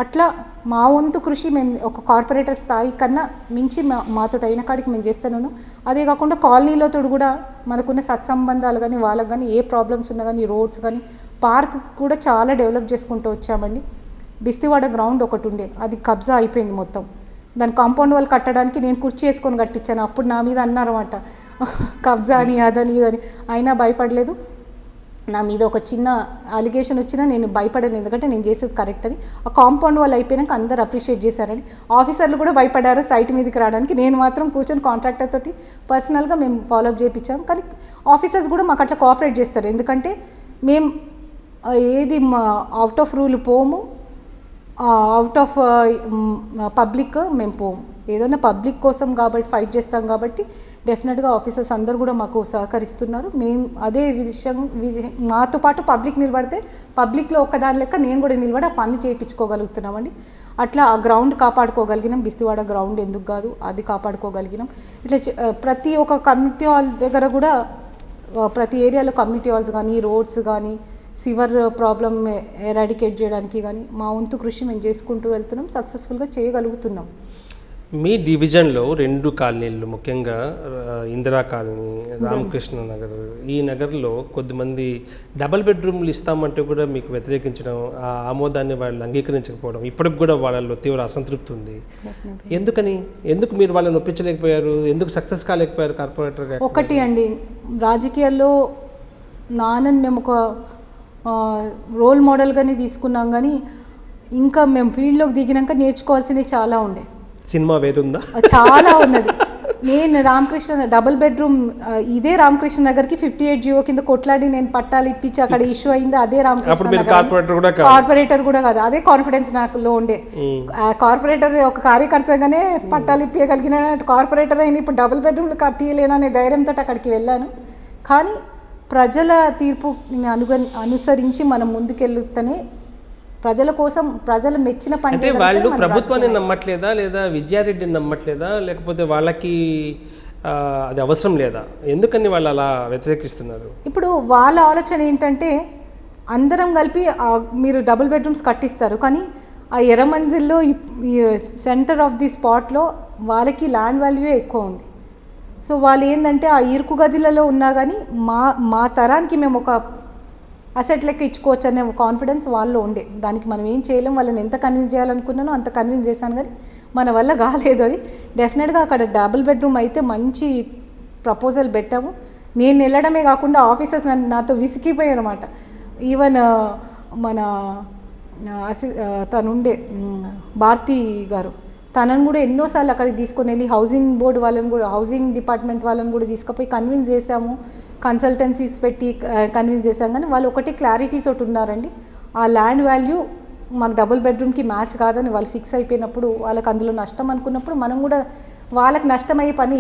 అట్లా మా వంతు కృషి మేము ఒక కార్పొరేటర్ స్థాయి కన్నా మించి మాతో అయిన కాడికి మేము చేస్తున్నాను. అదే కాకుండా కాలనీలతో కూడా మనకున్న సత్సంబంధాలు కానీ వాళ్ళకి కానీ ఏ ప్రాబ్లమ్స్ ఉన్నా కానీ రోడ్స్ కానీ పార్క్ కూడా చాలా డెవలప్ చేసుకుంటూ వచ్చామండి. బిస్తివాడ గ్రౌండ్ ఒకటి ఉండే అది కబ్జా అయిపోయింది మొత్తం. దాని కాంపౌండ్ వాళ్ళు కట్టడానికి నేను కుర్చీ వేసుకొని కట్టించాను. అప్పుడు నా మీద అన్నారన్నమాట కబ్జా అని అదని ఇదని, అయినా భయపడలేదు. నా మీద ఒక చిన్న అలిగేషన్ వచ్చినా నేను భయపడను, ఎందుకంటే నేను చేసేది కరెక్ట్ అని. ఆ కాంపౌండ్ వాళ్ళు అయిపోయాక అందరూ అప్రిషియేట్ చేశారని. ఆఫీసర్లు కూడా భయపడ్డారు సైట్ మీదకి రావడానికి. నేను మాత్రం కూర్చొని కాంట్రాక్టర్ తోటి పర్సనల్గా మేము ఫాలోఅప్ చేయించాము. కానీ ఆఫీసర్స్ కూడా మాకు అట్లా కోఆపరేట్ చేస్తారు, ఎందుకంటే మేము ఏది అవుట్ ఆఫ్ రూల్ పోము, అవుట్ ఆఫ్ పబ్లిక్ మేము పోము. ఏదైనా పబ్లిక్ కోసం కాబట్టి ఫైట్ చేస్తాం కాబట్టి డెఫినెట్గా ఆఫీసర్స్ అందరూ కూడా మాకు సహకరిస్తున్నారు. మేము అదే విషయం మాతో పాటు పబ్లిక్ నిలబడితే పబ్లిక్లో ఒక్కదాని లెక్క నేను కూడా నిలబడి ఆ పనులు చేయించుకోగలుగుతున్నామండి. అట్లా ఆ గ్రౌండ్ కాపాడుకోగలిగినాం. బిస్తివాడ గ్రౌండ్ ఎందుకు కాదు, అది కాపాడుకోగలిగినాం. ఇట్లా ప్రతి ఒక్క కమ్యూనిటీ హాల్ దగ్గర కూడా ప్రతి ఏరియాలో కమ్యూనిటీ హాల్స్ కానీ రోడ్స్ కానీ సివర్ ప్రాబ్లమ్ ఎరాడికేట్ చేయడానికి కానీ మా వంతు కృషి మేము చేసుకుంటూ వెళ్తున్నాం, సక్సెస్ఫుల్గా చేయగలుగుతున్నాం. మీ డివిజన్లో 2 కాలనీలు, ముఖ్యంగా ఇందిరా కాలనీ, రామకృష్ణ నగర్, ఈ నగర్లో కొద్దిమంది డబల్ బెడ్రూమ్లు ఇస్తామంటే కూడా మీకు వ్యతిరేకించడం, ఆ ఆమోదాన్ని వాళ్ళు అంగీకరించకపోవడం, ఇప్పటికి కూడా వాళ్ళలో తీవ్ర అసంతృప్తి ఉంది. ఎందుకు మీరు వాళ్ళని ఒప్పించలేకపోయారు? ఎందుకు సక్సెస్ కాలేకపోయారు కార్పొరేటర్గా? ఒకటి అండి, రాజకీయాల్లో నాన్నని మేము ఒక రోల్ మోడల్గానే తీసుకున్నాం, కానీ ఇంకా మేము ఫీల్డ్లోకి దిగినాక నేర్చుకోవాల్సినవి చాలా ఉండే. సినిమా వేరుందా? చాలా ఉన్నది. నేను రామకృష్ణ డబుల్ బెడ్రూమ్ ఇదే రామకృష్ణ నగర్కి 58 GO కింద కొట్లాడి నేను పట్టాలు ఇప్పించి అక్కడ ఇష్యూ అయింది అదే రామకృష్ణ కార్పొరేటర్ కూడా కాదు. అదే కాన్ఫిడెన్స్ నాకులో ఉండే. కార్పొరేటర్ ఒక కార్యకర్తగానే పట్టాలు ఇప్పగలిగిన కార్పొరేటర్ అయిన ఇప్పుడు డబుల్ బెడ్రూమ్లు కట్టియలేననే ధైర్యంతో అక్కడికి వెళ్ళాను. కానీ ప్రజల తీర్పుని అనుసరించి మనం ముందుకెళ్తేనే ప్రజల కోసం ప్రజలు మెచ్చిన పని. అంటే వాళ్ళు ప్రభుత్వాన్ని నమ్మట్లేదా, లేదా విజయారెడ్డిని నమ్మట్లేదా, లేకపోతే వాళ్ళకి అది అవసరం లేదా? ఎందుకని వాళ్ళు అలా వ్యతిరేకిస్తున్నారు? ఇప్పుడు వాళ్ళ ఆలోచన ఏంటంటే అందరం కలిపి మీరు డబుల్ బెడ్రూమ్స్ కట్టిస్తారు, కానీ ఆ ఎర్రమంజిల్లో సెంటర్ ఆఫ్ ది స్పాట్లో వాళ్ళకి ల్యాండ్ వాల్యూ ఎక్కువ ఉంది. సో వాళ్ళు ఏంటంటే ఆ ఇరుకు గదిలలో ఉన్నా కానీ మా తరానికి మేము ఒక అసెట్ లెక్క ఇచ్చుకోవచ్చు అనే కాన్ఫిడెన్స్ వాళ్ళు ఉండే. దానికి మనం ఏం చేయలేం. వాళ్ళని ఎంత కన్విన్స్ చేయాలనుకున్నానో అంత కన్విన్స్ చేశాను, కానీ మన వల్ల కాలేదు. అది డెఫినెట్గా అక్కడ డబుల్ బెడ్రూమ్ అయితే మంచి ప్రపోజల్ పెట్టాము. నేను వెళ్ళడమే కాకుండా ఆఫీసర్స్ నాతో విసిగిపోయారు అన్నమాట. ఈవెన్ మన తనుండే భారతి గారు, తనను కూడా ఎన్నోసార్లు అక్కడికి తీసుకొని వెళ్ళి హౌసింగ్ బోర్డు వాళ్ళని కూడా, హౌసింగ్ డిపార్ట్మెంట్ వాళ్ళని కూడా తీసుకుపోయి కన్విన్స్ చేశాము. కన్సల్టెన్సీస్ పెట్టి కన్విన్స్ చేశాం, కానీ వాళ్ళు ఒకటి క్లారిటీ తోటి ఉన్నారండి. ఆ ల్యాండ్ వాల్యూ మాకు డబుల్ బెడ్రూమ్కి మ్యాచ్ కాదని వాళ్ళు ఫిక్స్ అయిపోయినప్పుడు, వాళ్ళకి అందులో నష్టం అనుకున్నప్పుడు మనం కూడా వాళ్ళకి నష్టమయ్యే పని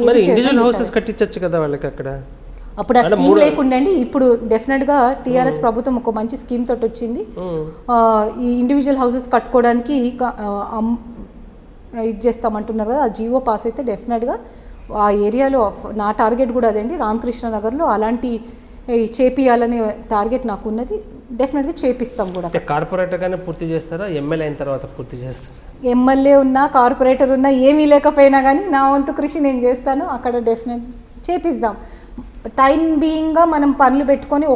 కట్టించచ్చు కదా వాళ్ళకి అక్కడ. అప్పుడు ఆ స్కీమ్ లేకుండా అండి. ఇప్పుడు డెఫినెట్గా టీఆర్ఎస్ ప్రభుత్వం ఒక మంచి స్కీమ్ తోటి వచ్చింది. ఈ ఇండివిజువల్ హౌసెస్ కట్టుకోవడానికి ఇది చేస్తామంటున్నారు కదా, ఆ జీవో పాస్ అయితే డెఫినెట్గా ఆ ఏరియాలో నా టార్గెట్ కూడా అదండి, రామకృష్ణ నగర్లో అలాంటి చేపియాలనే టార్గెట్ నాకు ఉన్నది. డెఫినెట్గా చేపిస్తాం కూడా. అంటే కార్పొరేటర్గానే పూర్తి చేస్తారా, ఎమ్మెల్యే అయిన తర్వాత పూర్తి చేస్తారా? ఎమ్మెల్యే ఉన్నా కార్పొరేటర్ ఉన్నా ఏమీ లేకపోయినా కానీ నా వంతు కృషి నేను చేస్తాను. అక్కడ డెఫినెట్ చేపిస్తాం. టైం బీయింగ్గా మనం పనులు పెట్టుకొని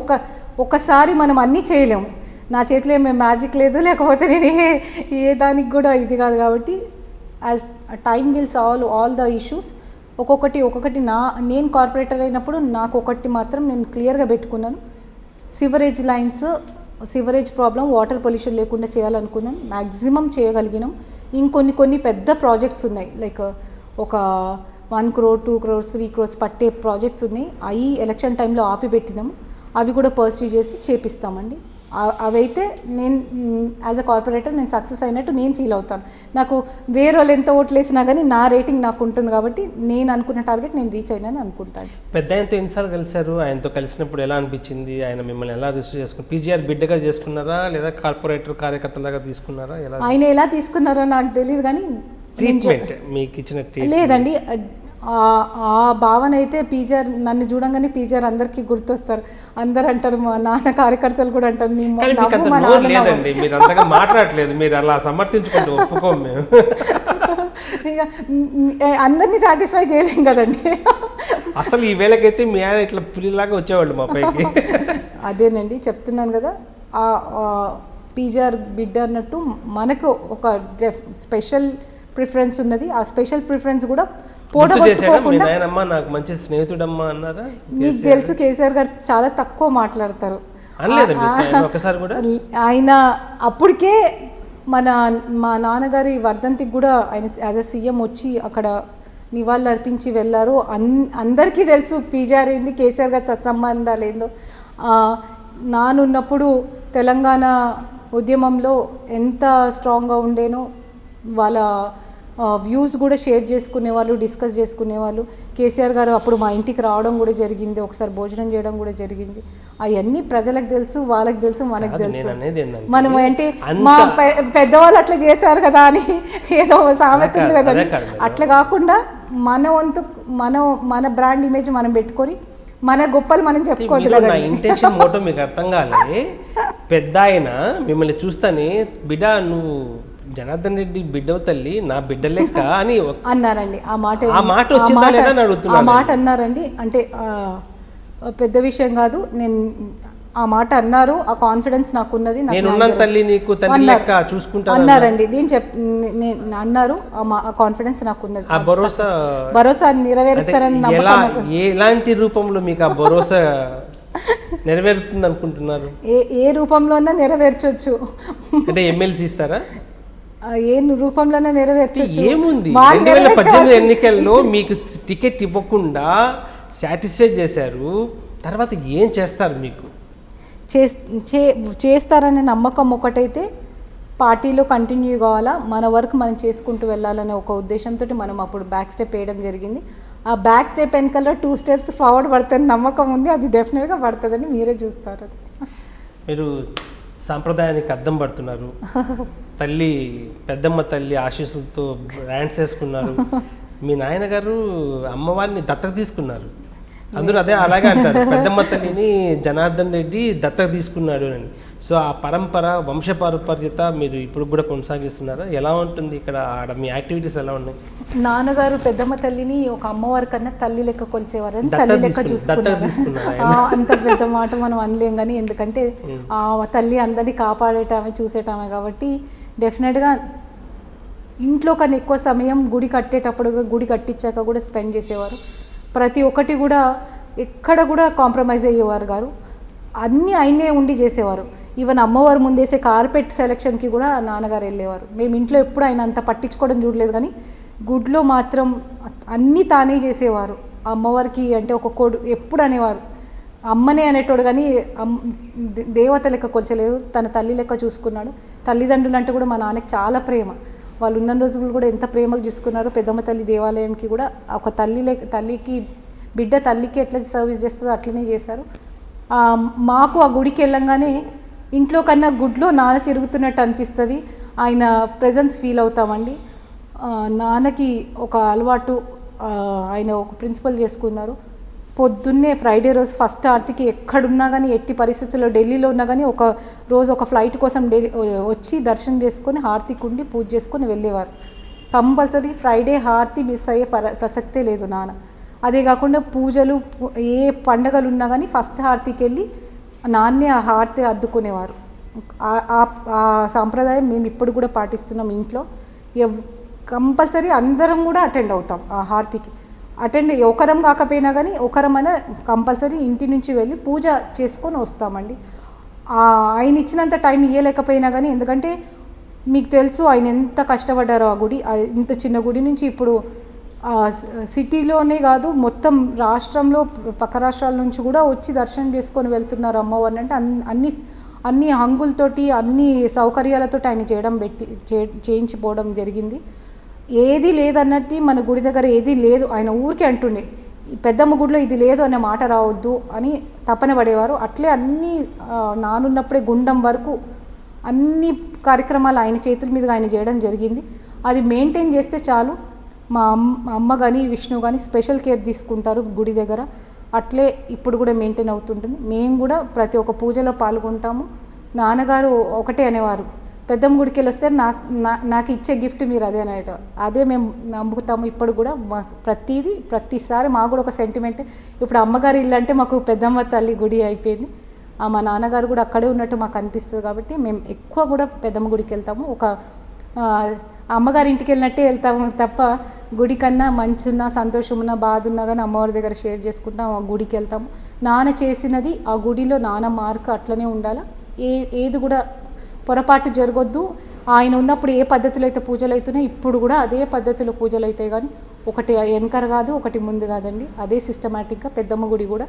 ఒకసారి మనం అన్నీ చేయలేము. నా చేతిలో ఏమి మ్యాజిక్ లేదు, లేకపోతే నేను ఏ దానికి కూడా ఇది కాదు. కాబట్టి as time will solve all the issues. ఒక్కొక్కటి నేను కార్పొరేటర్ అయినప్పుడు నాకు ఒకటి మాత్రం నేను క్లియర్గా పెట్టుకున్నాను. Sewerage lines, sewerage problem, water pollution లేకుండా చేయాలనుకున్నాను. మ్యాక్సిమం చేయగలిగినాం. ఇంకొన్ని పెద్ద ప్రాజెక్ట్స్ ఉన్నాయి, లైక్ ఒక 1 crore 2 crores 3 crores పట్టే ప్రాజెక్ట్స్ ఉన్నాయి. అవి ఎలక్షన్ టైంలో ఆపిపెట్టినాము. అవి కూడా పర్స్యూ చేసి చేపిస్తామండి. అవైతే నేను యాజ్ అ కార్పొరేటర్ నేను సక్సెస్ అయినట్టు నేను ఫీల్ అవుతాను. నాకు వేరే వాళ్ళు ఎంత ఓట్లు వేసినా కానీ నా రేటింగ్ నాకు ఉంటుంది కాబట్టి నేను అనుకున్న టార్గెట్ నేను రీచ్ అయినాను అనుకుంటాను. పెద్ద ఆయనతో ఎన్నిసార్లు కలిశారు? ఆయనతో కలిసినప్పుడు ఎలా అనిపించింది? ఆయన మిమ్మల్ని ఎలా రిసీవ్ చేసుకున్నారు? పీజీఆర్ బిడ్డగా చేసుకున్నారా, లేదా కార్పొరేటర్ కార్యకర్తలాగా తీసుకున్నారా? ఆయన ఎలా తీసుకున్నారో నాకు తెలియదు కానీ ట్రీట్మెంట్ మీకు ఇచ్చిన లేదండి. ఆ భావన అయితే పీజీఆర్ నన్ను చూడంగానే పీజీఆర్ అందరికీ గుర్తొస్తారు. అందరు అంటారు, మా నాన్న కార్యకర్తలు కూడా అంటారు, లేదండి మీరు అంతగా మాట్లాడలేదు, మీరు అలా సమర్థించుకుంటూ ఒప్పుకోము మేము. ఇక అందరినీ సాటిస్ఫై చేయలేం కదండి. అసలు ఈ వేళకైతే మీ ఆయన ఇట్లా పులిలాగా వచ్చేవాళ్ళు మా పైకి. అదేనండి చెప్తున్నాను కదా, పీజీఆర్ బిడ్డ అన్నట్టు మనకు ఒక స్పెషల్ ప్రిఫరెన్స్ ఉన్నది. ఆ స్పెషల్ ప్రిఫరెన్స్ కూడా నాకు మంచి స్నేహితుడమ్మా అన్నారా? మీకు తెలుసు కేసీఆర్ గారు చాలా తక్కువ మాట్లాడతారు. ఒకసారి కూడా ఆయన అప్పటికే మా నాన్నగారి వర్ధంతికి కూడా ఆయన యాజ్ అ సీఎం వచ్చి అక్కడ నివాళులు అర్పించి వెళ్ళారు. అందరికీ తెలుసు పీజీఆర్ ఏంది, కేసీఆర్ గారి సత్సంబంధాలు ఏందో. నానున్నప్పుడు తెలంగాణ ఉద్యమంలో ఎంత స్ట్రాంగ్గా ఉండేనో వాళ్ళ వ్యూస్ కూడా షేర్ చేసుకునేవాళ్ళు, డిస్కస్ చేసుకునేవాళ్ళు. కేసీఆర్ గారు అప్పుడు మా ఇంటికి రావడం కూడా జరిగింది, ఒకసారి భోజనం చేయడం కూడా జరిగింది. అవన్నీ ప్రజలకు తెలుసు, వాళ్ళకి తెలుసు, మనకు తెలుసు. మనం అంటే మా పెద్దవాళ్ళు అట్లా చేశారు కదా అని ఏదో సామెత ఉంది కదండి, అట్లా కాకుండా మన వంతు మన బ్రాండ్ ఇమేజ్ మనం పెట్టుకొని మన గొప్పలు మనం చెప్పుకోవద్దు కదా. ఇంటెన్షన్ మోటో మీకు అర్థం కాలే. పెద్ద ఆయన మిమ్మల్ని చూస్తానే, బిడ్డ నువ్వు జనార్దన్ రెడ్డి బిడ్డవ తల్లి, నా బిడ్డ లెక్క అని అన్నారండి. ఆ మాట వచ్చిందా లేదా అని అడుగుతున్నా. ఆ మాట అన్నారండి, అంటే పెద్ద విషయం కాదు. నేను ఆ మాట అన్నారు, ఆ కాన్ఫిడెన్స్ నాకు ఉన్నది. తల్లి నీకు తల్లి లెక్క చూసుకుంటా అన్నారండి. అన్నారు, ఆ కాన్ఫిడెన్స్ నాకు ఉన్నది. ఆ భరోసా నెరవేరుస్తారని నమ్మకం. ఎలాంటి రూపంలో మీకు ఆ భరోసా నెరవేరుతుంది అనుకుంటున్నారు? ఏ రూపంలోనే నెరవేర్చొచ్చు. అంటే ఎమ్మెల్సీ ఇస్తారా? ఏ రూపంలోనే నెరవేర్చొచ్చు. ఏముంది, 2018 ఎన్నికల్లో మీకు టికెట్ ఇవ్వకుండా సాటిస్ఫై చేశారు, తర్వాత ఏం చేస్తారు? మీకు చేస్తారనే నమ్మకం ఒకటైతే పార్టీలో కంటిన్యూ కావాలా, మన వర్క్ మనం చేసుకుంటూ వెళ్ళాలనే ఒక ఉద్దేశంతో మనం అప్పుడు బ్యాక్ స్టెప్ వేయడం జరిగింది. ఆ బ్యాక్ స్టెప్ వెనకాల 2 steps ఫార్వర్డ్ పడుతుంది నమ్మకం ఉంది. అది డెఫినెట్గా పడుతుందని మీరే చూస్తారు. మీరు సాంప్రదాయానికి అద్దం పడుతున్నారు. తల్లి పెద్దమ్మ తల్లి ఆశీస్సులతో ర్యాండ్స్ వేసుకున్నారు. మీ నాయనగారు అమ్మవారిని దత్తత తీసుకున్నారు. అందరూ అలాగే అంటారు, పెద్దమ్మ తల్లిని జనార్దన్ రెడ్డి దత్తత తీసుకున్నాడు అని. సో ఆ పరంపర, వంశపారపర్యత మీరు ఇప్పుడు కూడా కొనసాగిస్తున్నారా? ఎలా ఉంటుంది ఇక్కడ మీ యాక్టివిటీస్ ఎలా ఉన్నాయి? నాన్నగారు పెద్దమ్మ తల్లిని ఒక అమ్మవారి కన్నా తల్లి లెక్క కొలిచేవారని, తల్లి లెక్క చూసుకున్నారు. అంత పెద్ద మాట మనం అనలేం కానీ, ఎందుకంటే ఆ తల్లి అందరినీ కాపాడేటామే, చూసేటామే కాబట్టి డెఫినెట్గా ఇంట్లో కన్నా ఎక్కువ సమయం గుడి కట్టేటప్పుడు, గుడి కట్టించాక కూడా స్పెండ్ చేసేవారు. ప్రతి ఒక్కటి కూడా ఎక్కడ కూడా కాంప్రమైజ్ అయ్యేవారు గారు. అన్నీ ఆయనే ఉండి చేసేవారు. ఈవెన్ అమ్మవారు ముందేసే కార్పెట్ సెలక్షన్కి కూడా నాన్నగారు వెళ్ళేవారు. మేము ఇంట్లో ఎప్పుడు ఆయన అంత పట్టించుకోవడం చూడలేదు, కానీ గుడిలో మాత్రం అన్నీ తానే చేసేవారు. అమ్మవారికి అంటే ఒక కోడు ఎప్పుడు అనేవారు, అమ్మనే అనేటోడు కానీ దేవత లెక్క కొల్చలేదు, తన తల్లి లెక్క చూసుకున్నాడు. తల్లిదండ్రులు అంటే కూడా మా నాన్నకి చాలా ప్రేమ. వాళ్ళు ఉన్న రోజులు కూడా ఎంత ప్రేమగా చూసుకున్నారో. పెద్దమ్మ తల్లి దేవాలయంకి కూడా ఒక తల్లికి బిడ్డ తల్లికి ఎట్లా సర్వీస్ చేస్తుందో అట్లనే చేశారు. మాకు ఆ గుడికి వెళ్ళంగానే ఇంట్లో కన్నా గుడిలో నాన్న తిరుగుతున్నట్టు అనిపిస్తుంది. ఆయన ప్రెజెన్స్ ఫీల్ అవుతామండి. నాన్నకి ఒక అలవాటు ఆయన ఒక ప్రిన్సిపల్ చేసుకున్నారు. పొద్దున్నే ఫ్రైడే రోజు ఫస్ట్ హారతికి ఎక్కడున్నా కానీ, ఎట్టి పరిస్థితుల్లో ఢిల్లీలో ఉన్నా కానీ ఒక రోజు ఒక ఫ్లైట్ కోసం వచ్చి దర్శనం చేసుకొని హారతికి ఉండి పూజ చేసుకొని వెళ్ళేవారు. కంపల్సరీ ఫ్రైడే హారతి మిస్ అయ్యే ప్రసక్తే లేదు నాన్న. అదే కాకుండా పూజలు ఏ పండగలు ఉన్నా కానీ ఫస్ట్ హారతికి వెళ్ళి నాన్నే ఆ హారతి అద్దుకునేవారు. ఆ సాంప్రదాయం మేము ఇప్పుడు కూడా పాటిస్తున్నాం ఇంట్లో. కంపల్సరీ అందరం కూడా అటెండ్ అవుతాం ఆ హారతికి. ఒకరం కాకపోయినా కానీ ఒకరమైనా కంపల్సరీ ఇంటి నుంచి వెళ్ళి పూజ చేసుకొని వస్తామండి. ఆయన ఇచ్చినంత టైం ఇవ్వలేకపోయినా కానీ, ఎందుకంటే మీకు తెలుసు ఆయన ఎంత కష్టపడ్డారో ఆ గుడి. ఇంత చిన్న గుడి నుంచి ఇప్పుడు సిటీలోనే కాదు మొత్తం రాష్ట్రంలో పక్క రాష్ట్రాల నుంచి కూడా వచ్చి దర్శనం చేసుకొని వెళ్తున్నారు అమ్మవారిని. అంటే అన్ని హంగులతోటి అన్ని సౌకర్యాలతో ఆయన చేయించిపోవడం జరిగింది. ఏది లేదన్నట్టు మన గుడి దగ్గర ఏది లేదు, ఆయన ఊరికే అంటుండే పెద్దమ్మ గుడిలో ఇది లేదు అనే మాట రావద్దు అని తపన పడేవారు. అట్లే అన్నీ నానున్నప్పుడే గుండం వరకు అన్ని కార్యక్రమాలు ఆయన చేతుల మీదుగా ఆయన చేయడం జరిగింది. అది మెయింటైన్ చేస్తే చాలు. మా అమ్మ కానీ విష్ణు కానీ స్పెషల్ కేర్ తీసుకుంటారు గుడి దగ్గర. అట్లే ఇప్పుడు కూడా మెయింటైన్ అవుతుంటుంది. మేము కూడా ప్రతి ఒక్క పూజలో పాల్గొంటాము. నాన్నగారు ఒకటే అనేవారు, పెద్దమ్మ గుడికి వెళ్ళి వస్తే నాకు ఇచ్చే గిఫ్ట్ మీరు అదే అనేవారు. అదే మేము నమ్ముతాము ఇప్పుడు కూడా. ప్రతిసారి మాకు కూడా ఒక సెంటిమెంట్. ఇప్పుడు అమ్మగారి ఇల్లు అంటే మాకు పెద్దమ్మ తల్లి గుడి అయిపోయింది. మా నాన్నగారు కూడా అక్కడే ఉన్నట్టు మాకు అనిపిస్తుంది. కాబట్టి మేము ఎక్కువ కూడా పెద్దమ్మ గుడికి వెళ్తాము. ఒక అమ్మగారి ఇంటికి వెళ్ళినట్టే వెళ్తాము తప్ప గుడి కన్నా మంచున్నా సంతోషం ఉన్నా బాధ ఉన్నా కానీ అమ్మవారి దగ్గర షేర్ చేసుకుంటాం. ఆ గుడికి వెళ్తాము. నాన్న చేసినది ఆ గుడిలో నాన్న మార్క్ అట్లనే ఉండాలి. ఏది కూడా పొరపాటు జరగొద్దు. ఆయన ఉన్నప్పుడు ఏ పద్ధతిలో అయితే పూజలు అవుతున్నాయి ఇప్పుడు కూడా అదే పద్ధతిలో పూజలు అవుతాయి. కానీ ఒకటి వెనకర కాదు, ఒకటి ముందు కాదండి. అదే సిస్టమేటిక్గా పెద్దమ్మ గుడి కూడా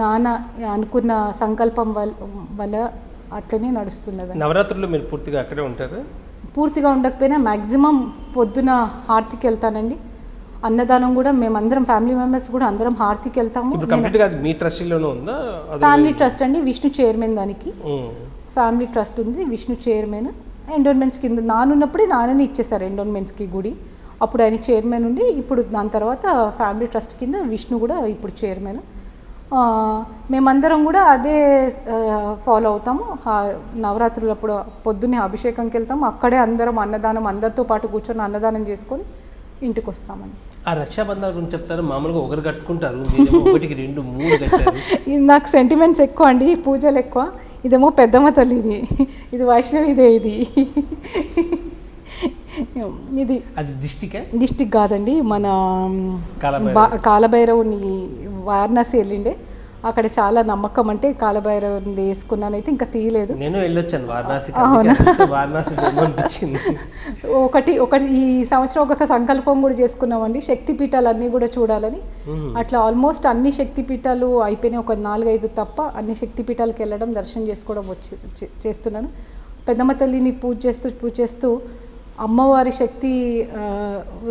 నాన్న అనుకున్న సంకల్పం వల్ల అట్లనే నడుస్తున్నది. నవరాత్రులు మీరు పూర్తిగా అక్కడే ఉంటారు? పూర్తిగా ఉండకపోయినా మ్యాక్సిమం పొద్దున హారతికి వెళ్తానండి. అన్నదానం కూడా మేమందరం ఫ్యామిలీ మెంబర్స్ కూడా అందరం హారతికి వెళ్తాము. మీ ట్రస్ట్లోనే ఉందా? ఫ్యామిలీ ట్రస్ట్ అండి, విష్ణు చైర్మన్. దానికి ఫ్యామిలీ ట్రస్ట్ ఉంది, విష్ణు చైర్మన్. ఎండోన్మెంట్స్ కింద నానున్నప్పుడే నాన్నని ఇచ్చేసారు ఎండోన్మెంట్స్కి గుడి. అప్పుడు ఆయన చైర్మన్ ఉండి ఇప్పుడు దాని తర్వాత ఫ్యామిలీ ట్రస్ట్ కింద విష్ణు కూడా ఇప్పుడు చైర్మన్. మేమందరం కూడా అదే ఫాలో అవుతాము. నవరాత్రులు అప్పుడు పొద్దున్నే అభిషేకంకి వెళ్తాము. అక్కడే అందరం అన్నదానం అందరితో పాటు కూర్చొని అన్నదానం చేసుకొని ఇంటికి వస్తామండి. ఆ రక్షాబంధాల గురించి చెప్తారు. మామూలుగా ఒకరు కట్టుకుంటారు, 1, 2, 3 కట్టారు. నాకు సెంటిమెంట్స్ ఎక్కువ అండి, పూజలు ఎక్కువ. ఇదేమో పెద్దమ్మ తల్లిది, ఇది వైష్ణవిదేవిది. ఇది అది డిస్టిక్ కాదండి, మన కాలభైరవుని వారణాసి వెళ్ళిండే. అక్కడ చాలా నమ్మకం. అంటే కాలభైరవుని వేసుకున్నానైతే ఇంకా తీయలేదు. నేను వెళ్ళొచ్చాను వారణాసి. ఒకటి ఈ సంవత్సరం ఒక సంకల్పం కూడా చేసుకున్నామండి, శక్తిపీఠాలు అన్నీ కూడా చూడాలని. అట్లా ఆల్మోస్ట్ అన్ని శక్తిపీఠాలు అయిపోయినాయి. ఒక 4-5 తప్ప అన్ని శక్తిపీఠాలకు వెళ్ళడం, దర్శనం చేసుకోవడం చేస్తున్నాను. పెద్దమ్మ తల్లిని పూజ చేస్తూ అమ్మవారి శక్తి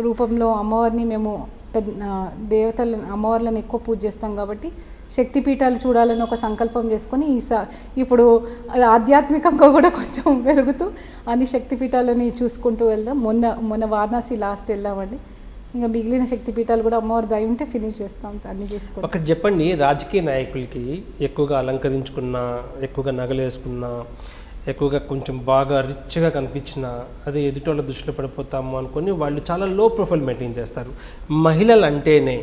రూపంలో అమ్మవారిని మేము దేవతలను అమ్మవార్లను ఎక్కువ పూజ చేస్తాం. కాబట్టి శక్తిపీఠాలు చూడాలని ఒక సంకల్పం చేసుకొని ఇప్పుడు ఆధ్యాత్మికంగా కూడా కొంచెం పెరుగుతూ అన్ని శక్తిపీఠాలని చూసుకుంటూ వెళ్దాం. మొన్న వారణాసి లాస్ట్ వెళ్ళామండి. ఇంకా మిగిలిన శక్తిపీఠాలు కూడా అమ్మవారి దయ ఉంటే ఫినిష్ చేస్తాం, అన్ని చేసుకుంటాం. ఒకటి చెప్పండి, రాజకీయ నాయకులకి ఎక్కువగా అలంకరించుకున్న, ఎక్కువగా నగలు వేసుకున్న, ఎక్కువగా కొంచెం బాగా రిచ్గా కనిపించిన అది ఎదుటోళ్ళ దృష్టిలో పడిపోతాము అనుకొని వాళ్ళు చాలా లో ప్రొఫైల్ మెయింటైన్ చేస్తారు. మహిళలు అంటేనే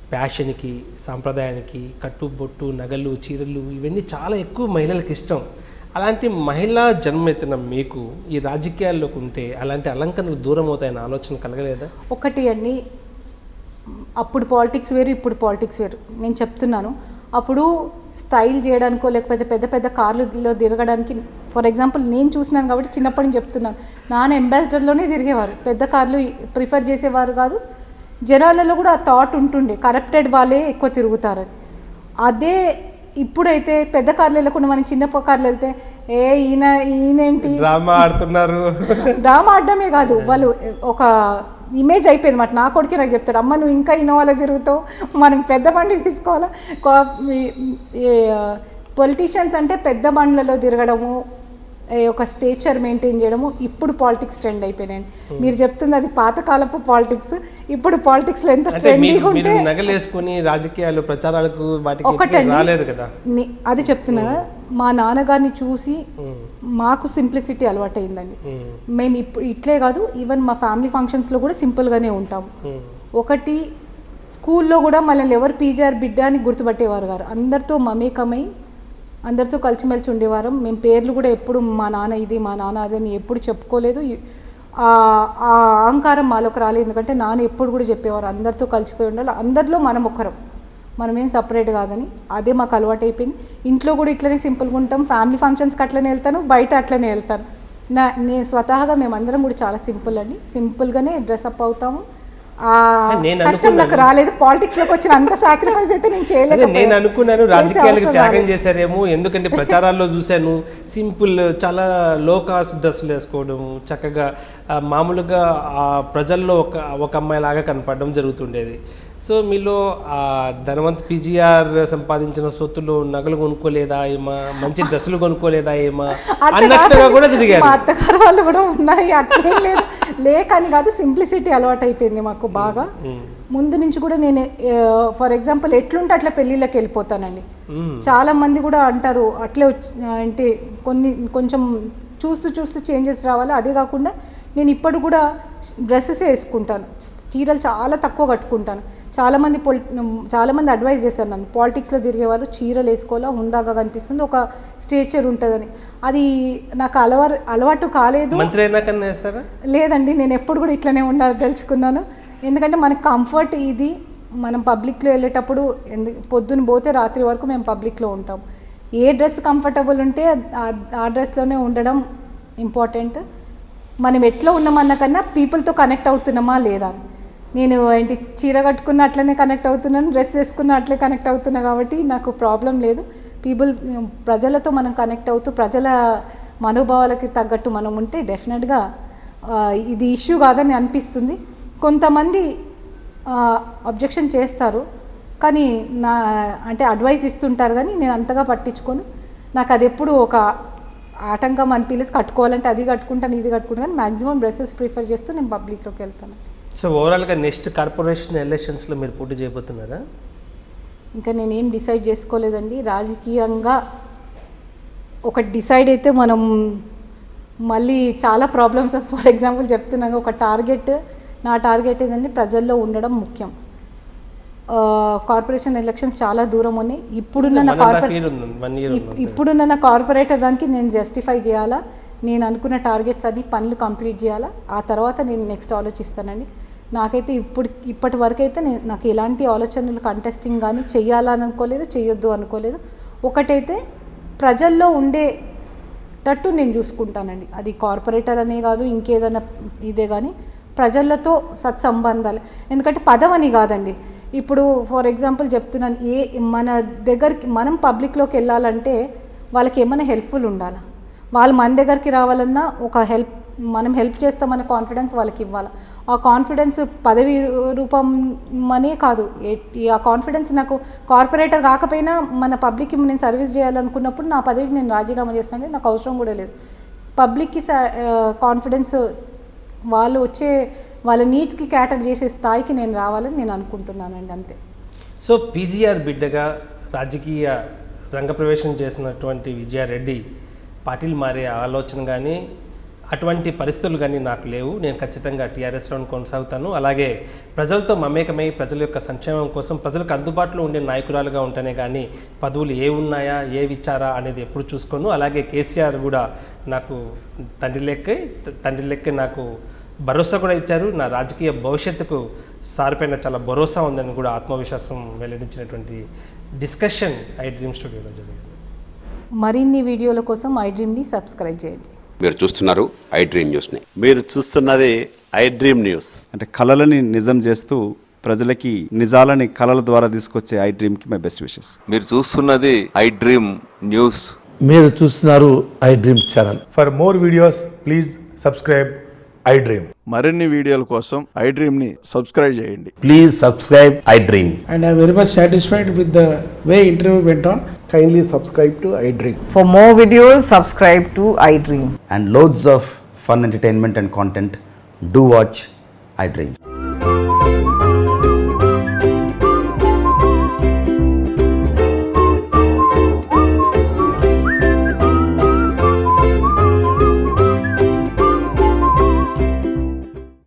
ఫ్యాషన్కి, సాంప్రదాయానికి, కట్టుబొట్టు, నగలు, చీరలు ఇవన్నీ చాలా ఎక్కువ మహిళలకు ఇష్టం. అలాంటి మహిళా జన్మెత్తిన మీకు ఈ రాజకీయాల్లోకి ఉంటే అలాంటి అలంకరణలు దూరం అవుతాయన్న ఆలోచన కలగలేదా? ఒకటి అండి, అప్పుడు పాలిటిక్స్ వేరు, ఇప్పుడు పాలిటిక్స్ వేరు. నేను చెప్తున్నాను, అప్పుడు స్టైల్ చేయడానికో లేకపోతే పెద్ద పెద్ద కార్లలో తిరగడానికి, ఫర్ ఎగ్జాంపుల్ నేను చూసినాను కాబట్టి చిన్నప్పటి నుంచి చెప్తున్నాను, నాన్న అంబాసిడర్లోనే తిరిగేవారు, పెద్ద కార్లు ప్రిఫర్ చేసేవారు కాదు. జనాలలో కూడా ఆ థాట్ ఉంటుండే కరప్టెడ్ వాళ్ళే ఎక్కువ తిరుగుతారని. అదే ఇప్పుడైతే పెద్ద కార్లు వెళ్ళకుండా మనం చిన్న కార్లు వెళ్తే ఈయనేంటి డ్రామా ఆడుతున్నారు. డ్రామా ఆడడమే కాదు, వాళ్ళు ఒక ఇమేజ్ అయిపోయింది మాట. నా కొడుకు నాకు చెప్తాడు, అమ్మ నువ్వు ఇంకా ఇన్నోవాలో తిరుగుతావు, మనం పెద్ద బండి తీసుకోవాలా. పొలిటీషియన్స్ అంటే పెద్ద బండ్లలో తిరగడము, ఒక స్టేచర్ మెయింటైన్ చేయడము ఇప్పుడు పాలిటిక్స్ ట్రెండ్ అయిపోయినాయండి. మీరు చెప్తుంది అది పాతకాలపు పాలిటిక్స్, ఇప్పుడు పాలిటిక్స్లో ఎంత ట్రెండింగ్ ఉంటే నగలేసుకుని రాజకీయాలు ప్రచారాలకు ఒకటండి రాలేరు కదా. అది చెప్తున్నా కదా, మా నాన్నగారిని చూసి మాకు సింప్లిసిటీ అలవాటైందండి. మేము ఇప్పుడు ఇట్లే కాదు, ఈవెన్ మా ఫ్యామిలీ ఫంక్షన్స్లో కూడా సింపుల్గానే ఉంటాము. ఒకటి స్కూల్లో కూడా మనల్ని ఎవరు పీజీఆర్ బిడ్డ అని గుర్తుపట్టేవారు గారు, అందరితో మమేకమై అందరితో కలిసిమెలిసి ఉండేవారు. మేము పేర్లు కూడా ఎప్పుడు మా నాన్న ఇది మా నాన్న అది అని ఎప్పుడు చెప్పుకోలేదు. ఆ అహంకారం మాలోకి రాలేదు, ఎందుకంటే నాన్న ఎప్పుడు కూడా చెప్పేవారు అందరితో కలిసిపోయి ఉండాలి, అందరిలో మనం ఒకరం, మనమేం సపరేట్ కాదని. అదే మాకు అలవాటు అయిపోయింది. ఇంట్లో కూడా ఇట్లనే సింపుల్గా ఉంటాం, ఫ్యామిలీ ఫంక్షన్స్కి అట్లనే వెళ్తాను, బయట అట్లనే వెళ్తాను. నేను స్వతహాగా మేమందరం కూడా చాలా సింపుల్ అండి, సింపుల్గానే డ్రెస్అప్ అవుతాము. కష్టం నాకు రాలేదు, పాలిటిక్స్ లోకి వచ్చిన అంత సాక్రిఫైస్ అయితే నేను చేయలేదు. నేను అనుకున్నాను రాజకీయాలకు త్యాగం చేశారేమో, ఎందుకంటే ప్రచారాల్లో చూశాను సింపుల్ చాలా లో కాస్ట్ డ్రెస్సులు వేసుకోవడం, చక్కగా మామూలుగా ప్రజల్లో ఒక అమ్మాయి లాగా కనపడడం జరుగుతుండేది. సో మీలో ధనవంత్ పీజీఆర్ సంపాదించిన సొత్తులు నగలు కొనుక్కోలేదా ఏమా, మంచి డ్రెస్సులు కొనుక్కోలేదా ఏమా అన్నట్టుగా కూడా తిరిగారు. మా అత్తగారు వాళ్ళు కూడా ఉన్నాయి, అట్లేం లేదు, లేకని కాదు, సింప్లిసిటీ అలవాటు అయిపోయింది మాకు బాగా. ముందు నుంచి కూడా నేను ఫర్ ఎగ్జాంపుల్ ఎట్లుంటే అట్లా పెళ్ళిళ్ళకి వెళ్ళిపోతానండి. చాలా మంది కూడా అంటారు అట్లే అంటే కొంచెం చూస్తూ చేంజెస్ రావాలి. అదే కాకుండా నేను ఇప్పుడు కూడా డ్రెస్సెస్ వేసుకుంటాను, చీరలు చాలా తక్కువ కట్టుకుంటాను. చాలామంది అడ్వైజ్ చేశారు నన్ను, పాలిటిక్స్లో తిరిగేవారు చీరలు వేసుకోవాలా, హుందాగా కనిపిస్తుంది, ఒక స్టేచర్ ఉంటుందని. అది నాకు అలవాటు కాలేదు. లేదండి, నేను ఎప్పుడు కూడా ఇట్లనే ఉండాలి తెలుసుకున్నాను. ఎందుకంటే మనకు కంఫర్ట్ ఇది, మనం పబ్లిక్లో వెళ్ళేటప్పుడు పొద్దున్న పోతే రాత్రి వరకు మేము పబ్లిక్లో ఉంటాం. ఏ డ్రెస్ కంఫర్టబుల్ ఉంటే ఆ డ్రెస్లోనే ఉండడం ఇంపార్టెంట్. మనం ఎట్లా ఉన్నామన్న కన్నా పీపుల్తో కనెక్ట్ అవుతున్నామా లేదా. నేను ఏంటి చీర కట్టుకున్న అట్లనే కనెక్ట్ అవుతున్నాను, డ్రెస్ వేసుకున్న అట్లే కనెక్ట్ అవుతున్నా, కాబట్టి నాకు ప్రాబ్లం లేదు. ప్రజలతో మనం కనెక్ట్ అవుతూ ప్రజల మనోభావాలకి తగ్గట్టు మనం ఉంటే డెఫినెట్గా ఇది ఇష్యూ కాదని అనిపిస్తుంది. కొంతమంది అబ్జెక్షన్ చేస్తారు, కానీ అంటే అడ్వైస్ ఇస్తుంటారు, కానీ నేను అంతగా పట్టించుకోను. నాకు అది ఎప్పుడు ఒక ఆటంకం అనిపించలేదు. కట్టుకోవాలంటే అది కట్టుకుంటాను, ఇది కట్టుకుంటాను, కానీ మ్యాక్సిమం డ్రెస్సెస్ ప్రిఫర్ చేస్తూ నేను పబ్లిక్లోకి వెళ్తాను. సో ఓవరాల్గా నెక్స్ట్ కార్పొరేషన్ ఎలక్షన్స్లో మీరు పోటీ చేయబోతున్నారా? ఇంకా నేనేం డిసైడ్ చేసుకోలేదండి. రాజకీయంగా ఒకటి డిసైడ్ అయితే మనం మళ్ళీ చాలా ప్రాబ్లమ్స్, ఫర్ ఎగ్జాంపుల్ చెప్తున్నాగా, ఒక నా టార్గెట్ ఏంటంటే ప్రజల్లో ఉండడం ముఖ్యం. కార్పొరేషన్ ఎలక్షన్స్ చాలా దూరం ఉన్నాయి. ఇప్పుడున్న నా కార్పొరేటర్ దానికి నేను జస్టిఫై చేయాలా, నేను అనుకున్న టార్గెట్స్ అది పనులు కంప్లీట్ చేయాలా, ఆ తర్వాత నేను నెక్స్ట్ ఆలోచిస్తానండి. నాకైతే ఇప్పటి వరకు అయితే నాకు ఎలాంటి ఆలోచనలు కంటెస్టింగ్ కానీ చెయ్యాలని అనుకోలేదు, చెయ్యొద్దు అనుకోలేదు. ఒకటైతే ప్రజల్లో ఉండేటట్టు నేను చూసుకుంటానండి. అది కార్పొరేటర్ అనే కాదు, ఇంకేదైనా ఇదే కానీ ప్రజలతో సత్సంబంధాలు. ఎందుకంటే పదవని కాదండి, ఇప్పుడు ఫర్ ఎగ్జాంపుల్ చెప్తున్నాను, మన దగ్గరికి మనం పబ్లిక్లోకి వెళ్ళాలంటే వాళ్ళకి ఏమైనా హెల్ప్ఫుల్ ఉండాలి. వాళ్ళు మన దగ్గరికి రావాలన్నా మనం హెల్ప్ చేస్తామన్న కాన్ఫిడెన్స్ వాళ్ళకి ఇవ్వాలి. ఆ కాన్ఫిడెన్స్ పదవి రూపం అనే కాదు, ఆ కాన్ఫిడెన్స్ నాకు కార్పొరేటర్ కాకపోయినా మన పబ్లిక్కి నేను సర్వీస్ చేయాలనుకున్నప్పుడు నా పదవికి నేను రాజీనామా చేస్తానంటే నాకు అవసరం కూడా లేదు. పబ్లిక్కి కాన్ఫిడెన్స్ వాళ్ళ నీడ్స్కి క్యాటర్ చేసే స్థాయికి నేను రావాలని నేను అనుకుంటున్నానండి, అంతే. సో పీజీఆర్ బిడ్డగా రాజకీయ రంగప్రవేశం చేసినటువంటి విజయారెడ్డి పార్టీలు మారే ఆలోచన కానీ అటువంటి పరిస్థితులు కానీ నాకు లేవు. నేను ఖచ్చితంగా టీఆర్ఎస్లో కొనసాగుతాను. అలాగే ప్రజలతో మమేకమై ప్రజల యొక్క సంక్షేమం కోసం ప్రజలకు అందుబాటులో ఉండే నాయకురాలుగా ఉంటేనే కానీ పదవులు ఏ ఉన్నాయా ఏ విచారా అనేది ఎప్పుడు చూసుకోను. అలాగే కేసీఆర్ కూడా నాకు తండ్రి లెక్కే నాకు భరోసా కూడా ఇచ్చారు. నా రాజకీయ భవిష్యత్తుకు సారిపైన చాలా భరోసా ఉందని కూడా ఆత్మవిశ్వాసం వెల్లడించినటువంటి డిస్కషన్ ఐ డ్రీమ్ స్టూడియోలో జరిగింది. మరిన్ని వీడియోల కోసం ఐ డ్రీమ్ని సబ్స్క్రైబ్ చేయండి. మీరు చూస్తున్నారు ఐ డ్రీమ్ న్యూస్ని. మీరు చూస్తున్నది ఐ డ్రీమ్ న్యూస్. అంటే కళలని నిజం చేస్తూ ప్రజలకి నిజాలని కళల ద్వారా తీసుకొచ్చే ఐ డ్రీమ్కి మై బెస్ట్ విషెస్. మీరు చూస్తున్నది ఐ డ్రీమ్ న్యూస్. మీరు చూస్తున్నారు I dream channel. For more videos, please subscribe I dream. మరిన్ని వీడియోల కోసం ఐ డ్రీమ్ని సబ్స్క్రైబ్ చేయండి. Please subscribe iDream. And I'm very much satisfied with the way interview went on. Kindly subscribe to I dream. For more videos, subscribe to iDream. And loads of fun entertainment and content. Do watch iDream.